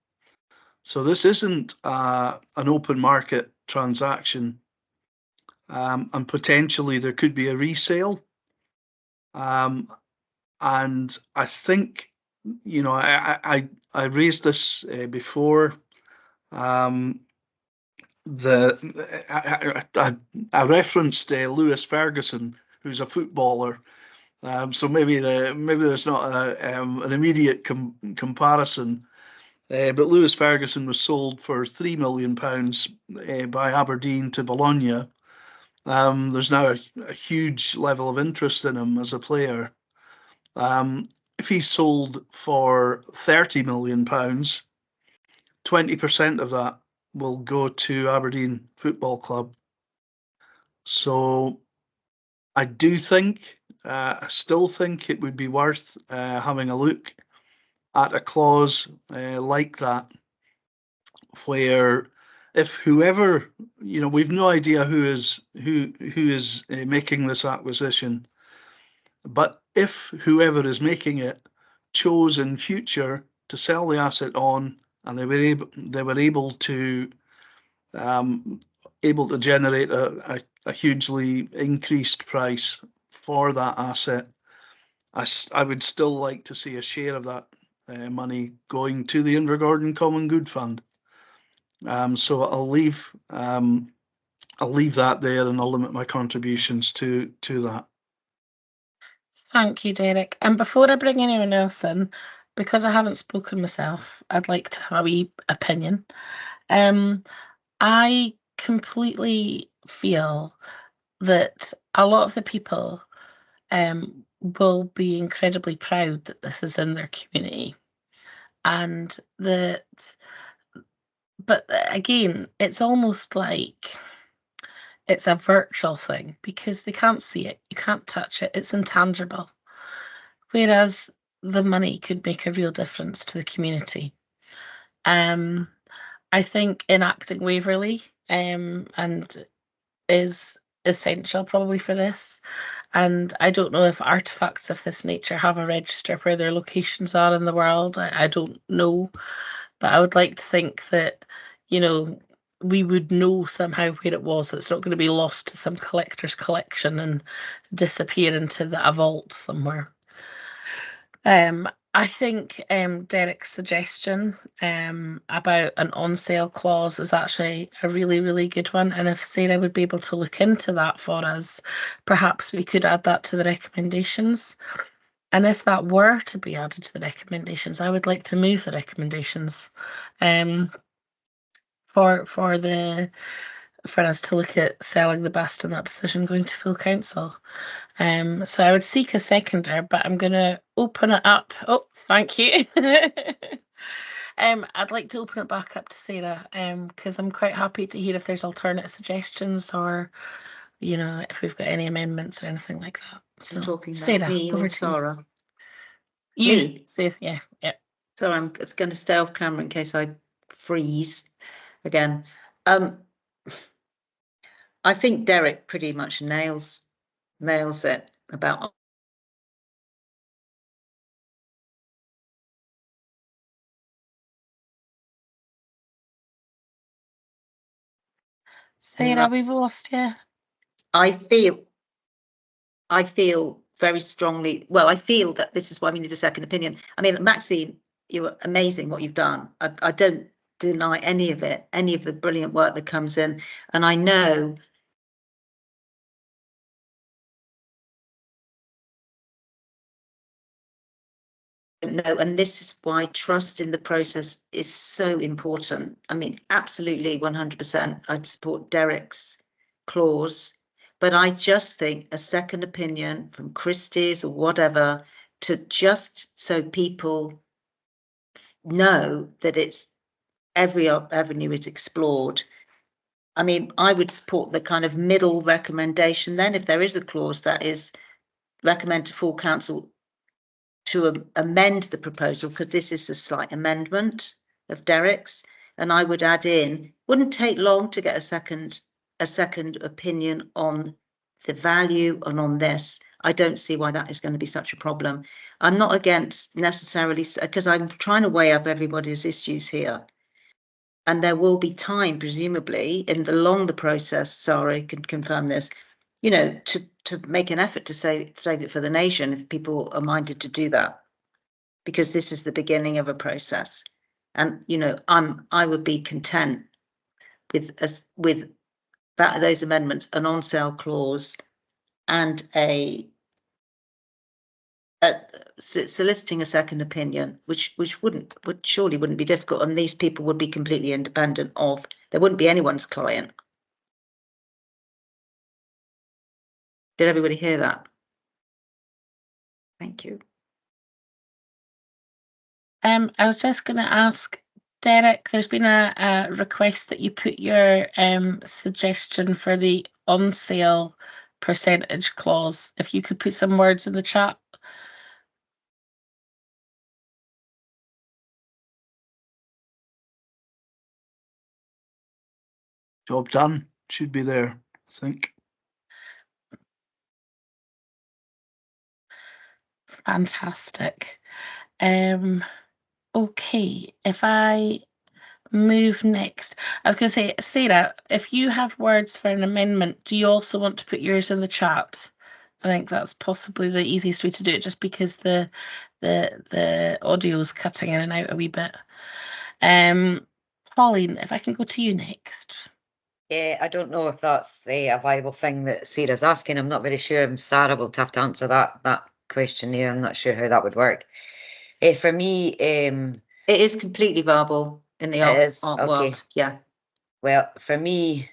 Speaker 2: So this isn't an open market transaction, and potentially there could be a resale. And I think, I raised this before. I referenced Lewis Ferguson, who's a footballer. So maybe there's not an immediate comparison. But Lewis Ferguson was sold for £3 million by Aberdeen to Bologna. There's now a huge level of interest in him as a player. If he's sold for £30 million, 20% of that will go to Aberdeen Football Club. So I still think it would be worth having a look at a clause like that, where if whoever, we've no idea who is making this acquisition, but if whoever is making it chose in future to sell the asset on, and they were able to generate a hugely increased price for that asset, I would still like to see a share of that money going to the Invergordon Common Good Fund. So I'll leave that there, and I'll limit my contributions to that.
Speaker 1: Thank you, Derek. And before I bring anyone else in, because I haven't spoken myself, I'd like to have a wee opinion. I completely feel that a lot of the people will be incredibly proud that this is in their community, and that, but again, it's almost like it's a virtual thing because they can't see it, you can't touch it, it's intangible. Whereas the money could make a real difference to the community. I think enacting Waverley and is essential probably for this. And I don't know if artefacts of this nature have a register where their locations are in the world. I don't know, but I would like to think that, we would know somehow where it was. It's not going to be lost to some collector's collection and disappear into a vault somewhere. I think Derek's suggestion about an on-sale clause is actually a really, really good one. And if Sarah would be able to look into that for us, perhaps we could add that to the recommendations. And if that were to be added to the recommendations, I would like to move the recommendations for us to look at selling the bust and that decision going to full council. So I would seek a seconder, but I'm going to open it up. Oh, thank you. I'd like to open it back up to Sarah, because I'm quite happy to hear if there's alternate suggestions or, if we've got any amendments or anything like that. So,
Speaker 3: You're talking about
Speaker 1: Sarah,
Speaker 3: me
Speaker 1: over
Speaker 3: or
Speaker 1: to
Speaker 3: Sarah?
Speaker 1: you.
Speaker 3: Me?
Speaker 1: Sarah, yeah.
Speaker 3: So I'm just going to stay off camera in case I freeze again. I think Derek pretty much nails it about.
Speaker 1: Sarah, we've lost you.
Speaker 3: I feel very strongly. Well, I feel that this is why we need a second opinion. I mean, Maxine, you're amazing what you've done. I don't deny any of it, any of the brilliant work that comes in, and I know. No, and this is why trust in the process is so important. I mean, absolutely 100%. I'd support Derek's clause, but I just think a second opinion from Christie's or whatever, to just so people know that it's every avenue is explored. I mean, I would support the kind of middle recommendation then, if there is a clause that is recommend to full council to amend the proposal, because this is a slight amendment of Derek's, and I would add in, wouldn't take long to get a second opinion on the value and on this. I don't see why that is going to be such a problem. I'm not against necessarily, because I'm trying to weigh up everybody's issues here. And there will be time, presumably, in the process, Sarah can confirm this, you know, to make an effort to save it for the nation if people are minded to do that, because this is the beginning of a process. And, you know, I would be content with those amendments, an on-sale clause and soliciting a second opinion, which surely wouldn't be difficult, and these people would be completely independent of, there wouldn't be anyone's client. Did everybody hear that? Thank you.
Speaker 1: I was just going to ask Derek, there's been a request that you put your suggestion for the on sale percentage clause. If you could put some words in the chat.
Speaker 2: Job done. Should be there, I think.
Speaker 1: Fantastic. Okay, if I move next, I was going to say, Sarah, if you have words for an amendment, do you also want to put yours in the chat? I think that's possibly the easiest way to do it, just because the audio's cutting in and out a wee bit. Pauline, if I can go to you next.
Speaker 9: Yeah, I don't know if that's a viable thing that Sarah's asking. I'm not very sure. Sarah will have to answer that question here. I'm not sure how that would work. For me, it
Speaker 3: is completely viable in the art world. Yeah.
Speaker 9: Well, for me,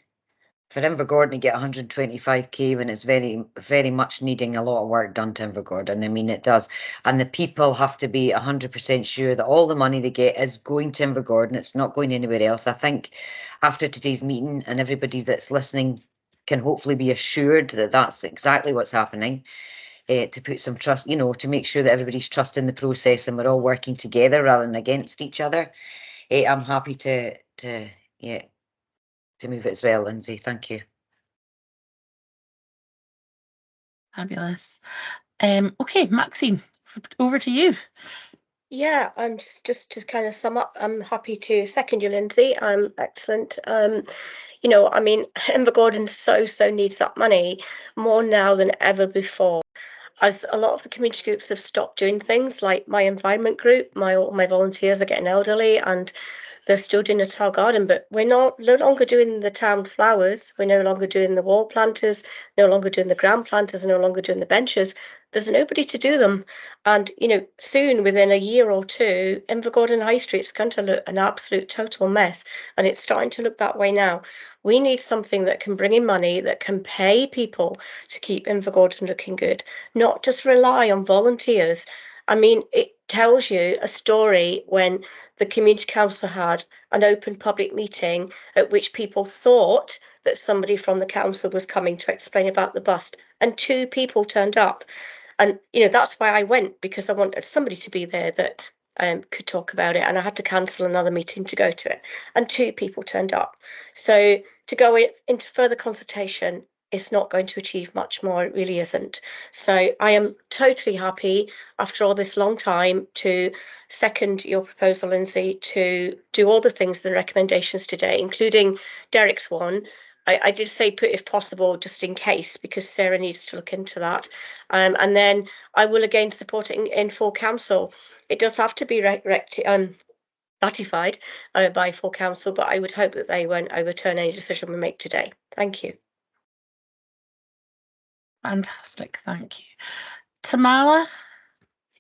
Speaker 9: for Invergordon to get 125k when it's very, very much needing a lot of work done to Invergordon. I mean, it does. And the people have to be 100% sure that all the money they get is going to Invergordon. It's not going anywhere else. I think after today's meeting, and everybody that's listening can hopefully be assured that that's exactly what's happening. To put some trust, you know, to make sure that everybody's trusting the process and we're all working together rather than against each other. I'm happy to move it as well, Lindsay. Thank you.
Speaker 1: Fabulous. Okay, Maxine, over to you.
Speaker 5: Yeah, I'm just to kind of sum up, I'm happy to second you, Lindsay. Excellent. You know, I mean, Invergordon so needs that money more now than ever before, as a lot of the community groups have stopped doing things, like my environment group. All my volunteers are getting elderly and they're still doing the town garden, but we're no longer doing the town flowers. We're no longer doing the wall planters, no longer doing the ground planters, no longer doing the benches. There's nobody to do them. And, you know, soon, within a year or two, Invergordon High Street's going to look an absolute total mess. And it's starting to look that way now. We need something that can bring in money, that can pay people to keep Invergordon looking good, not just rely on volunteers. I mean, it tells you a story when the community council had an open public meeting at which people thought that somebody from the council was coming to explain about the bust, and 2 people turned up. And, you know, that's why I went, because I wanted somebody to be there that could talk about it, and I had to cancel another meeting to go to it, and 2 people turned up. So to go into further consultation, it's not going to achieve much more, it really isn't. So I am totally happy after all this long time to second your proposal, Lindsay, to do all the things, the recommendations today, including Derek's one. I did say put if possible, just in case, because Sarah needs to look into that. And then I will again support it in full council. It does have to be ratified by full council, but I would hope that they won't overturn any decision we make today. Thank you.
Speaker 1: Fantastic, thank you. Tamala?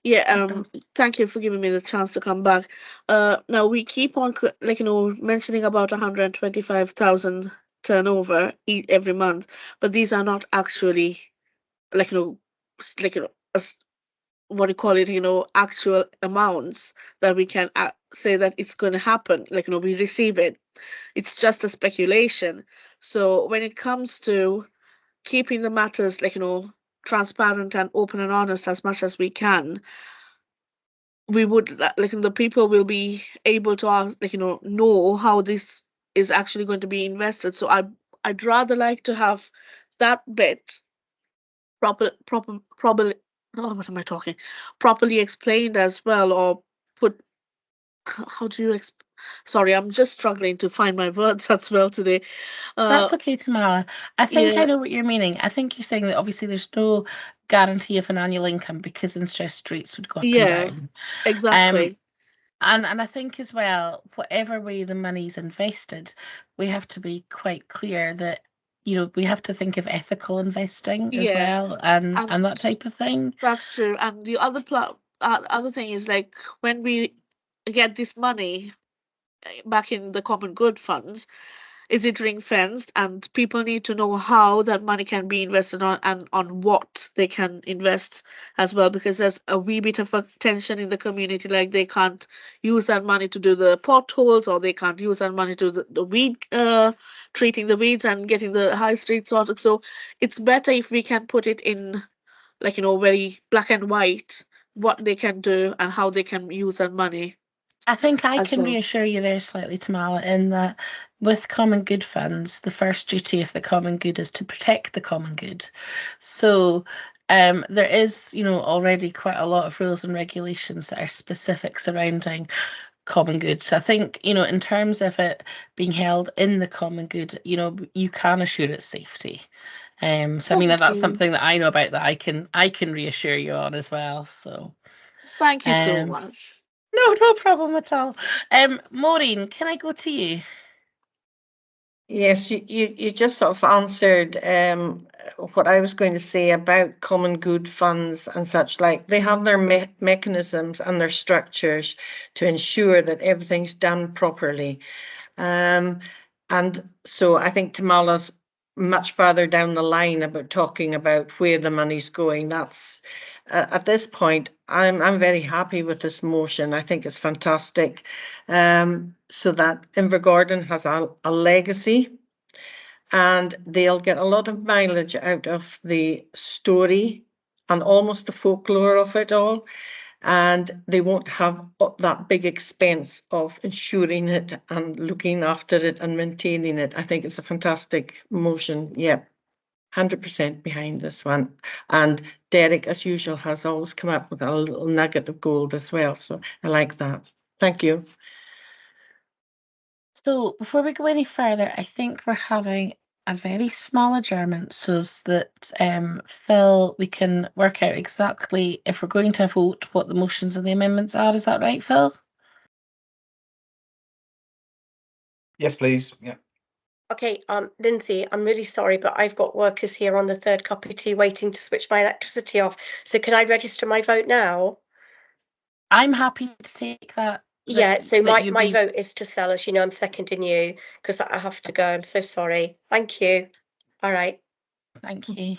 Speaker 13: Yeah, thank you for giving me the chance to come back. Now we keep on mentioning about 125,000 turnover every month, but these are not actually what do you call it, actual amounts that we can say that it's going to happen, we receive it. It's just a speculation. So when it comes to keeping the matters transparent and open and honest as much as we can, we would the people will be able to ask, know how this is actually going to be invested. So I'd rather like to have that bit properly explained as well, or put, how do you sorry, I'm just struggling to find my words as well today.
Speaker 1: That's okay, Tamala. I think
Speaker 13: yeah.
Speaker 1: I know what you're meaning. I think you're saying that obviously there's no guarantee of an annual income because interest rates would go up and down.
Speaker 13: Exactly.
Speaker 1: And I think as well, whatever way the money's invested, we have to be quite clear that, we have to think of ethical investing as well, and that type of thing.
Speaker 13: That's true. And the other thing is, when we get this money back in the common good funds, is it ring fenced? And people need to know how that money can be invested on, and on what they can invest as well, because there's a wee bit of a tension in the community, they can't use that money to do the potholes, or they can't use that money to the weed, treating the weeds and getting the high street sorted. So it's better if we can put it in very black and white, what they can do and how they can use that money.
Speaker 1: I think I can reassure you there slightly, Tamala, in that with common good funds, the first duty of the common good is to protect the common good. So there is, already quite a lot of rules and regulations that are specific surrounding common good. So I think, in terms of it being held in the common good, you can assure its safety. So I mean, that's something that I know about that I can reassure you on as well. So
Speaker 13: thank you so much.
Speaker 1: No problem at all. Maureen, can I go to you?
Speaker 4: Yes, you just sort of answered what I was going to say about common good funds and such like. They have their mechanisms and their structures to ensure that everything's done properly. And so I think Tamala's much farther down the line about talking about where the money's going. That's at this point, I'm very happy with this motion. I think it's fantastic. So that Invergordon has a legacy, and they'll get a lot of mileage out of the story and almost the folklore of it all. And they won't have that big expense of insuring it and looking after it and maintaining it. I think it's a fantastic motion. Yeah, 100% behind this one. And Derek, as usual, has always come up with a little nugget of gold as well. So I like that. Thank you.
Speaker 1: So before we go any further, I think we're having a very small adjournment so that Phil, we can work out exactly if we're going to vote what the motions and the amendments are. Is that right, Phil?
Speaker 14: Yes, please. Yeah.
Speaker 5: Okay, Lindsay, I'm really sorry, but I've got workers here on the third cup of tea waiting to switch my electricity off. So can I register my vote now?
Speaker 1: I'm happy to take that.
Speaker 5: Yeah, so my vote is to sell. As you know, I'm seconding you because I have to go. I'm so sorry. Thank you. All right.
Speaker 1: Thank you.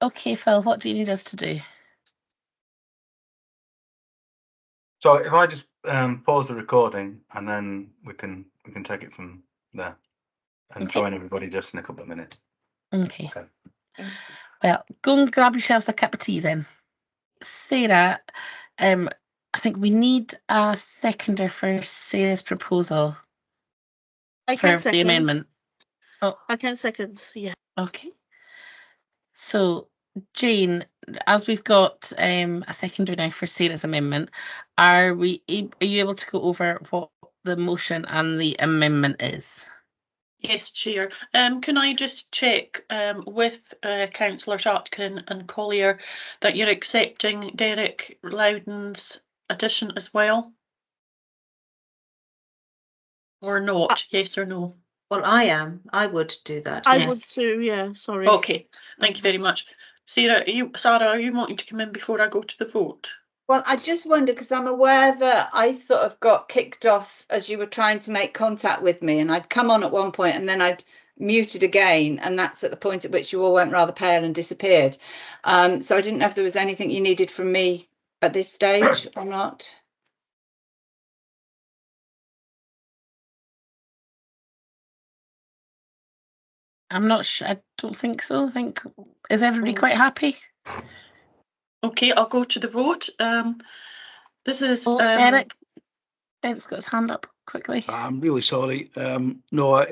Speaker 1: Okay, Phil, what do you need us to do?
Speaker 14: So if I just pause the recording and then we can take it from there and join everybody just in a couple of minutes.
Speaker 1: Okay. Well, go and grab yourselves a cup of tea then. Sarah, I think we need a seconder for Sarah's proposal
Speaker 13: I
Speaker 1: for
Speaker 13: can
Speaker 1: the
Speaker 13: second.
Speaker 1: amendment. Oh,
Speaker 13: I can second. Yeah.
Speaker 1: okay. So, Jane, as we've got a seconder now for Sarah's amendment, are you able to go over what the motion and the amendment is?
Speaker 15: Yes, Chair. Can I just check with Councillors Atkin and Collier that you're accepting Derek Loudon's addition as well? Or not? Yes or no?
Speaker 3: Well, I am. I would do that.
Speaker 13: I
Speaker 3: yes.
Speaker 13: would too. Yeah. Sorry.
Speaker 15: Okay. Thank you very much. Sarah, are you wanting to come in before I go to the vote?
Speaker 11: Well, I just wonder, because I'm aware that I sort of got kicked off as you were trying to make contact with me, and I'd come on at one point and then I'd muted again, and that's at the point at which you all went rather pale and disappeared. So I didn't know if there was anything you needed from me at this stage or not.
Speaker 1: I'm not sure. I don't think so. Is everybody quite happy?
Speaker 15: Okay, I'll go to the vote. This is
Speaker 1: Eric. Eric's got his hand up quickly.
Speaker 2: I'm really sorry. No,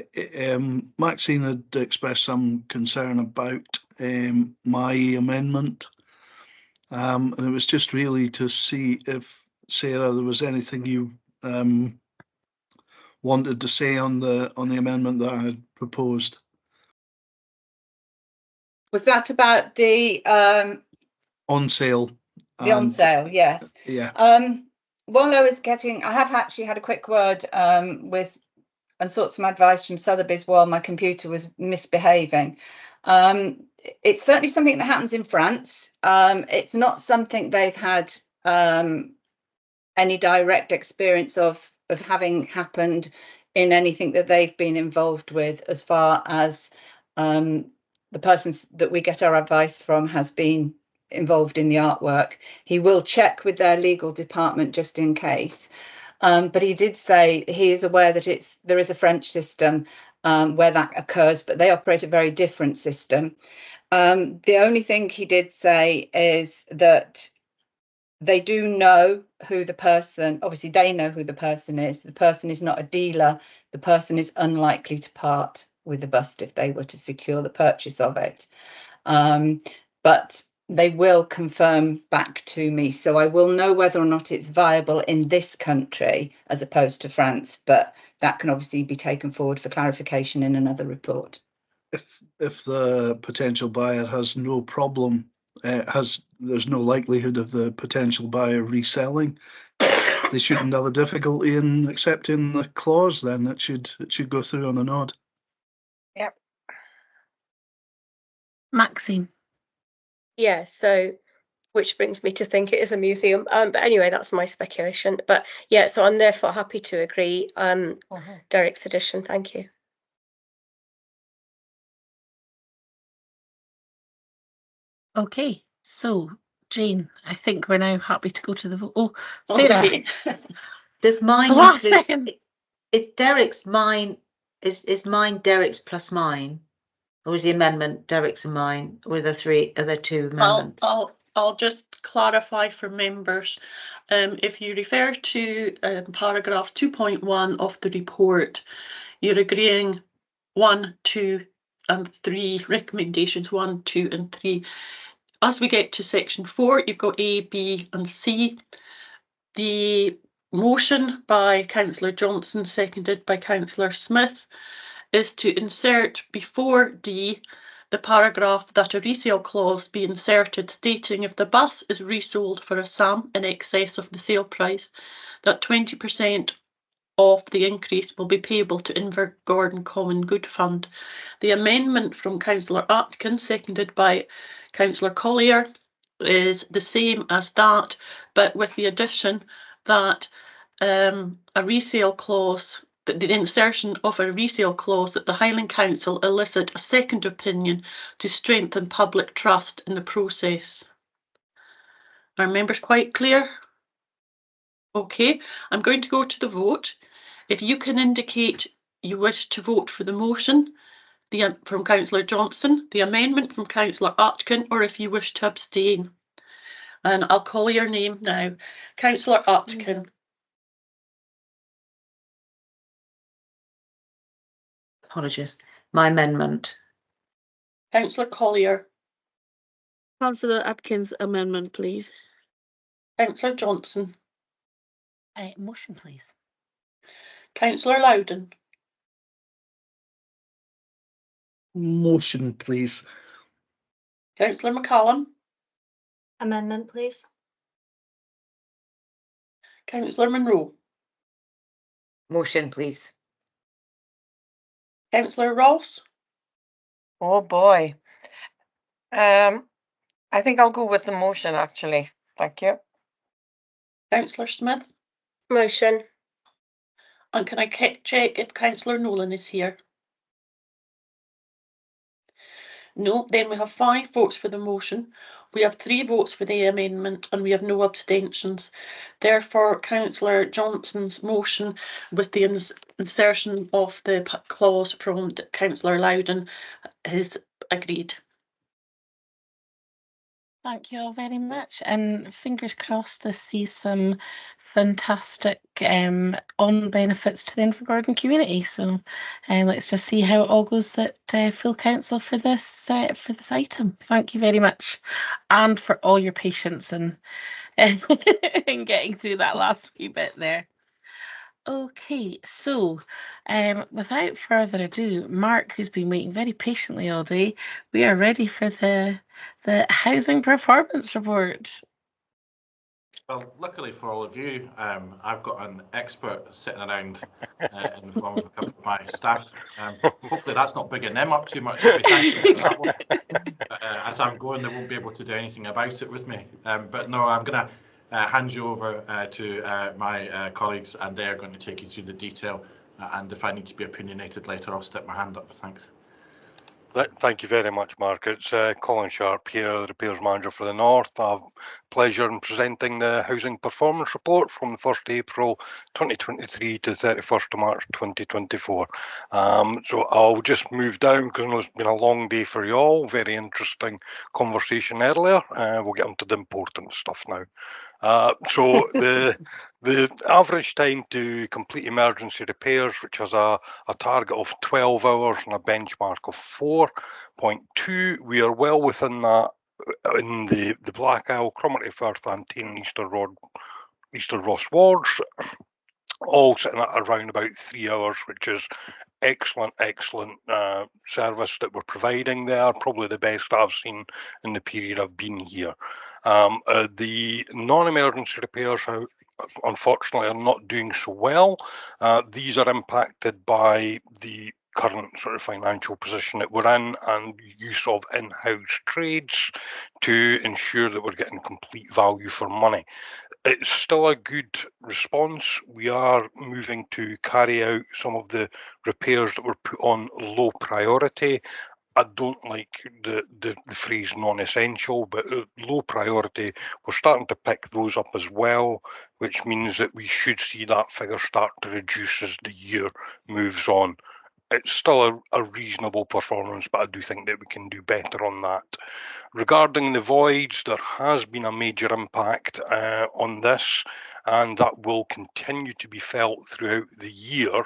Speaker 2: Maxine had expressed some concern about my amendment. And it was just really to see if, Sarah, there was anything you wanted to say on the amendment that I had proposed.
Speaker 11: Was that about the
Speaker 2: on sale?
Speaker 11: The on sale, yes.
Speaker 2: Yeah.
Speaker 11: While I have actually had a quick word with and sought some advice from Sotheby's while my computer was misbehaving. It's certainly something that happens in France. It's not something they've had any direct experience of having happened in anything that they've been involved with, as far as the persons that we get our advice from has been involved in the artwork. He will check with their legal department just in case. But he did say he is aware that there is a French system where that occurs, but they operate a very different system. The only thing he did say is that they do know who the person, obviously they know who the person is. The person is not a dealer. The person is unlikely to part with the bust if they were to secure the purchase of it. But they will confirm back to me. So I will know whether or not it's viable in this country as opposed to France. But that can obviously be taken forward for clarification in another report.
Speaker 2: If the potential buyer has no problem, there's no likelihood of the potential buyer reselling, they shouldn't have a difficulty in accepting the clause. Then it should go through on a nod.
Speaker 5: Yep.
Speaker 1: Maxine.
Speaker 5: Yeah, so which brings me to think it is a museum. But anyway, that's my speculation. But yeah, so I'm therefore happy to agree. Derek's addition, thank you.
Speaker 1: Okay, so Jane, I think we're now happy to go to the vote. Oh, Sarah.
Speaker 3: Okay. Does mine
Speaker 1: last second?
Speaker 3: It's Derek's mine. Is mine Derek's plus mine? Or is the amendment Derek's and mine? Or are there two amendments?
Speaker 15: I'll just clarify for members. If you refer to paragraph 2.1 of the report, you're agreeing 1, 2 and 3 recommendations, 1, 2 and 3. As we get to section 4, you've got A, B and C. The motion by Councillor Johnson, seconded by Councillor Smith, is to insert before D the paragraph that a resale clause be inserted stating if the bus is resold for a sum in excess of the sale price, that 20% of the increase will be payable to Invergordon Common Good Fund. The amendment from Councillor Atkin, seconded by Councillor Collier, is the same as that, but with the addition that a resale clause, the insertion of a resale clause that the Highland Council elicit a second opinion to strengthen public trust in the process. Are members quite clear? Okay, I'm going to go to the vote. If you can indicate you wish to vote for the motion, from Councillor Johnson, the amendment from Councillor Atkin, or if you wish to abstain. And I'll call your name now. Councillor Atkin.
Speaker 3: Apologies. My amendment.
Speaker 15: Councillor Collier.
Speaker 13: Councillor Atkins' amendment, please.
Speaker 15: Councillor Johnson.
Speaker 1: Motion, please.
Speaker 15: Councillor Loudon.
Speaker 2: Motion, please.
Speaker 15: Councillor McCallum.
Speaker 10: Amendment, please.
Speaker 15: Councillor Monroe.
Speaker 9: Motion, please.
Speaker 15: Councillor Ross.
Speaker 4: Oh boy. I think I'll go with the motion, actually. Thank you.
Speaker 15: Councillor Smith.
Speaker 5: Motion.
Speaker 15: And can I check if Councillor Nolan is here? No, then we have 5 votes for the motion. We have 3 votes for the amendment and we have no abstentions. Therefore, Councillor Johnson's motion with the insertion of the clause from Councillor Loudon is agreed.
Speaker 1: Thank you all very much, and fingers crossed to see some fantastic on benefits to the Invergordon community. So let's just see how it all goes at full council for this item. Thank you very much, and for all your patience in getting through that last wee bit there. Okay, so without further ado, Mark, who's been waiting very patiently all day, we are ready for the housing performance report.
Speaker 12: Well, luckily for all of you, I've got an expert sitting around in the form of a couple of my staff. Hopefully that's not bigging them up too much. As I'm going, they won't be able to do anything about it with me. But no, I'm going to hand you over to my colleagues, and they're going to take you through the detail. And if I need to be opinionated later, I'll stick my hand up. Thanks.
Speaker 16: Thank you very much, Mark. It's Colin Sharp here, the Repairs Manager for the North. I have pleasure in presenting the Housing Performance Report from the 1st April 2023 to 31st of March 2024. So I'll just move down because I know it's been a long day for you all. Very interesting conversation earlier. We'll get on to the important stuff now. So the average time to complete emergency repairs, which has a target of 12 hours and a benchmark of 4.2, we are well within that in the Black Isle, Cromarty Firth, Antine, Easter Ross wards, all sitting at around about 3 hours, which is excellent service that we're providing there. Probably the best I've seen in the period I've been here. The non-emergency repairs, unfortunately, are not doing so well. These are impacted by the current sort of financial position that we're in and use of in-house trades to ensure that we're getting complete value for money. It's still a good response. We are moving to carry out some of the repairs that were put on low priority. I don't like the phrase non-essential, but low priority, we're starting to pick those up as well, which means that we should see that figure start to reduce as the year moves on. It's still a reasonable performance, but I do think that we can do better on that. Regarding the voids, there has been a major impact on this, and that will continue to be felt throughout the year,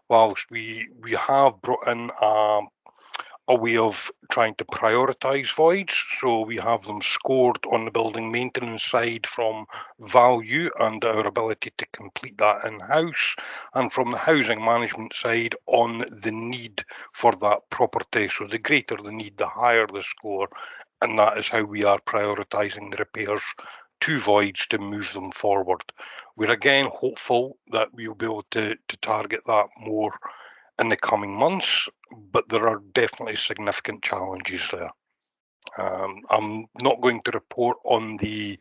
Speaker 16: whilst we have brought in a way of trying to prioritise voids. So we have them scored on the building maintenance side from value and our ability to complete that in-house, and from the housing management side on the need for that property. So the greater the need, the higher the score, and that is how we are prioritising the repairs to voids to move them forward. We're again hopeful that we'll be able to target that more in the coming months, but there are definitely significant challenges there. I'm not going to report on the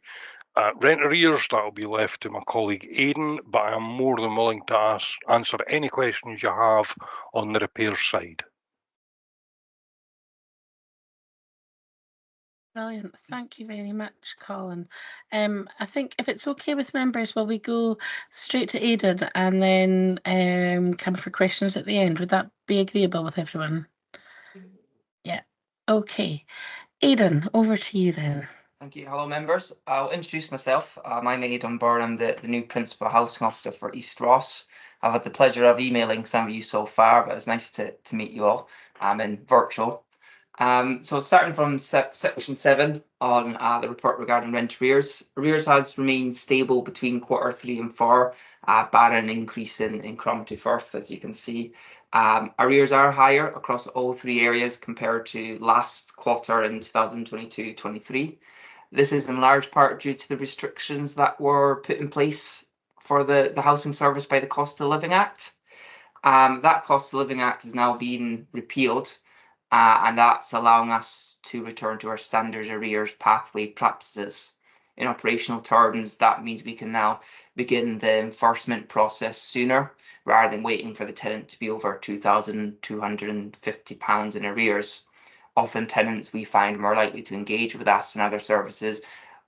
Speaker 16: rent arrears. That will be left to my colleague Aidan, but I am more than willing to answer any questions you have on the repairs side.
Speaker 1: Brilliant. Thank you very much, Colin. I think if it's okay with members, will we go straight to Aidan and then come for questions at the end? Would that be agreeable with everyone? Okay, Aidan, over to you then.
Speaker 17: Thank you. Hello, members. I'll introduce myself. I'm Aidan Byrne. I'm the new Principal Housing Officer for East Ross. I've had the pleasure of emailing some of you so far, but it's nice to meet you all. I'm in virtual. So starting from section 7 on the report regarding rent arrears. Arrears has remained stable between quarter 3 and 4, barring an increase in Cromarty Firth, as you can see. Arrears are higher across all 3 areas compared to last quarter in 2022-23. This is in large part due to the restrictions that were put in place for the housing service by the Cost of Living Act. That Cost of Living Act is now being repealed, and that's allowing us to return to our standard arrears pathway practices. In operational terms, that means we can now begin the enforcement process sooner, rather than waiting for the tenant to be over £2,250 in arrears. Often tenants we find more likely to engage with us and other services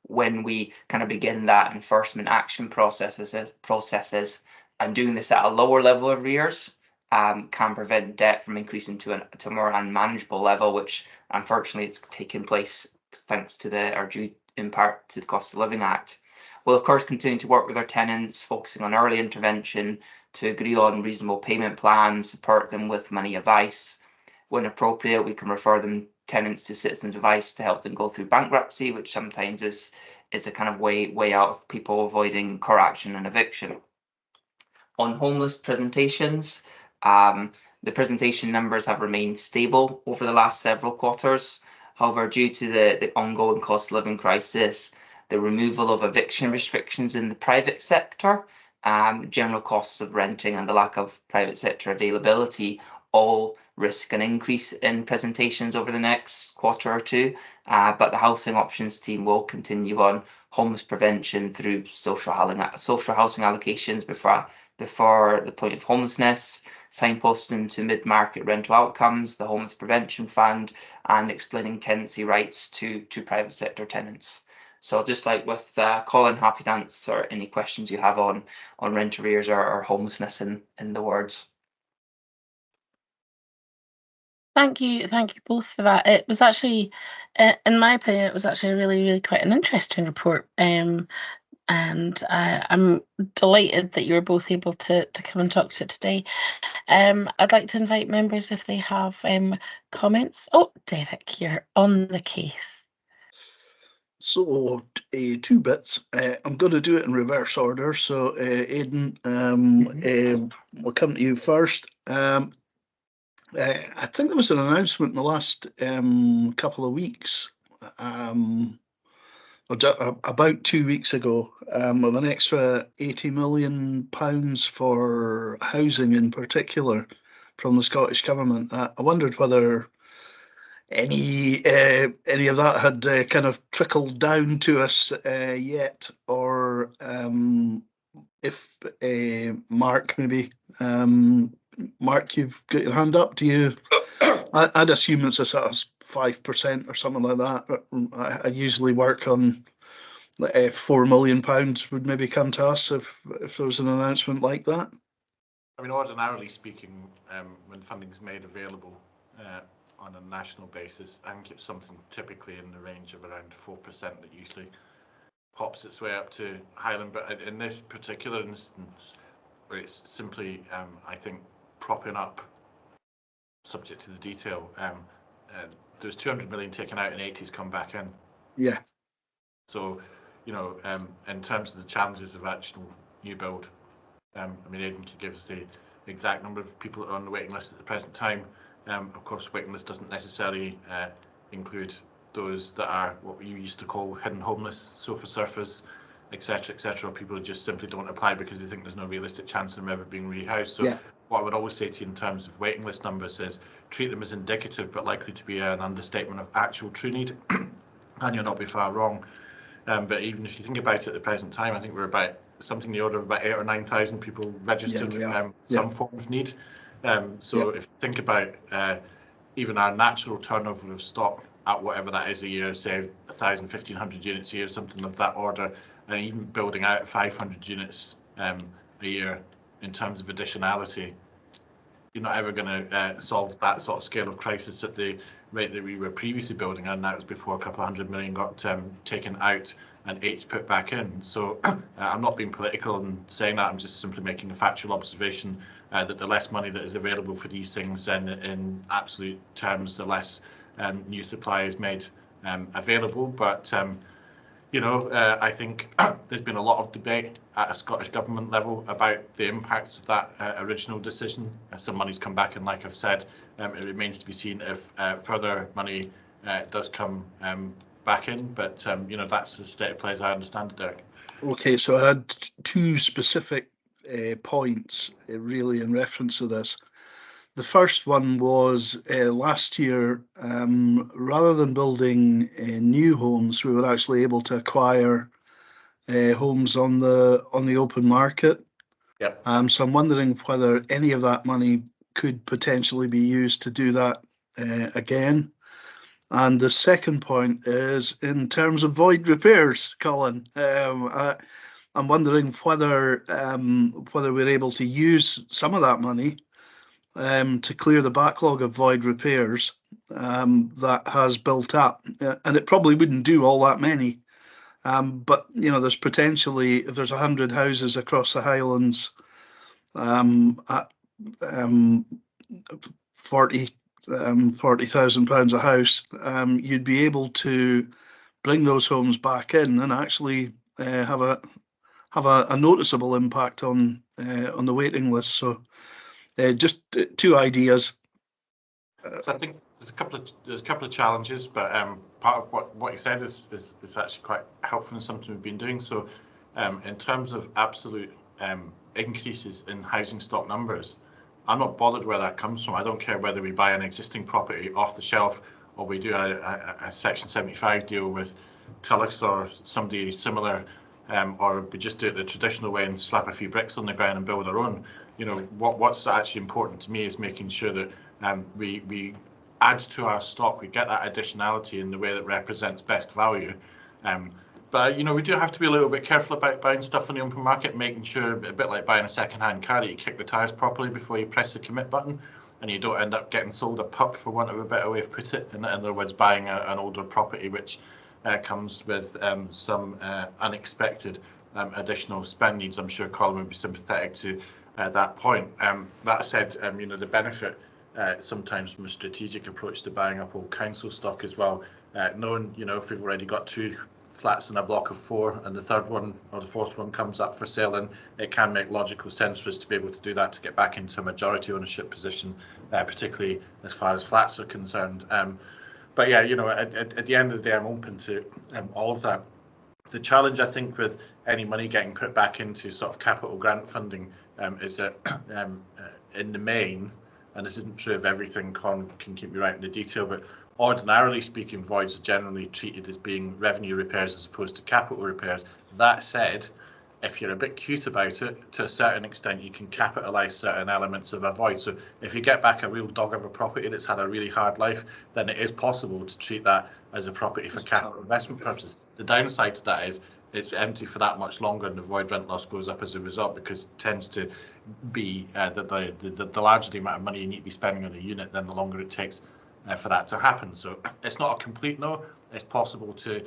Speaker 17: when we kind of begin that enforcement action processes, and doing this at a lower level of arrears can prevent debt from increasing to a more unmanageable level, which unfortunately it's taken place thanks to or due in part to the Cost of Living Act. We'll of course continue to work with our tenants, focusing on early intervention to agree on reasonable payment plans, support them with money advice. When appropriate, we can refer tenants to Citizens Advice to help them go through bankruptcy, which sometimes is a kind of way out of people avoiding court action and eviction. On homeless presentations, the presentation numbers have remained stable over the last several quarters. However, due to the ongoing cost of living crisis, the removal of eviction restrictions in the private sector, general costs of renting and the lack of private sector availability all risk an increase in presentations over the next quarter or two, but the housing options team will continue on homeless prevention through social housing allocations before the point of homelessness, signposting to mid-market rental outcomes, the homeless prevention fund, and explaining tenancy rights to private sector tenants. So just like with Colin, happy to answer any questions you have on rent arrears or homelessness in the wards.
Speaker 1: Thank you both for that. It was actually, in my opinion, it was actually really quite an interesting report. And I'm delighted that you were both able to come and talk to it today. I'd like to invite members if they have comments. Oh, Derek, you're on the case.
Speaker 2: So, 2 bits. I'm going to do it in reverse order. So, Aidan, we'll come to you first. I think there was an announcement in the last couple of weeks, about 2 weeks ago, of an extra £80 million for housing in particular from the Scottish Government. I wondered whether any of that had kind of trickled down to us yet, or if Mark, maybe. Mark, you've got your hand up. Do you? I'd assume it's a sort of 5% or something like that. I usually work on £4 million would maybe come to us if there was an announcement like that.
Speaker 12: I mean, ordinarily speaking, when funding is made available on a national basis, I think it's something typically in the range of around 4% that usually pops its way up to Highland. But in this particular instance, where it's simply, I think, propping up, subject to the detail, there's 200 million taken out and 80's come back in.
Speaker 2: Yeah.
Speaker 12: So, you know, in terms of the challenges of actual new build, I mean, Aidan could give us the exact number of people that are on the waiting list at the present time. Of course, waiting list doesn't necessarily include those that are what you used to call hidden homeless, sofa surfers, etc. People who just simply don't apply because they think there's no realistic chance of them ever being rehoused. So yeah. What I would always say to you in terms of waiting list numbers is treat them as indicative, but likely to be an understatement of actual true need, and you'll not be far wrong. But even if you think about it at the present time, I think we're about something in the order of about 8,000 or 9,000 people registered some form of need. So if you think about even our natural turnover of stock at whatever that is a year, say 1,000, 1,500 units a year, something of that order, and even building out 500 units a year in terms of additionality, you're not ever going to solve that sort of scale of crisis at the rate that we were previously building, and that was before a couple of £100 million got taken out and 8 put back in. So I'm not being political in saying that, I'm just simply making a factual observation that the less money that is available for these things, then in absolute terms, the less new supply is made available. But I think there's been a lot of debate at a Scottish Government level about the impacts of that original decision. Some money's come back, and like I've said, it remains to be seen if further money does come back in. But that's the state of play as I understand it, Derek.
Speaker 2: Okay, so I had two specific points really in reference to this. The first one was last year, rather than building new homes, we were actually able to acquire homes on the open market.
Speaker 12: Yep.
Speaker 2: So I'm wondering whether any of that money could potentially be used to do that again. And the second point is in terms of void repairs, Colin. I'm wondering whether we're able to use some of that money to clear the backlog of void repairs that has built up, and it probably wouldn't do all that many. But there's potentially, if there's 100 houses across the Highlands at £40,000 a house, you'd be able to bring those homes back in and actually have a noticeable impact on the waiting list. So just two ideas.
Speaker 12: So I think there's a couple of challenges, but part of what you said is actually quite helpful and something we've been doing. So in terms of absolute increases in housing stock numbers, I'm not bothered where that comes from. I don't care whether we buy an existing property off the shelf or we do a Section 75 deal with Tillis or somebody similar, or we just do it the traditional way and slap a few bricks on the ground and build our own. What's actually important to me is making sure that we add to our stock, we get that additionality in the way that represents best value. But we do have to be a little bit careful about buying stuff on the open market, making sure, a bit like buying a second-hand car, that you kick the tyres properly before you press the commit button, and you don't end up getting sold a pup, for want of a better way of put it. In other words, buying an older property which comes with some unexpected additional spend needs. I'm sure Colin would be sympathetic to that point. That said, the benefit sometimes from a strategic approach to buying up old council stock as well, knowing if we've already got 2 flats in a block of 4 and the third one or the fourth one comes up for sale, and it can make logical sense for us to be able to do that, to get back into a majority ownership position, particularly as far as flats are concerned. But yeah, at the end of the day, I'm open to all of that. The challenge, I think, with any money getting put back into sort of capital grant funding is that in the main, and this isn't true of everything, Con can keep me right in the detail, but ordinarily speaking, voids are generally treated as being revenue repairs as opposed to capital repairs. That said, if you're a bit cute about it, to a certain extent, you can capitalise certain elements of a void. So if you get back a real dog of a property that's had a really hard life, then it is possible to treat that as a property for capital investment purposes. The downside to that is it's empty for that much longer, and the void rent loss goes up as a result, because it tends to be the larger the amount of money you need to be spending on a unit, then the longer it takes for that to happen. So it's not a complete no. It's possible to,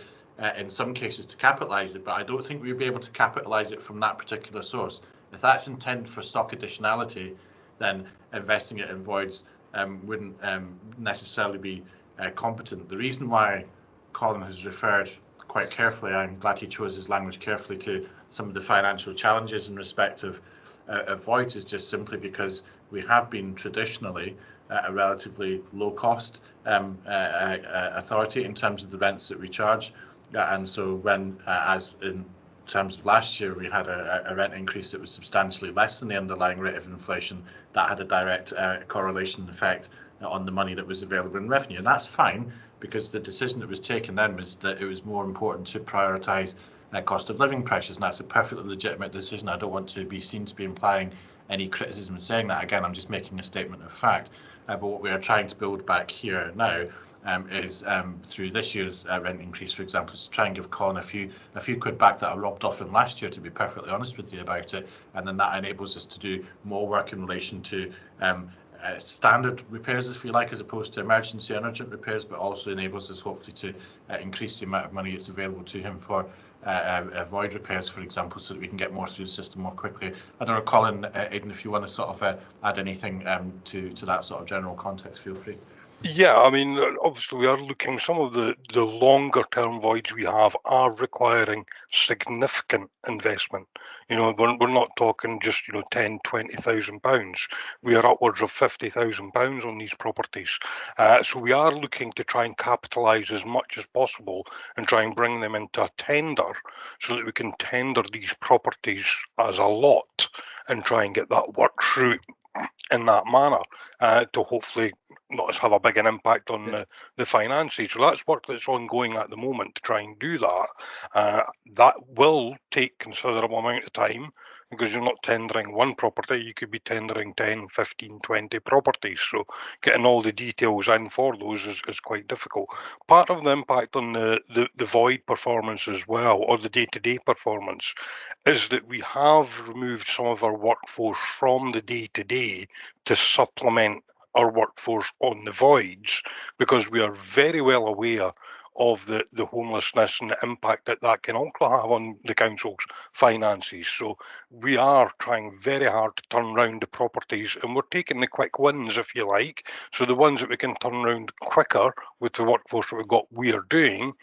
Speaker 12: in some cases, to capitalise it, but I don't think we'll be able to capitalise it from that particular source. If that's intended for stock additionality, then investing it in voids wouldn't necessarily be competent. The reason why Colin has referred quite carefully, I'm glad he chose his language carefully, to some of the financial challenges in respect of voids, is just simply because we have been traditionally a relatively low cost authority in terms of the rents that we charge. And so when, as in terms of last year, we had a rent increase that was substantially less than the underlying rate of inflation, that had a direct correlation effect on the money that was available in revenue. And that's fine, because the decision that was taken then was that it was more important to prioritise cost of living pressures, and that's a perfectly legitimate decision. I don't want to be seen to be implying any criticism in saying that. Again, I'm just making a statement of fact. But what we are trying to build back here now is through this year's rent increase, for example, is to try and give Colin a few quid back that I robbed off in last year, to be perfectly honest with you about it, and then that enables us to do more work in relation to standard repairs, if you like, as opposed to emergency and urgent repairs, but also enables us hopefully to increase the amount of money that's available to him for void repairs, for example, so that we can get more through the system more quickly. I don't know, Colin, Aidan, if you want to sort of add anything to that sort of general context, feel free.
Speaker 16: Yeah, I mean, obviously we are looking, some of the longer term voids we have are requiring significant investment. You know, we're not talking just, 10, 20,000 pounds. We are upwards of 50,000 pounds on these properties. So we are looking to try and capitalise as much as possible and try and bring them into a tender so that we can tender these properties as a lot and try and get that work through in that manner to hopefully not have a big an impact on the finances. So that's work that's ongoing at the moment to try and do that. That will take considerable amount of time because you're not tendering one property, you could be tendering 10, 15, 20 properties. So getting all the details in for those is quite difficult. Part of the impact on the void performance as well, or the day-to-day performance, is that we have removed some of our workforce from the day-to-day to supplement our workforce on the voids, because we are very well aware of the homelessness and the impact that can also have on the council's finances. So we are trying very hard to turn around the properties, and we're taking the quick wins, if you like. So the ones that we can turn around quicker with the workforce that we've got, we are doing,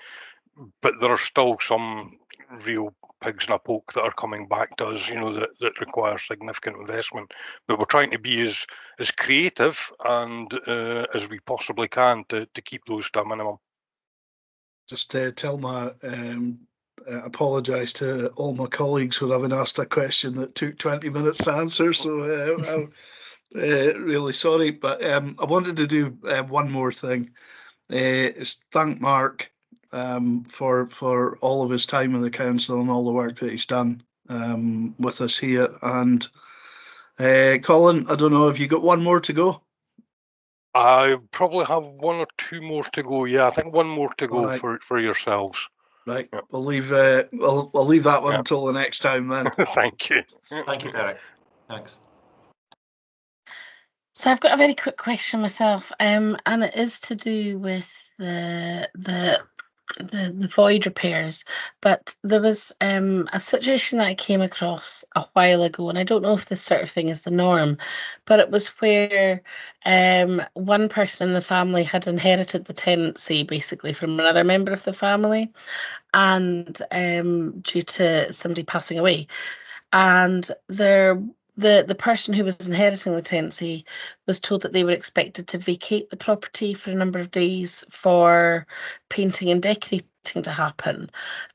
Speaker 16: but there are still some real pigs in a poke that are coming back to us, that require significant investment. But we're trying to be as creative and as we possibly can to keep those to a minimum.
Speaker 2: Just tell my apologise to all my colleagues for having asked a question that took 20 minutes to answer. So I'm really sorry, but I wanted to do one more thing. Is thank Mark for all of his time in the council and all the work that he's done with us here. And Colin, I don't know, have you got one more to go?
Speaker 16: I probably have one or two more to go. Yeah, I think one more to go for yourselves.
Speaker 2: Right, yep. We'll leave we'll leave that one until the next time then.
Speaker 16: Thank you.
Speaker 12: Thank you, Derek. Thanks.
Speaker 1: So I've got a very quick question myself, and it is to do with the void repairs. But there was a situation that I came across a while ago, and I don't know if this sort of thing is the norm, but it was where one person in the family had inherited the tenancy basically from another member of the family, and due to somebody passing away, and the person who was inheriting the tenancy was told that they were expected to vacate the property for a number of days for painting and decorating to happen.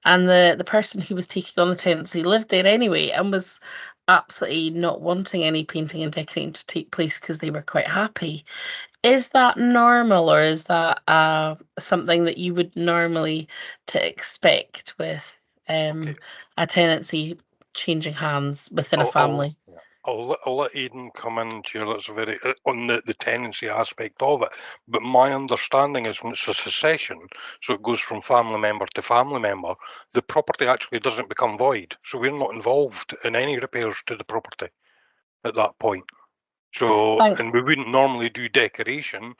Speaker 1: And the person who was taking on the tenancy lived there anyway and was absolutely not wanting any painting and decorating to take place because they were quite happy. Is that normal, or is that something that you would normally to expect with a tenancy changing hands within a family?
Speaker 16: I'll let Aidan come in here. That's very on the tenancy aspect of it. But my understanding is when it's a succession, so it goes from family member to family member, the property actually doesn't become void. So we're not involved in any repairs to the property at that point. So, and we wouldn't normally do decoration.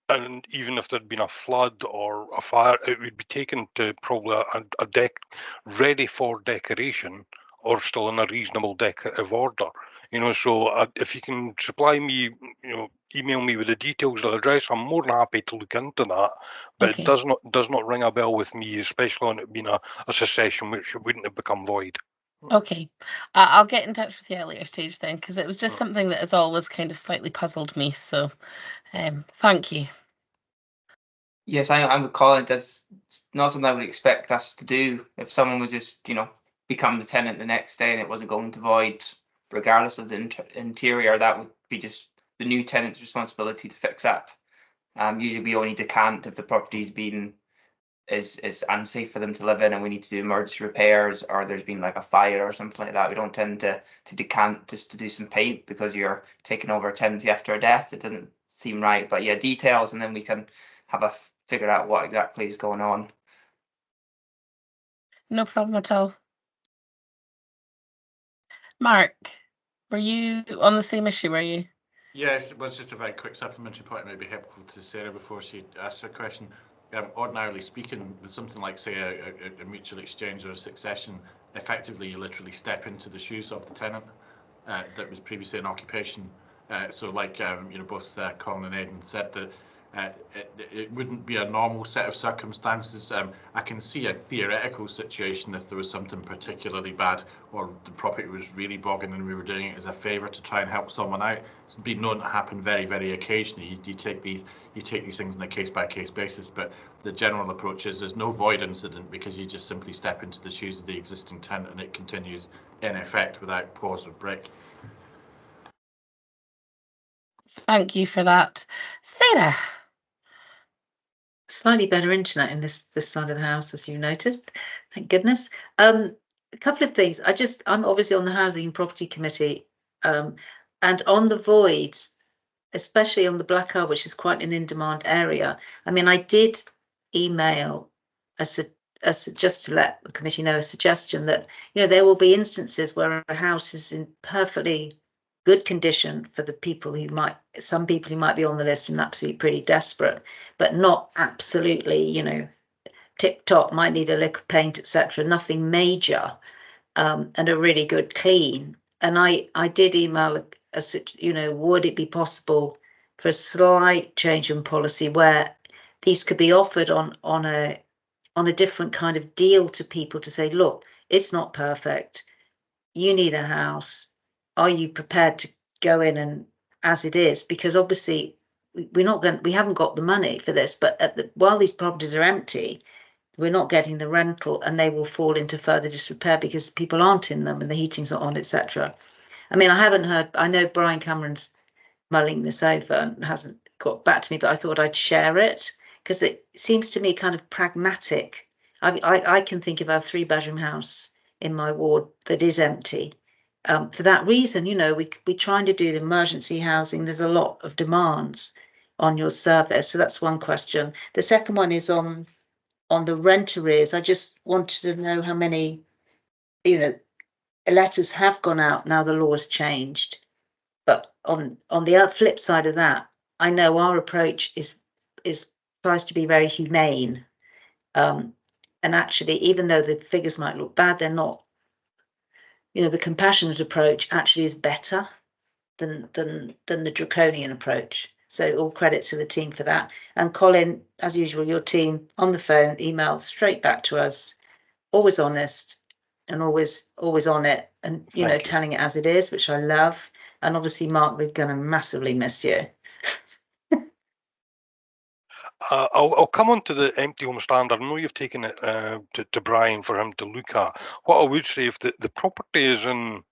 Speaker 16: And even if there'd been a flood or a fire, it would be taken to probably a deck ready for decoration or still in a reasonable decorative order. So if you can supply me, email me with the details of the address, I'm more than happy to look into that. But it does not ring a bell with me, especially on it being a succession which wouldn't have become void.
Speaker 1: Okay, I'll get in touch with you at a later stage then, because it was just something that has always kind of slightly puzzled me. So, thank you.
Speaker 17: Yes, I'm with Colin. That's not something I would expect us to do. If someone was just, become the tenant the next day and it wasn't going to void, regardless of the interior, that would be just the new tenant's responsibility to fix up. Usually we only decant if the property's is unsafe for them to live in and we need to do emergency repairs, or there's been like a fire or something like that. We don't tend to decant just to do some paint because you're taking over a tenancy after a death. It doesn't seem right. But yeah, details, and then we can have figure out what exactly is going on.
Speaker 1: No problem at all. Mark, were you on the same issue, were you?
Speaker 12: Yes, it was just a very quick supplementary point, maybe helpful to Sarah before she asks her question. Ordinarily speaking, with something like, say, a mutual exchange or a succession, effectively you literally step into the shoes of the tenant that was previously in occupation. So, like both Colin and Aidan said, that it wouldn't be a normal set of circumstances. I can see a theoretical situation if there was something particularly bad, or the property was really bogging and we were doing it as a favour to try and help someone out. It's been known to happen very, very occasionally. You take these things on a case-by-case basis, but the general approach is there's no void incident because you just simply step into the shoes of the existing tenant and it continues in effect without pause or break.
Speaker 1: Thank you for that. Sarah?
Speaker 3: Slightly better internet in this side of the house, as you noticed. Thank goodness. A couple of things. I'm obviously on the Housing and Property Committee, and on the voids, especially on the Black Isle, which is quite an in-demand area. I mean, I did email just to let the committee know, a suggestion that there will be instances where a house is in perfectly good condition for the some people who might be on the list and absolutely pretty desperate, but not absolutely, tip top, might need a lick of paint, etc. Nothing major, and a really good clean. And I did email, would it be possible for a slight change in policy where these could be offered on a different kind of deal to people, to say, look, it's not perfect. You need a house. Are you prepared to go in and as it is? Because obviously we haven't got the money for this, but while these properties are empty, we're not getting the rental and they will fall into further disrepair because people aren't in them and the heating's not on, etc. I mean, I know Brian Cameron's mulling this over and hasn't got back to me, but I thought I'd share it because it seems to me kind of pragmatic. I can think of a 3-bedroom house in my ward that is empty. For that reason, we're trying to do the emergency housing. There's a lot of demands on your service. So that's one question. The second one is on the rent arrears. I just wanted to know how many, letters have gone out now the law has changed. But on the flip side of that, I know our approach is tries to be very humane. And actually, even though the figures might look bad, they're not. The compassionate approach actually is better than the draconian approach. So all credit to the team for that. And Colin, as usual, your team on the phone, email straight back to us, always honest and always on it, and telling it as it is, which I love. And obviously, Mark, we're going to massively miss you.
Speaker 16: I'll come on to the empty home standard. I know you've taken it to Brian for him to look at. What I would say, if the property is in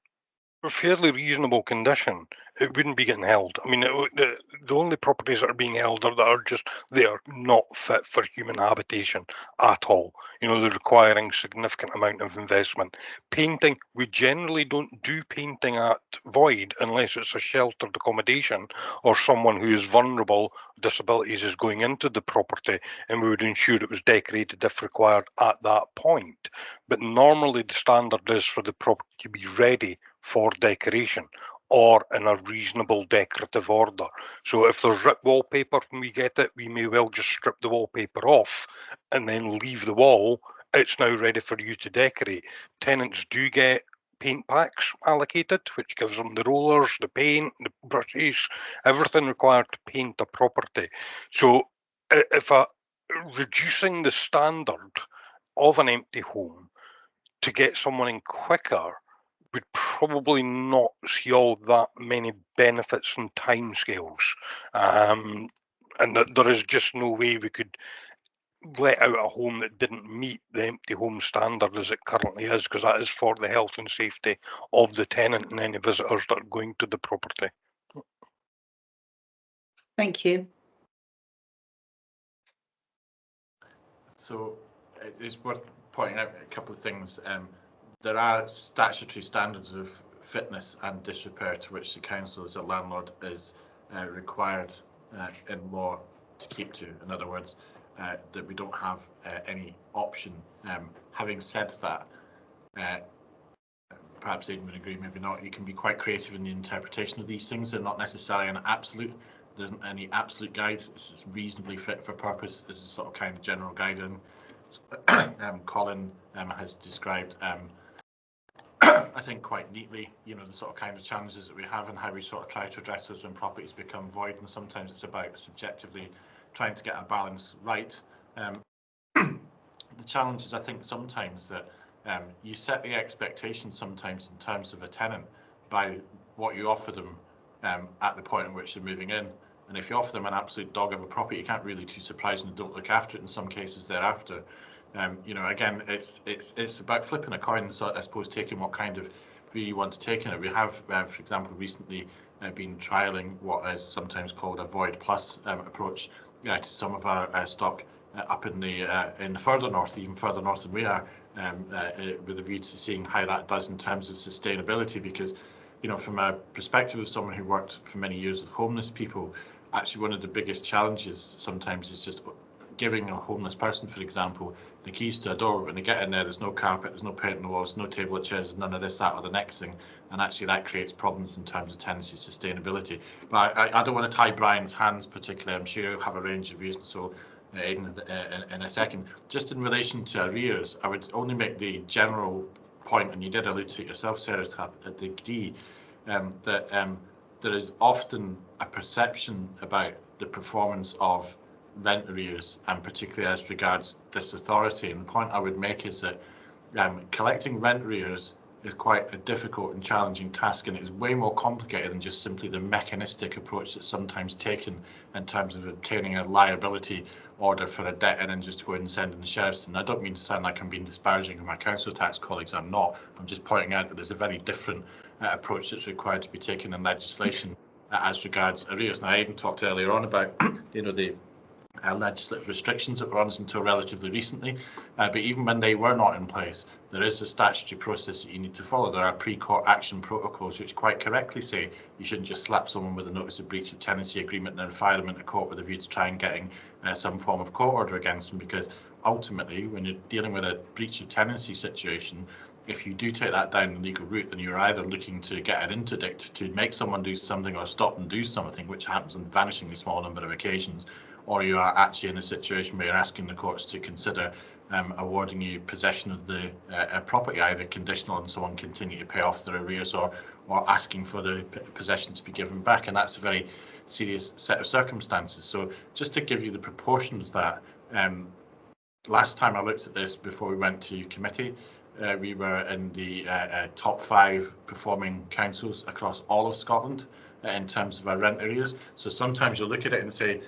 Speaker 16: a fairly reasonable condition, it wouldn't be getting held. I mean, the only properties that are being held are that are just, they are not fit for human habitation at all. They're requiring significant amount of investment. Painting, we generally don't do painting at void unless it's a sheltered accommodation or someone who is vulnerable, disabilities is going into the property, and we would ensure it was decorated if required at that point. But normally the standard is for the property to be ready for decoration or in a reasonable decorative order. So if there's ripped wallpaper when we get it, we may well just strip the wallpaper off and then leave the wall. It's now ready for you to decorate. Tenants do get paint packs allocated, which gives them the rollers, the paint, the brushes, everything required to paint a property. So if reducing the standard of an empty home to get someone in quicker would probably not see all that many benefits and timescales. And there is just no way we could let out a home that didn't meet the empty home standard as it currently is, because that is for the health and safety of the tenant and any visitors that are going to the property.
Speaker 3: Thank you.
Speaker 12: So it is worth pointing out a couple of things. There are statutory standards of fitness and disrepair to which the council as a landlord is required in law to keep to. In other words, that we don't have any option. Having said that, perhaps Aidan would agree, maybe not, you can be quite creative in the interpretation of these things. They're not necessarily an absolute. There isn't any absolute guide. It's reasonably fit for purpose. This is sort of kind of general guiding. Colin has described, I think, quite neatly, you know, the sort of kind of challenges that we have and how we sort of try to address those when properties become void. And sometimes it's about subjectively trying to get a balance right. The challenge is, I think, sometimes that you set the expectation sometimes in terms of a tenant by what you offer them at the point in which they're moving in. And if you offer them an absolute dog of a property, you can't really too surprised and don't look after it in some cases thereafter. You know, again, it's about flipping a coin. So I suppose taking what kind of view you want to take in it. We have, for example, recently been trialling what is sometimes called a void plus approach to some of our stock up in the further north, even further north than we are, with a view to seeing how that does in terms of sustainability. Because, you know, from a perspective of someone who worked for many years with homeless people, actually one of the biggest challenges sometimes is just giving a homeless person, for example, the keys to a door. When they get in there, there's no carpet, there's no paint on the walls, no table or chairs, none of this, that, or the next thing. And actually that creates problems in terms of tenancy sustainability. But I don't want to tie Brian's hands particularly. I'm sure you'll have a range of views, and so Aidan in a second. Just in relation to arrears, I would only make the general point, and you did allude to it yourself, Sarah, to a degree, that there is often a perception about the performance of rent arrears, and particularly as regards this authority. And the point I would make is that collecting rent arrears is quite a difficult and challenging task, and it is way more complicated than just simply the mechanistic approach that's sometimes taken in terms of obtaining a liability order for a debt and then just go in and send in the sheriffs. And I don't mean to sound like I'm being disparaging of my council tax colleagues, I'm not. I'm just pointing out that there's a very different approach that's required to be taken in legislation as regards arrears. Now, Aidan talked earlier on about, you know, the legislative restrictions that were on us until relatively recently, but even when they were not in place, there is a statutory process that you need to follow. There are pre-court action protocols which quite correctly say you shouldn't just slap someone with a notice of breach of tenancy agreement and then fire them into court with a view to try and getting some form of court order against them, because ultimately when you're dealing with a breach of tenancy situation, if you do take that down the legal route, then you're either looking to get an interdict to make someone do something or stop them do something, which happens on a vanishingly small number of occasions, or you are actually in a situation where you're asking the courts to consider awarding you possession of the property, either conditional and someone continue to pay off their arrears, or asking for the possession to be given back. And that's a very serious set of circumstances. So just to give you the proportions of that, last time I looked at this before we went to committee, we were in the top 5 performing councils across all of Scotland in terms of our rent arrears. So sometimes you'll look at it and say,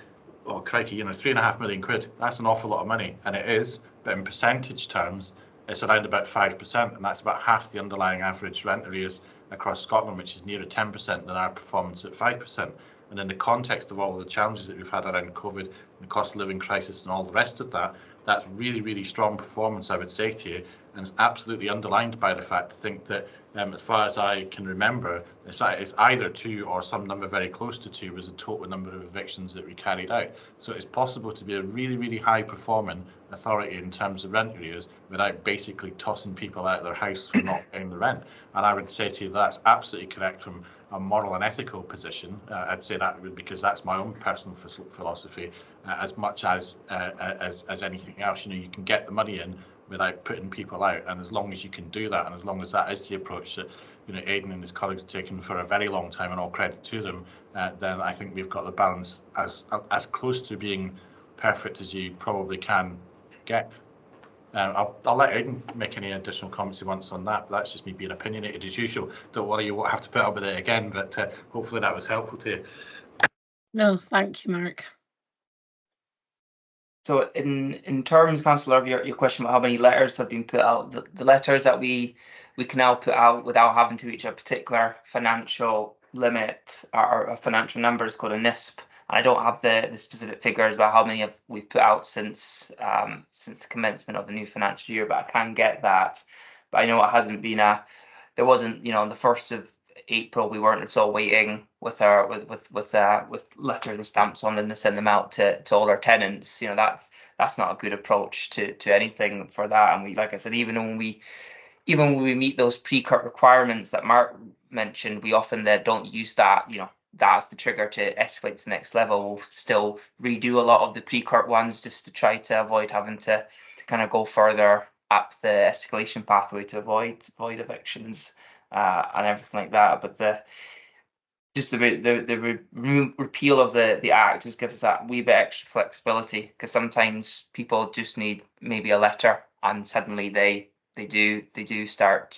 Speaker 12: oh crikey, you know, £3.5 million, that's an awful lot of money, and it is, but in percentage terms it's around about 5%, and that's about half the underlying average rent arrears across Scotland, which is nearer 10% than our performance at 5%. And in the context of all the challenges that we've had around COVID, the cost of living crisis and all the rest of that, that's really, really strong performance, I would say to you, and it's absolutely underlined by the fact to think that, as far as I can remember, it's either 2 or some number very close to 2 was the total number of evictions that we carried out. So it's possible to be a really, really high performing authority in terms of rent arrears without basically tossing people out of their house for not paying the rent. And I would say to you that's absolutely correct from a moral and ethical position. I'd say that because that's my own personal philosophy, as much as anything else. You know, you can get the money in without putting people out, and as long as you can do that, and as long as that is the approach that, you know, Aidan and his colleagues have taken for a very long time, and all credit to them, then I think we've got the balance as close to being perfect as you probably can get. I'll let Aidan make any additional comments he wants on that, but that's just me being opinionated as usual. Don't worry, you won't have to put up with it again, but hopefully that was helpful to you.
Speaker 1: No, thank you, Mark.
Speaker 17: So in terms, Councillor, of your question about how many letters have been put out, the letters that we can now put out without having to reach a particular financial limit or a financial number is called a NISP. And I don't have the specific figures about how many we've put out since the commencement of the new financial year, but I can get that. But I know it hasn't been there wasn't, you know, on the 1st of April we weren't at all waiting with letters and stamps on them to send them out to all our tenants. You know, that's not a good approach to anything for that. And we, like I said, even when we even when we meet those pre-cut requirements that Mark mentioned, we often then don't use that, that as the trigger to escalate to the next level. We'll still redo a lot of the pre-cut ones just to try to avoid having to kind of go further up the escalation pathway to avoid evictions and everything like that. But the repeal of the act just gives us that wee bit extra flexibility, because sometimes people just need maybe a letter and suddenly they do start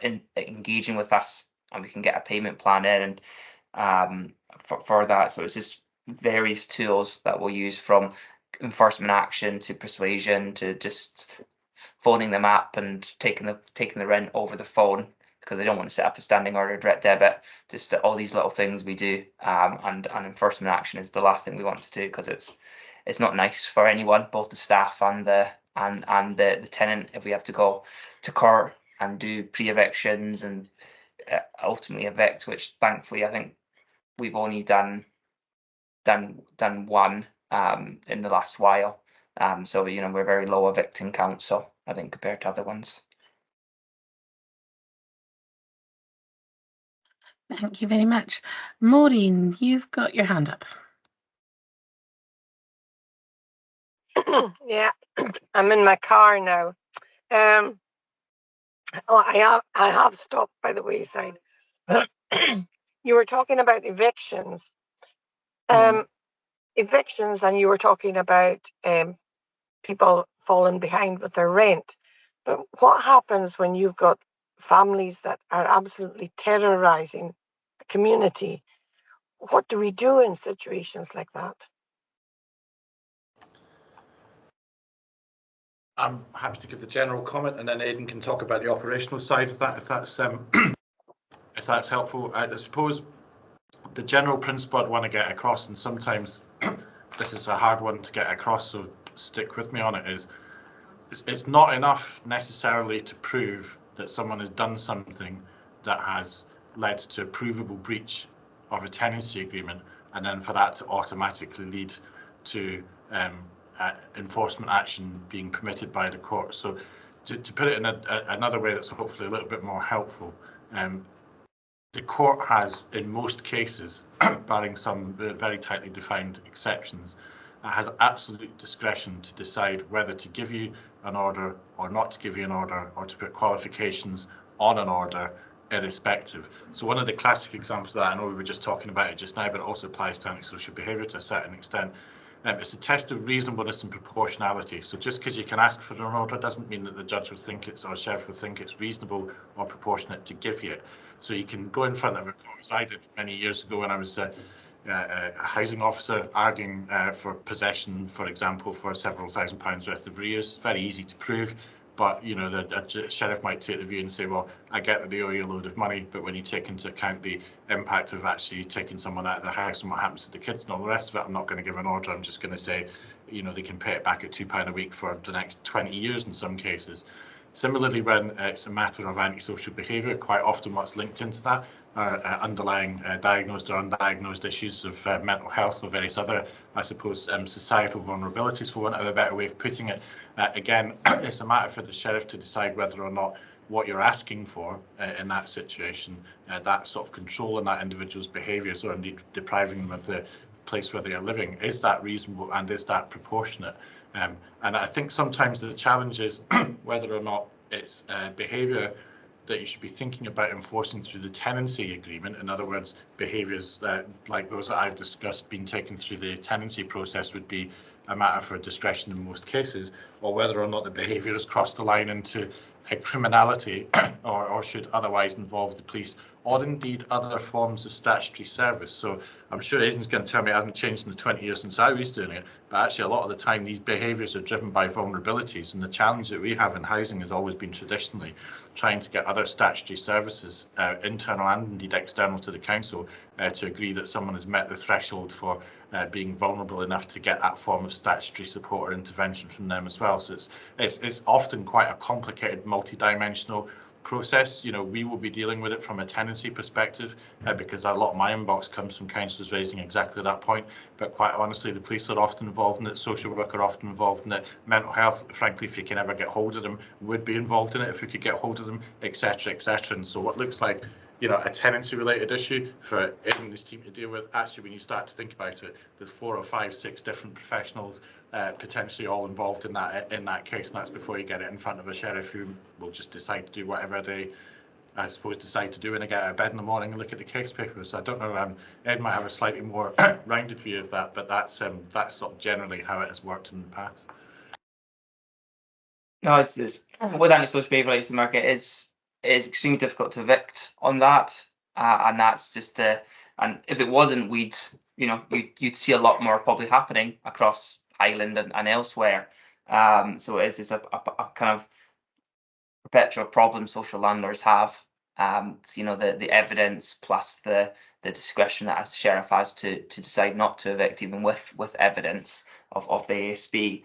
Speaker 17: engaging with us, and we can get a payment plan in and for that. So it's just various tools that we'll use, from enforcement action to persuasion to just phoning them up and taking the rent over the phone because they don't want to set up a standing order direct debit. Just all these little things we do, and enforcement action is the last thing we want to do, because it's not nice for anyone, both the staff and the tenant, if we have to go to court and do pre-evictions and ultimately evict, which thankfully I think we've only done one in the last while. So we're very low evicting count, so I think compared to other ones.
Speaker 1: Thank you very much. Maureen, you've got your hand up.
Speaker 18: Yeah, I'm in my car now. I have stopped by the wayside. You were talking about evictions. Evictions, and you were talking about people falling behind with their rent. But what happens when you've got families that are absolutely terrorizing the community? What do we do in situations like that?
Speaker 12: I'm happy to give the general comment, and then Aidan can talk about the operational side of that, if that's helpful. I suppose the general principle I'd want to get across, and sometimes this is a hard one to get across, so stick with me on it, is it's not enough necessarily to prove that someone has done something that has led to a provable breach of a tenancy agreement, and then for that to automatically lead to enforcement action being permitted by the court. So to put it in another way that's hopefully a little bit more helpful, the court has, in most cases, barring some very tightly defined exceptions, has absolute discretion to decide whether to give you an order or not to give you an order, or to put qualifications on an order irrespective. So one of the classic examples of that, I know we were just talking about it just now, but it also applies to antisocial behaviour to a certain extent. It's a test of reasonableness and proportionality. So just because you can ask for an order doesn't mean that the judge would think it's, or sheriff would think it's reasonable or proportionate to give you it. So you can go in front of a court, as I did many years ago when I was a housing officer, arguing for possession, for example, for several £1,000s worth of arrears. It's very easy to prove, but the sheriff might take the view and say, well, I get that they owe you a load of money, but when you take into account the impact of actually taking someone out of their house and what happens to the kids and all the rest of it, I'm not going to give an order. I'm just going to say, they can pay it back at £2 a week for the next 20 years in some cases. Similarly, when it's a matter of antisocial behaviour, quite often what's linked into that are underlying diagnosed or undiagnosed issues of mental health or various other, I suppose, societal vulnerabilities, for want of a better way of putting it. Again, it's a matter for the sheriff to decide whether or not what you're asking for in that situation, that sort of control in that individual's behaviours, or indeed depriving them of the place where they are living, is that reasonable and is that proportionate? And I think sometimes the challenge is whether or not it's behaviour that you should be thinking about enforcing through the tenancy agreement. In other words, behaviours like those that I've discussed being taken through the tenancy process would be a matter for discretion in most cases, or whether or not the behaviour has crossed the line into criminality or should otherwise involve the police, or indeed other forms of statutory service. So I'm sure Aidan's going to tell me it hasn't changed in the 20 years since I was doing it, but actually a lot of the time these behaviours are driven by vulnerabilities, and the challenge that we have in housing has always been traditionally trying to get other statutory services, internal and indeed external to the council, to agree that someone has met the threshold for being vulnerable enough to get that form of statutory support or intervention from them as well. So it's often quite a complicated, multi-dimensional process. You know, we will be dealing with it from a tenancy perspective because a lot of my inbox comes from councillors raising exactly that point. But quite honestly, the police are often involved in it, social work are often involved in it, mental health, frankly, if you can ever get hold of them, would be involved in it if we could get hold of them, etc., etc. And so what looks like, you know, a tenancy related issue for Ed and his team to deal with, actually when you start to think about it, there's 4 or 5, 6 different professionals potentially all involved in that case, and that's before you get it in front of a sheriff who will just decide to do whatever they, I suppose, decide to do when they get out of bed in the morning and look at the case papers. I don't know, Ed might have a slightly more rounded view of that, but that's sort of generally how it has worked in the past.
Speaker 17: No, it's with antisocial behaviour market, it's extremely difficult to evict on that, and that's just and if it wasn't, you'd see a lot more probably happening across Highland and elsewhere. So it is just a kind of perpetual problem social landlords have. You know, the evidence plus the discretion that as the sheriff has to decide not to evict, even with evidence of the ASB.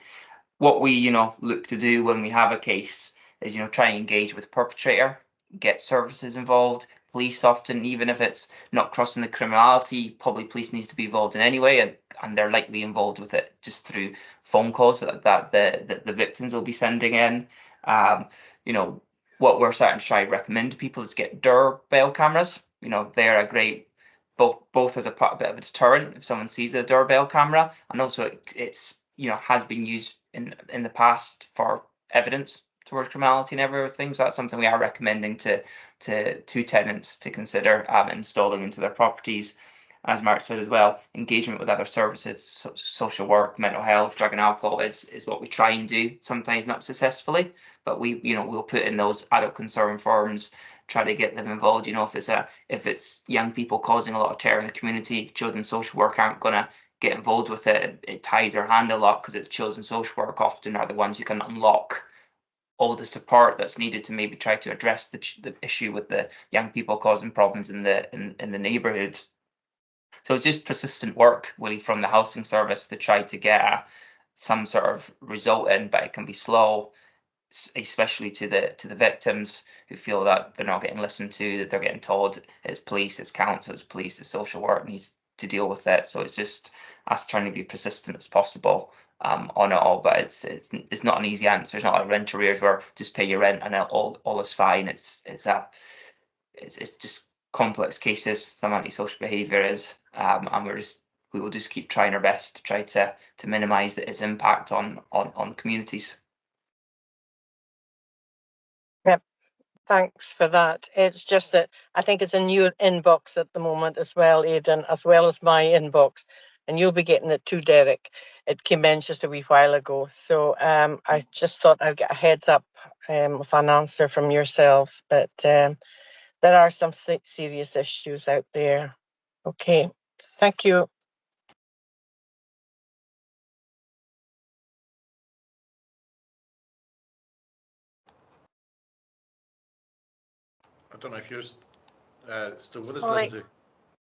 Speaker 17: What we, you know, look to do when we have a case is, you know, try and engage with the perpetrator, get services involved, police often, even if it's not crossing the criminality, probably police needs to be involved in anyway, and they're likely involved with it just through phone calls that the victims will be sending in. You know, what we're starting to try to recommend to people is get doorbell cameras. You know, they're a great, both as a bit of a deterrent if someone sees a doorbell camera, and also it's you know, has been used in the past for evidence towards criminality and everything. So that's something we are recommending to tenants to consider installing into their properties. As Mark said as well, engagement with other services, social work, mental health, drug and alcohol is what we try and do. Sometimes not successfully, but we'll put in those adult concern forms, try to get them involved. You know, if it's young people causing a lot of terror in the community, children's social work aren't going to get involved with it. It ties their hand a lot because it's children's social work often are the ones who can unlock all the support that's needed to maybe try to address the issue with the young people causing problems in the neighbourhood. So it's just persistent work really from the housing service to try to get some sort of result in, but it can be slow, especially to the victims who feel that they're not getting listened to, that they're getting told it's police, it's council, it's police, it's social work needs to deal with it. So it's just us trying to be persistent as possible on it all, but it's not an easy answer. It's not like rent arrears where just pay your rent and all is fine. It's just complex cases. Some antisocial behaviour is, and we will just keep trying our best to try to minimise its impact on communities.
Speaker 18: Yep, thanks for that. It's just that I think it's in your inbox at the moment as well, Aidan, as well as my inbox, and you'll be getting it too, Derek. It came in just a wee while ago, so I just thought I'd get a heads up with an answer from yourselves, but there are some serious issues out there. Okay, thank you.
Speaker 12: I don't know if you're still with us,
Speaker 1: Sorry.
Speaker 12: Lindsay.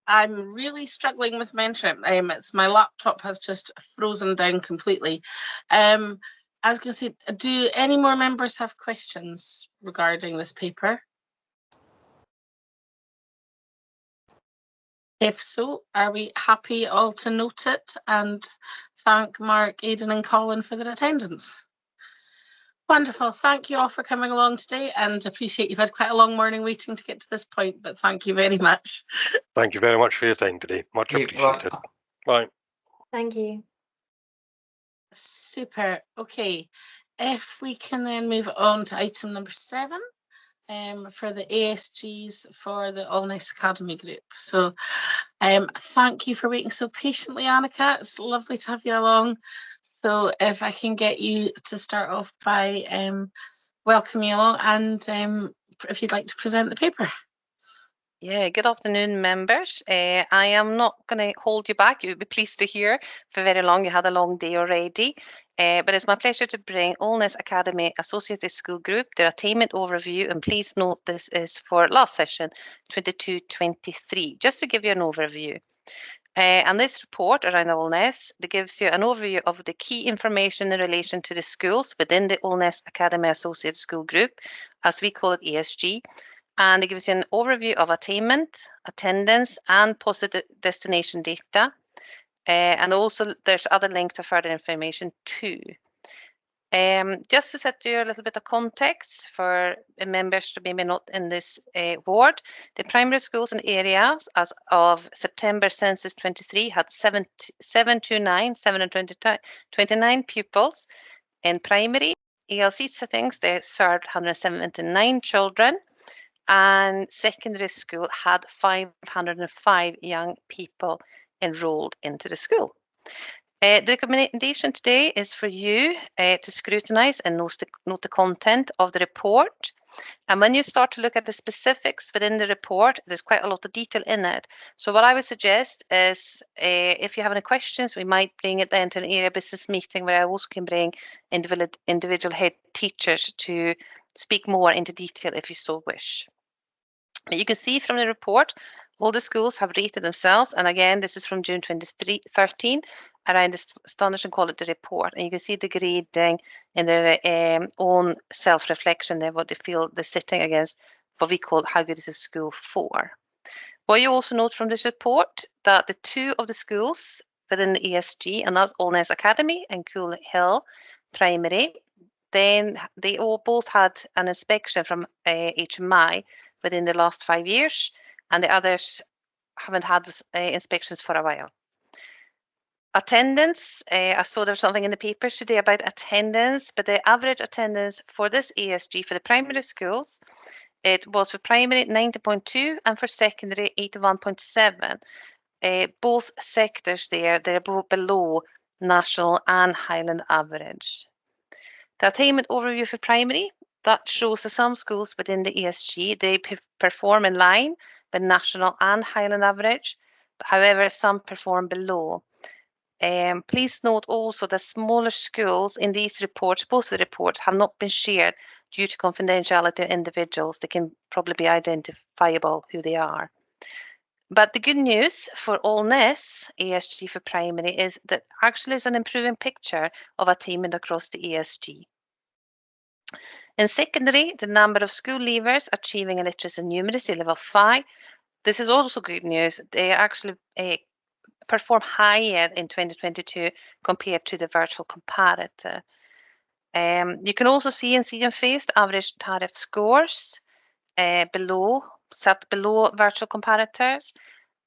Speaker 1: I'm really struggling with my internet. It's my laptop has just frozen down completely. I was going to say, do any more members have questions regarding this paper? If so, are we happy all to note it and thank Mark, Aidan and Colin for their attendance? Wonderful. Thank you all for coming along today, and appreciate you've had quite a long morning waiting to get to this point, but thank you very much.
Speaker 16: Thank you very much for your time today. Much appreciated. Bye.
Speaker 10: Thank you.
Speaker 1: Super. Okay. If we can then move on to item number 7. For the ASGs for the Alness Academy group. So thank you for waiting so patiently, Annika. It's lovely to have you along. So if I can get you to start off by welcoming you along, and if you'd like to present the paper.
Speaker 19: Yeah, good afternoon, members. I am not going to hold you back. You would be pleased to hear for very long. You had a long day already. But it's my pleasure to bring Alness Academy Associated School Group, their attainment overview. And please note this is for last session, 22-23, just to give you an overview. And this report around Alness that gives you an overview of the key information in relation to the schools within the Alness Academy Associated School Group, as we call it ESG. And it gives you an overview of attainment, attendance, and positive destination data. And also there's other links to further information too. Just to set you a little bit of context for members to maybe not in this ward, the primary schools and areas as of September census 23 had 729 pupils in primary. ELC settings, they served 179 children, and secondary school had 505 young people enrolled into the school. The recommendation today is for you to scrutinise and note the content of the report. And when you start to look at the specifics within the report, there's quite a lot of detail in it. So what I would suggest is if you have any questions, we might bring it then to an area business meeting where I also can bring individual head teachers to speak more into detail if you so wish. But you can see from the report, all the schools have rated themselves. And again, this is from June 2013, around the Standards and Quality Report. And you can see the grading in their own self-reflection there, what they feel they're sitting against, what we call how good is a school for. What you also note from this report, that the two of the schools within the ESG, and that's Alness Academy and Cool Hill Primary, then they all both had an inspection from HMI within the last 5 years, and the others haven't had inspections for a while. Attendance, I saw there was something in the papers today about attendance, but the average attendance for this ESG for the primary schools, it was for primary 90.2 and for secondary 81.7. Both sectors there, they're both below national and Highland average. The attainment overview for primary, that shows that some schools within the ESG, they perform in line with national and Highland average. However, some perform below. Please note also that smaller schools in these reports, both of the reports, have not been shared due to confidentiality of individuals. They can probably be identifiable who they are. But the good news for Alness ESG for primary is that actually is an improving picture of attainment across the ESG. In secondary, the number of school leavers achieving a literacy and numeracy level 5, this is also good news. They actually perform higher in 2022 compared to the virtual comparator. You can also see in See and Face the average tariff scores set below virtual comparators.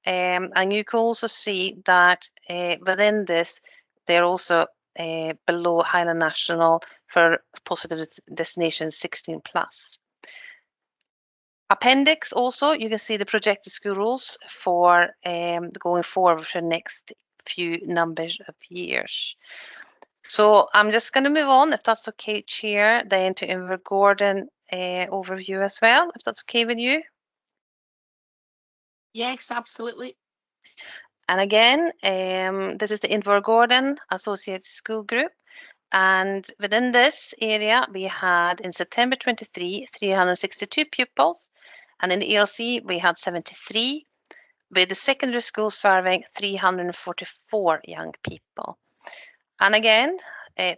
Speaker 19: And you can also see that within this, they're also below Highland National for positive destination 16 plus. Appendix also, you can see the projected school rules for going forward for the next few numbers of years. So I'm just going to move on, if that's okay, Chair, then to Invergordon overview as well, if that's okay with you.
Speaker 15: Yes, absolutely.
Speaker 19: And again, this is the Invergordon Associated School Group. And within this area, we had in September 23, 362 pupils. And in the ELC, we had 73, with the secondary school serving 344 young people. And again,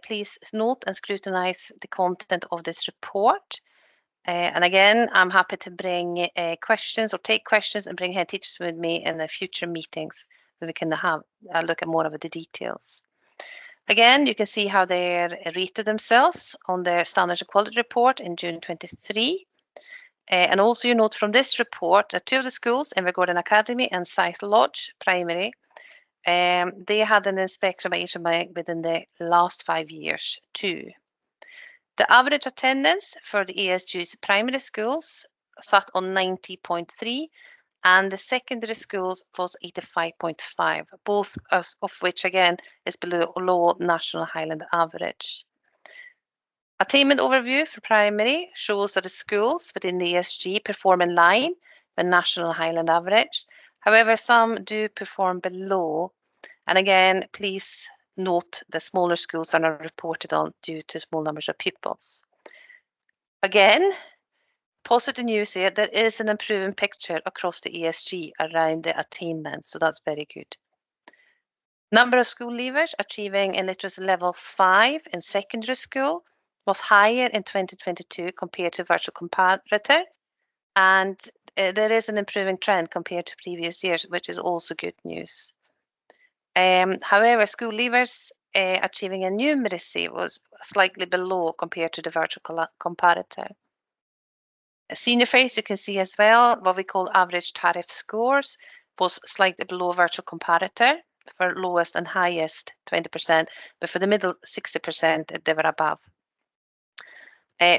Speaker 19: please note and scrutinise the content of this report. And again, I'm happy to bring questions or take questions and bring head teachers with me in the future meetings where we can have a look at more of the details. Again, you can see how they rated themselves on their Standards and Quality Report in June 23. And also you note from this report that two of the schools, Invergordon Academy and South Lodge Primary, they had an inspection by HMI within the last 5 years too. The average attendance for the ESG's primary schools sat on 90.3 and the secondary schools was 85.5, both of which again is below national Highland average. Attainment overview for primary shows that the schools within the ESG perform in line with national Highland average. However, some do perform below. And again, please note that smaller schools are not reported on due to small numbers of pupils. Again, positive news here, there is an improving picture across the ESG around the attainment, so that's very good. Number of school leavers achieving a literacy level 5 in secondary school was higher in 2022 compared to virtual comparator, and there is an improving trend compared to previous years, which is also good news. However, school leavers achieving a numeracy was slightly below compared to the virtual comparator. Senior phase, you can see as well, what we call average tariff scores was slightly below virtual comparator for lowest and highest 20%, but for the middle 60% they were above.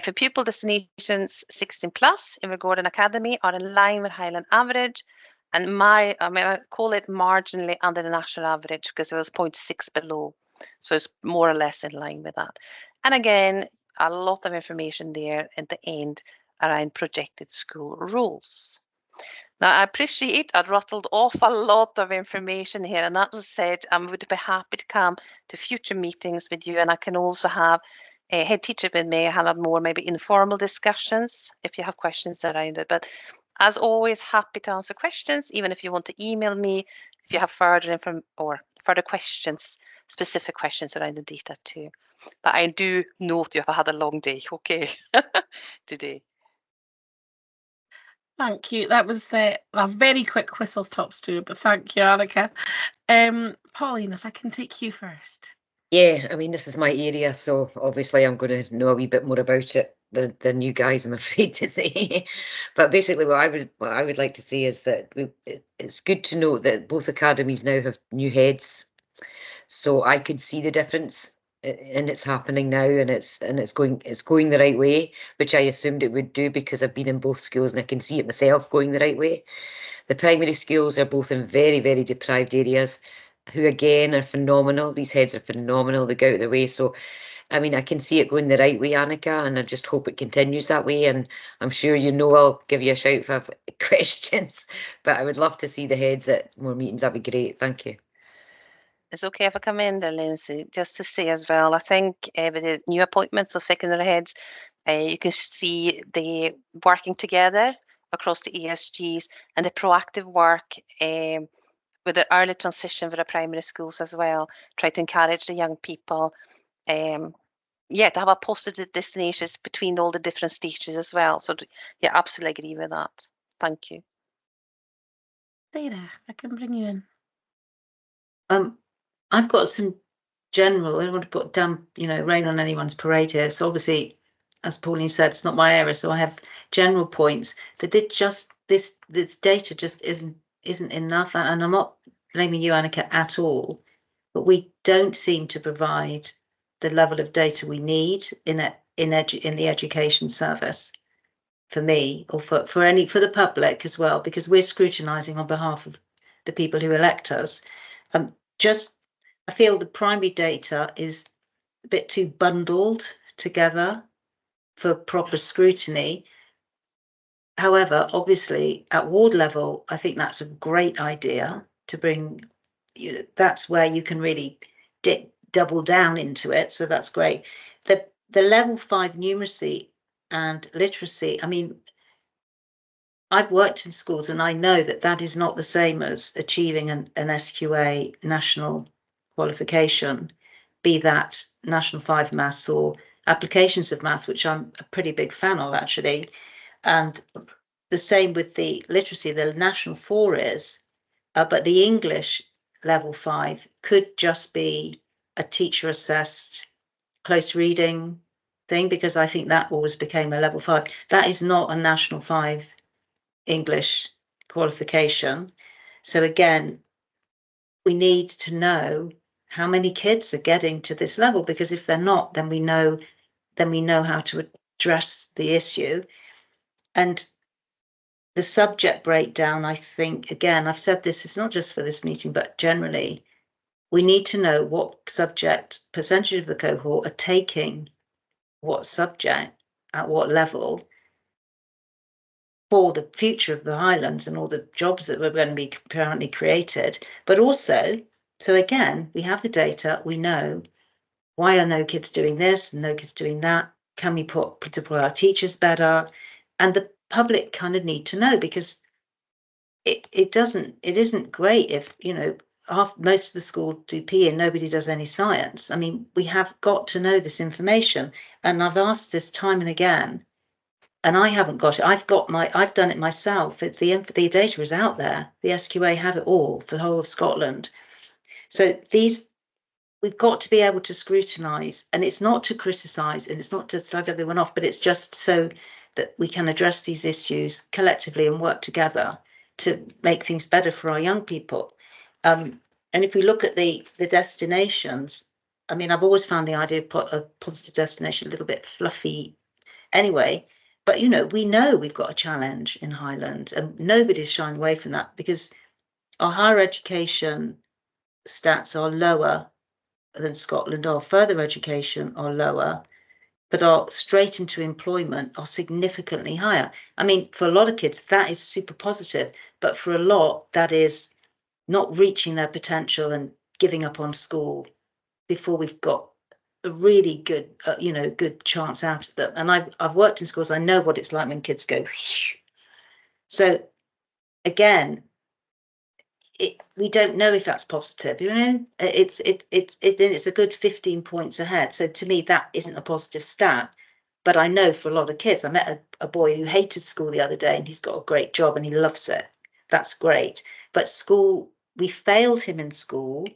Speaker 19: For pupil destinations 16 plus, Invergordon Academy are in line with Highland average, and I call it marginally under the national average because it was 0.6 below, so it's more or less in line with that. And again, a lot of information there at the end around projected school rules. Now, I appreciate I rattled off a lot of information here, and as I said, I would be happy to come to future meetings with you, and I can also have a head teacher with me, have more maybe informal discussions if you have questions around it. But as always, happy to answer questions, even if you want to email me if you have further questions, specific questions around the data too. But I do note you have had a long day, okay, today.
Speaker 1: Thank you. That was a very quick whistle stops too, but thank you, Annika. Pauline, if I can take you first.
Speaker 9: Yeah, I mean, this is my area, so obviously I'm going to know a wee bit more about it than you guys, I'm afraid to say. But basically what I would like to say is that it's good to know that both academies now have new heads. So I could see the difference, and it's happening now, and it's going the right way, which I assumed it would do because I've been in both schools and I can see it myself going the right way. The primary schools are both in very, very deprived areas, who again are phenomenal. These heads are phenomenal. They go out of their way. So, I mean, I can see it going the right way, Annika, and I just hope it continues that way. And I'm sure I'll give you a shout if I have questions. But I would love to see the heads at more meetings. That'd be great. Thank you.
Speaker 19: It's okay if I come in there, Lindsay, just to say as well, I think with the new appointments of secondary heads, you can see the working together across the ESGs and the proactive work with the early transition with the primary schools as well, try to encourage the young people, to have a positive destinations between all the different stages as well. So yeah, absolutely agree with that. Thank you.
Speaker 1: Sarah, I can bring you in.
Speaker 3: I've got some general, I don't want to put down, rain on anyone's parade here. So obviously, as Pauline said, it's not my area. So I have general points that this data just isn't enough. And I'm not blaming you, Annika, at all, but we don't seem to provide the level of data we need in the education service, for me, or for the public as well, because we're scrutinising on behalf of the people who elect us. I feel the primary data is a bit too bundled together for proper scrutiny. However, obviously at ward level, I think that's a great idea to bring, that's where you can really double down into it. So that's great. The level 5 numeracy and literacy, I mean, I've worked in schools and I know that is not the same as achieving an SQA national qualification, be that National 5 Maths or applications of maths, which I'm a pretty big fan of actually. And the same with the literacy, the National 4 is, but the English level 5 could just be a teacher assessed close reading thing, because I think that always became a level 5. That is not a National 5 English qualification. So again, we need to know how many kids are getting to this level, because if they're not, then we know how to address the issue. And the subject breakdown, I think, again, I've said this, it's not just for this meeting, but generally, we need to know what subject percentage of the cohort are taking what subject at what level for the future of the Highlands and all the jobs that were going to be currently created. But also, so again, we have the data, we know why are no kids doing this and no kids doing that? Can we put our teachers better? And the public kind of need to know, because it isn't great if, most of the school do PE and nobody does any science. I mean, we have got to know this information, and I've asked this time and again, and I haven't got it. I've done it myself. The data is out there. The SQA have it all for the whole of Scotland. So we've got to be able to scrutinise, and it's not to criticise, and it's not to slag everyone off, but it's just so that we can address these issues collectively and work together to make things better for our young people. And if we look at the destinations, I mean, I've always found the idea of a positive destination a little bit fluffy anyway, but we know we've got a challenge in Highland, and nobody's shying away from that, because our higher education stats are lower than Scotland, our further education are lower, but our straight into employment are significantly higher. I mean, for a lot of kids, that is super positive, but for a lot, that is not reaching their potential and giving up on school before we've got a really good, good chance out of them. And I've worked in schools. I know what it's like when kids go. So again, we don't know if that's positive. It's a good 15 points ahead. So to me, that isn't a positive stat. But I know for a lot of kids, I met a boy who hated school the other day, and he's got a great job and he loves it. That's great. But school, we failed him in school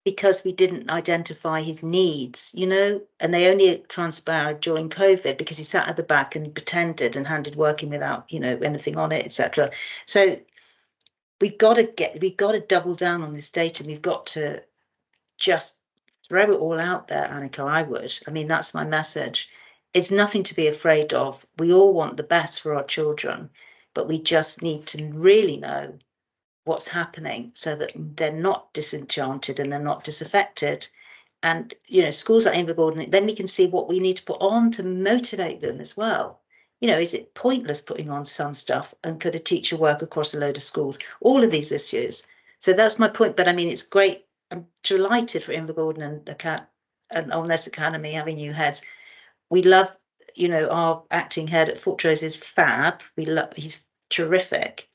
Speaker 3: because we didn't identify his needs, and they only transpired during COVID because he sat at the back and pretended and handed work in without, anything on it, etc. So we've got to double down on this data. And we've got to just throw it all out there, Annika. I mean, that's my message. It's nothing to be afraid of. We all want the best for our children, but we just need to really know what's happening so that they're not disenchanted and they're not disaffected. And, schools like Invergordon, then we can see what we need to put on to motivate them as well. Is it pointless putting on some stuff, and could a teacher work across a load of schools? All of these issues. So that's my point. But I mean, it's great. I'm delighted for Invergordon and Alness Academy having new heads. We love, our acting head at Fortrose is fab. He's terrific.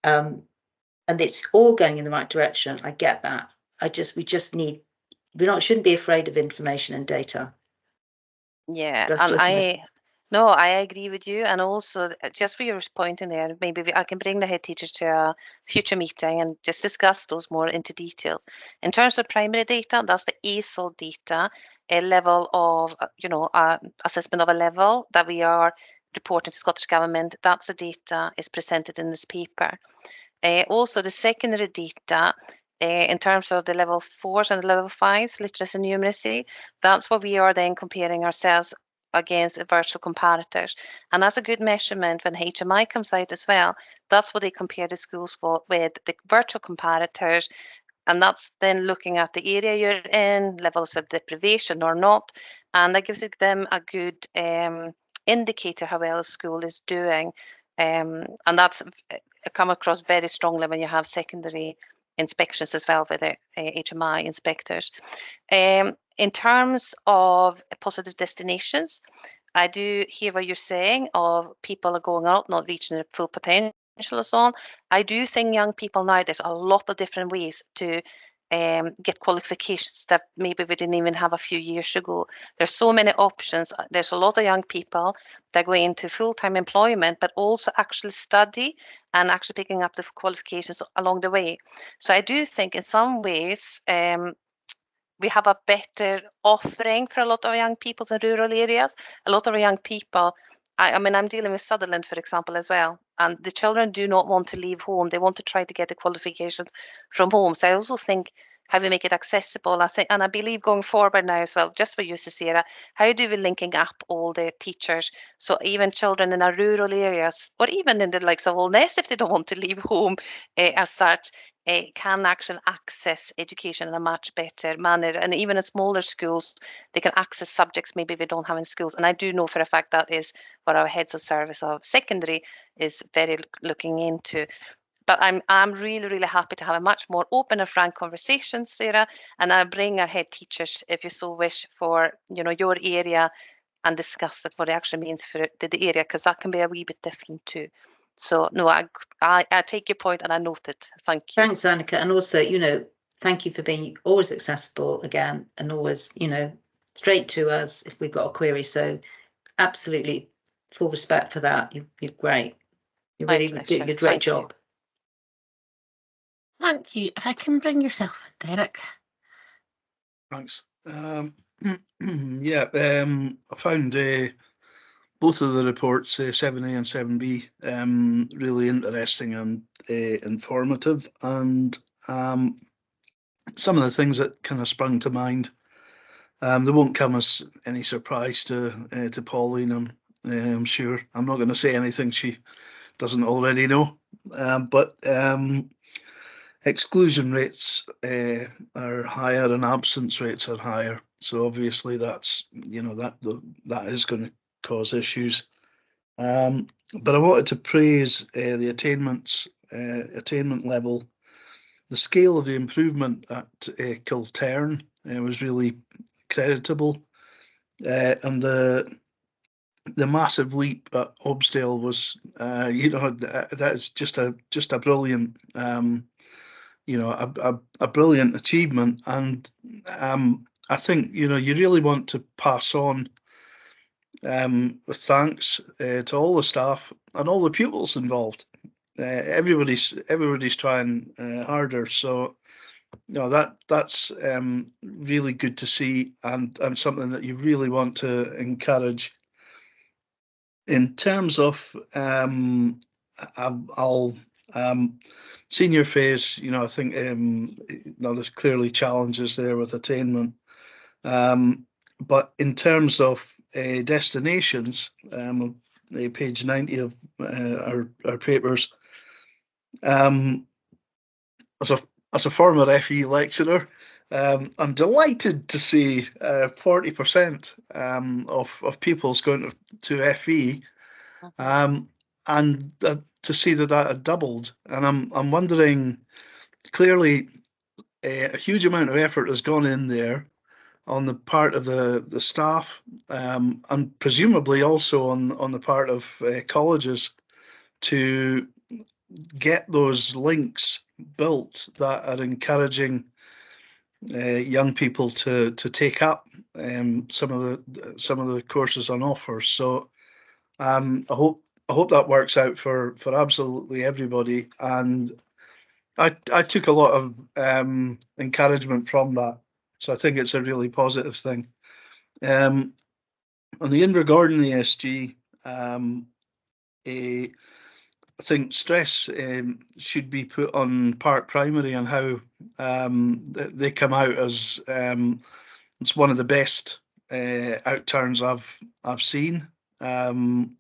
Speaker 3: And it's all going in the right direction. I get that. Shouldn't be afraid of information and data.
Speaker 19: Yeah, and I agree with you. And also, just for your point in there, maybe I can bring the head teachers to a future meeting and just discuss those more into details. In terms of primary data, that's the ASOL data, a level of, assessment of a level that we are reporting to Scottish Government. That's the data is presented in this paper. Also, the secondary data, in terms of the level 4s and the level 5s, literacy and numeracy, that's what we are then comparing ourselves against the virtual comparators. And that's a good measurement when HMI comes out as well. That's what they compare the schools with, the virtual comparators. And that's then looking at the area you're in, levels of deprivation or not. And that gives them a good indicator how well a school is doing. And that's come across very strongly when you have secondary inspections as well with the HMI inspectors. In terms of positive destinations, I do hear what you're saying of people are going out, not reaching their full potential and so on. I do think young people now, there's a lot of different ways to get qualifications that maybe we didn't even have a few years ago. There's so many options. There's a lot of young people that go into full-time employment, but also actually study and actually picking up the qualifications along the way. So I do think in some ways we have a better offering for a lot of young people in rural areas. A lot of young people, I mean, I'm dealing with Sutherland, for example, as well. And the children do not want to leave home. They want to try to get the qualifications from home. So I also think how we make it accessible. And I believe going forward now as well, just for you, Sarah, how do we linking up all the teachers? So even children in our rural areas, or even in the likes of Alness, if they don't want to leave home as such, can actually access education in a much better manner. And even in smaller schools, they can access subjects maybe we don't have in schools. And I do know for a fact that is what our heads of service of secondary is very looking into. But I'm really, really happy to have a much more open and frank conversation, Sarah, and I'll bring our head teachers, if you so wish, for your area and discuss that what it actually means for the area, because that can be a wee bit different too. So no, I take your point and I note it. Thank you.
Speaker 3: Thanks, Annika, and also, thank you for being always accessible again, and always, straight to us if we've got a query. So absolutely full respect for that. You're great. You really do a great job.
Speaker 1: Thank you. If I can bring yourself in, Derek.
Speaker 2: Thanks. Yeah, I found both of the reports, 7A and 7B, really interesting and informative. And some of the things that kind of sprung to mind, they won't come as any surprise to Pauline, I'm sure. I'm not going to say anything she doesn't already know. But exclusion rates are higher and absence rates are higher. So obviously that's, that is going to cause issues. But I wanted to praise the attainment level. The scale of the improvement at Kiltern was really creditable, and the massive leap at Obsdale was, that is just a brilliant, a brilliant achievement. And I think you really want to pass on thanks to all the staff and all the pupils involved. Everybody's trying harder, so that's really good to see, and something that you really want to encourage. In terms of senior phase, I think there's clearly challenges there with attainment, but in terms of destinations, page 90 of our papers, as a former FE lecturer, I'm delighted to see 40% of pupils going to FE, and to see that had doubled. And I'm wondering, clearly a huge amount of effort has gone in there on the part of the staff, and presumably also on the part of colleges, to get those links built that are encouraging young people to take up some of the courses on offer. So I hope that works out for absolutely everybody, and I took a lot of encouragement from that. So I think it's a really positive thing. On the Invergordon ESG, I think stress should be put on Park Primary and how they come out as it's one of the best outturns I've seen. When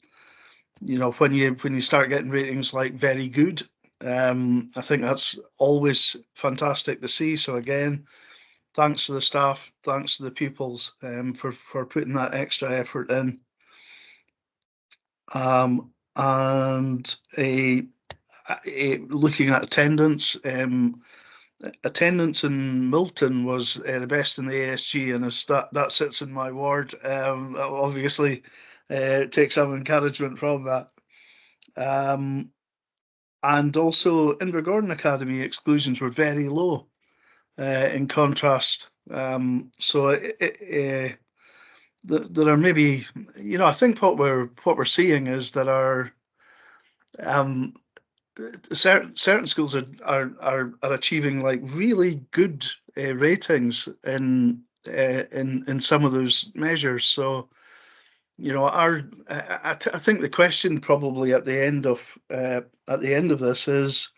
Speaker 2: you start getting ratings like very good, I think that's always fantastic to see. So again, thanks to the staff, thanks to the pupils for putting that extra effort in. And looking at attendance, attendance in Milton was the best in the ASG, and as that sits in my ward, obviously take some encouragement from that. And also Invergordon Academy exclusions were very low in contrast. So there are maybe, I think what we're seeing is that our certain schools are achieving like really good ratings in some of those measures. So I think the question probably at the end of this is,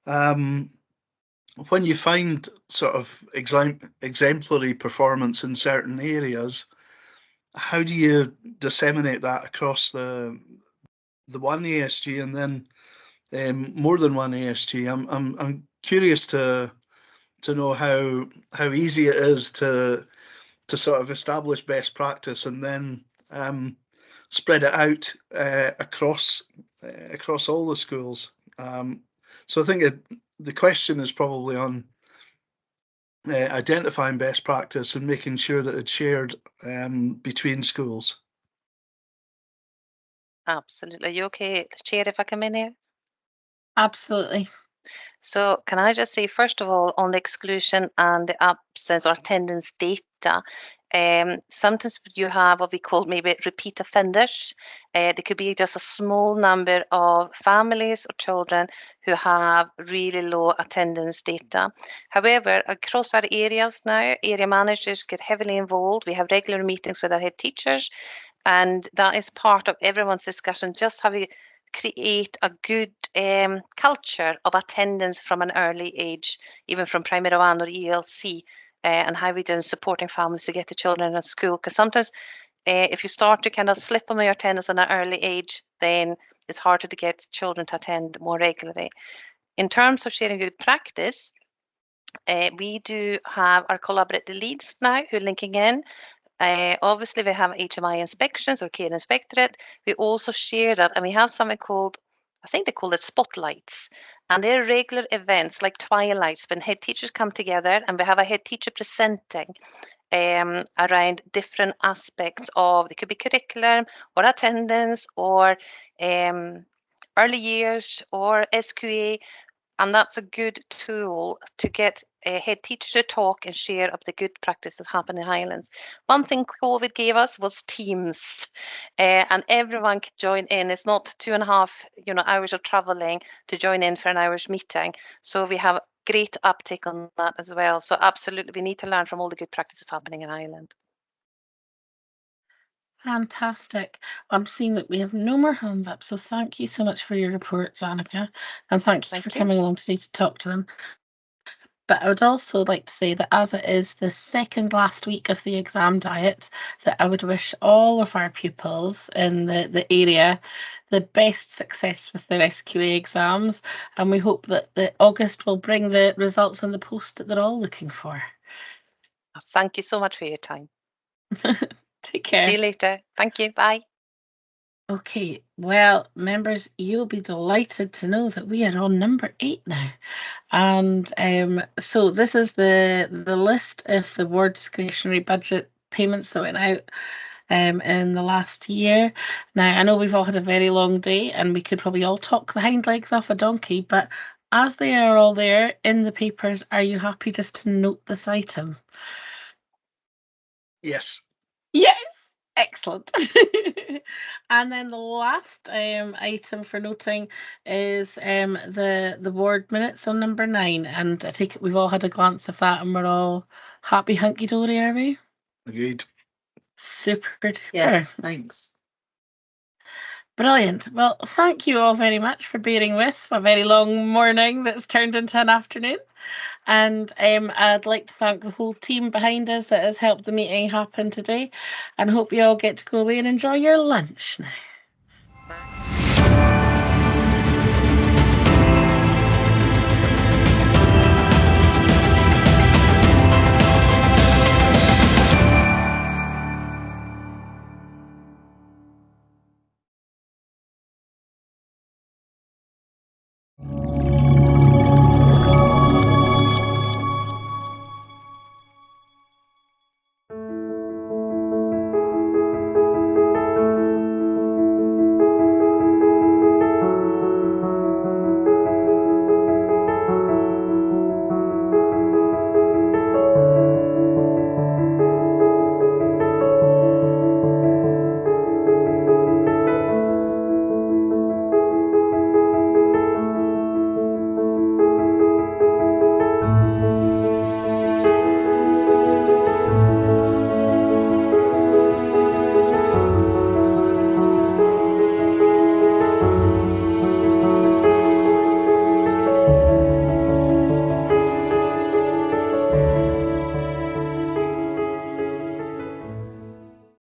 Speaker 2: when you find sort of exemplary performance in certain areas, how do you disseminate that across the one ASG and then more than one ASG? I'm curious to know how easy it is to sort of establish best practice and then spread it out across all the schools. So I think the question is probably on identifying best practice and making sure that it's shared between schools.
Speaker 19: Absolutely. Are you okay, Chair, if I come in here?
Speaker 1: Absolutely.
Speaker 19: So can I just say, first of all, on the exclusion and the absence or attendance data, sometimes you have what we call maybe repeat offenders. There could be just a small number of families or children who have really low attendance data. However, across our areas now, area managers get heavily involved. We have regular meetings with our head teachers, and that is part of everyone's discussion, just how we create a good culture of attendance from an early age, even from primary one or ELC, and how we do supporting families to get the children in school. Because sometimes if you start to kind of slip on your attendance at an early age, then it's harder to get children to attend more regularly. In terms of sharing good practice, we do have our collaborative leads now who are linking in. Obviously, we have HMI inspections or care inspectorate. We also share that, and we have something called, I think they call it spotlights. And they're regular events like twilights when head teachers come together and we have a head teacher presenting around different aspects of, it could be curriculum or attendance or early years or SQA. And that's a good tool to get a head teacher to talk and share of the good practice that happened in Highlands. One thing COVID gave us was Teams, and everyone could join in. It's not 2.5 hours of traveling to join in for an hour's meeting. So we have great uptake on that as well. So absolutely, we need to learn from all the good practices happening in Highland.
Speaker 1: Fantastic. I'm seeing that we have no more hands up, so thank you so much for your report, Annika, and thank you for coming along today to talk to them. But I would also like to say that as it is the second last week of the exam diet, that I would wish all of our pupils in the area the best success with their SQA exams, and we hope that the August will bring the results in the post that they're all looking for.
Speaker 19: Thank you so much for your time.
Speaker 1: Take care.
Speaker 19: See you later. Thank you. Bye.
Speaker 1: Okay, well, members, you'll be delighted to know that we are on number 8 now. And so this is the list of the ward discretionary budget payments that went out in the last year. Now, I know we've all had a very long day and we could probably all talk the hind legs off a donkey, but as they are all there in the papers, are you happy just to note this item?
Speaker 2: Yes.
Speaker 1: Yes. Excellent. And then the last item for noting is the ward minutes on number 9. And I take it we've all had a glance of that and we're all happy hunky-dory, are we?
Speaker 2: Agreed.
Speaker 1: Super duper.
Speaker 3: Yes, thanks.
Speaker 1: Brilliant. Well, thank you all very much for bearing with a very long morning that's turned into an afternoon. And I'd like to thank the whole team behind us that has helped the meeting happen today, and hope you all get to go away and enjoy your lunch now.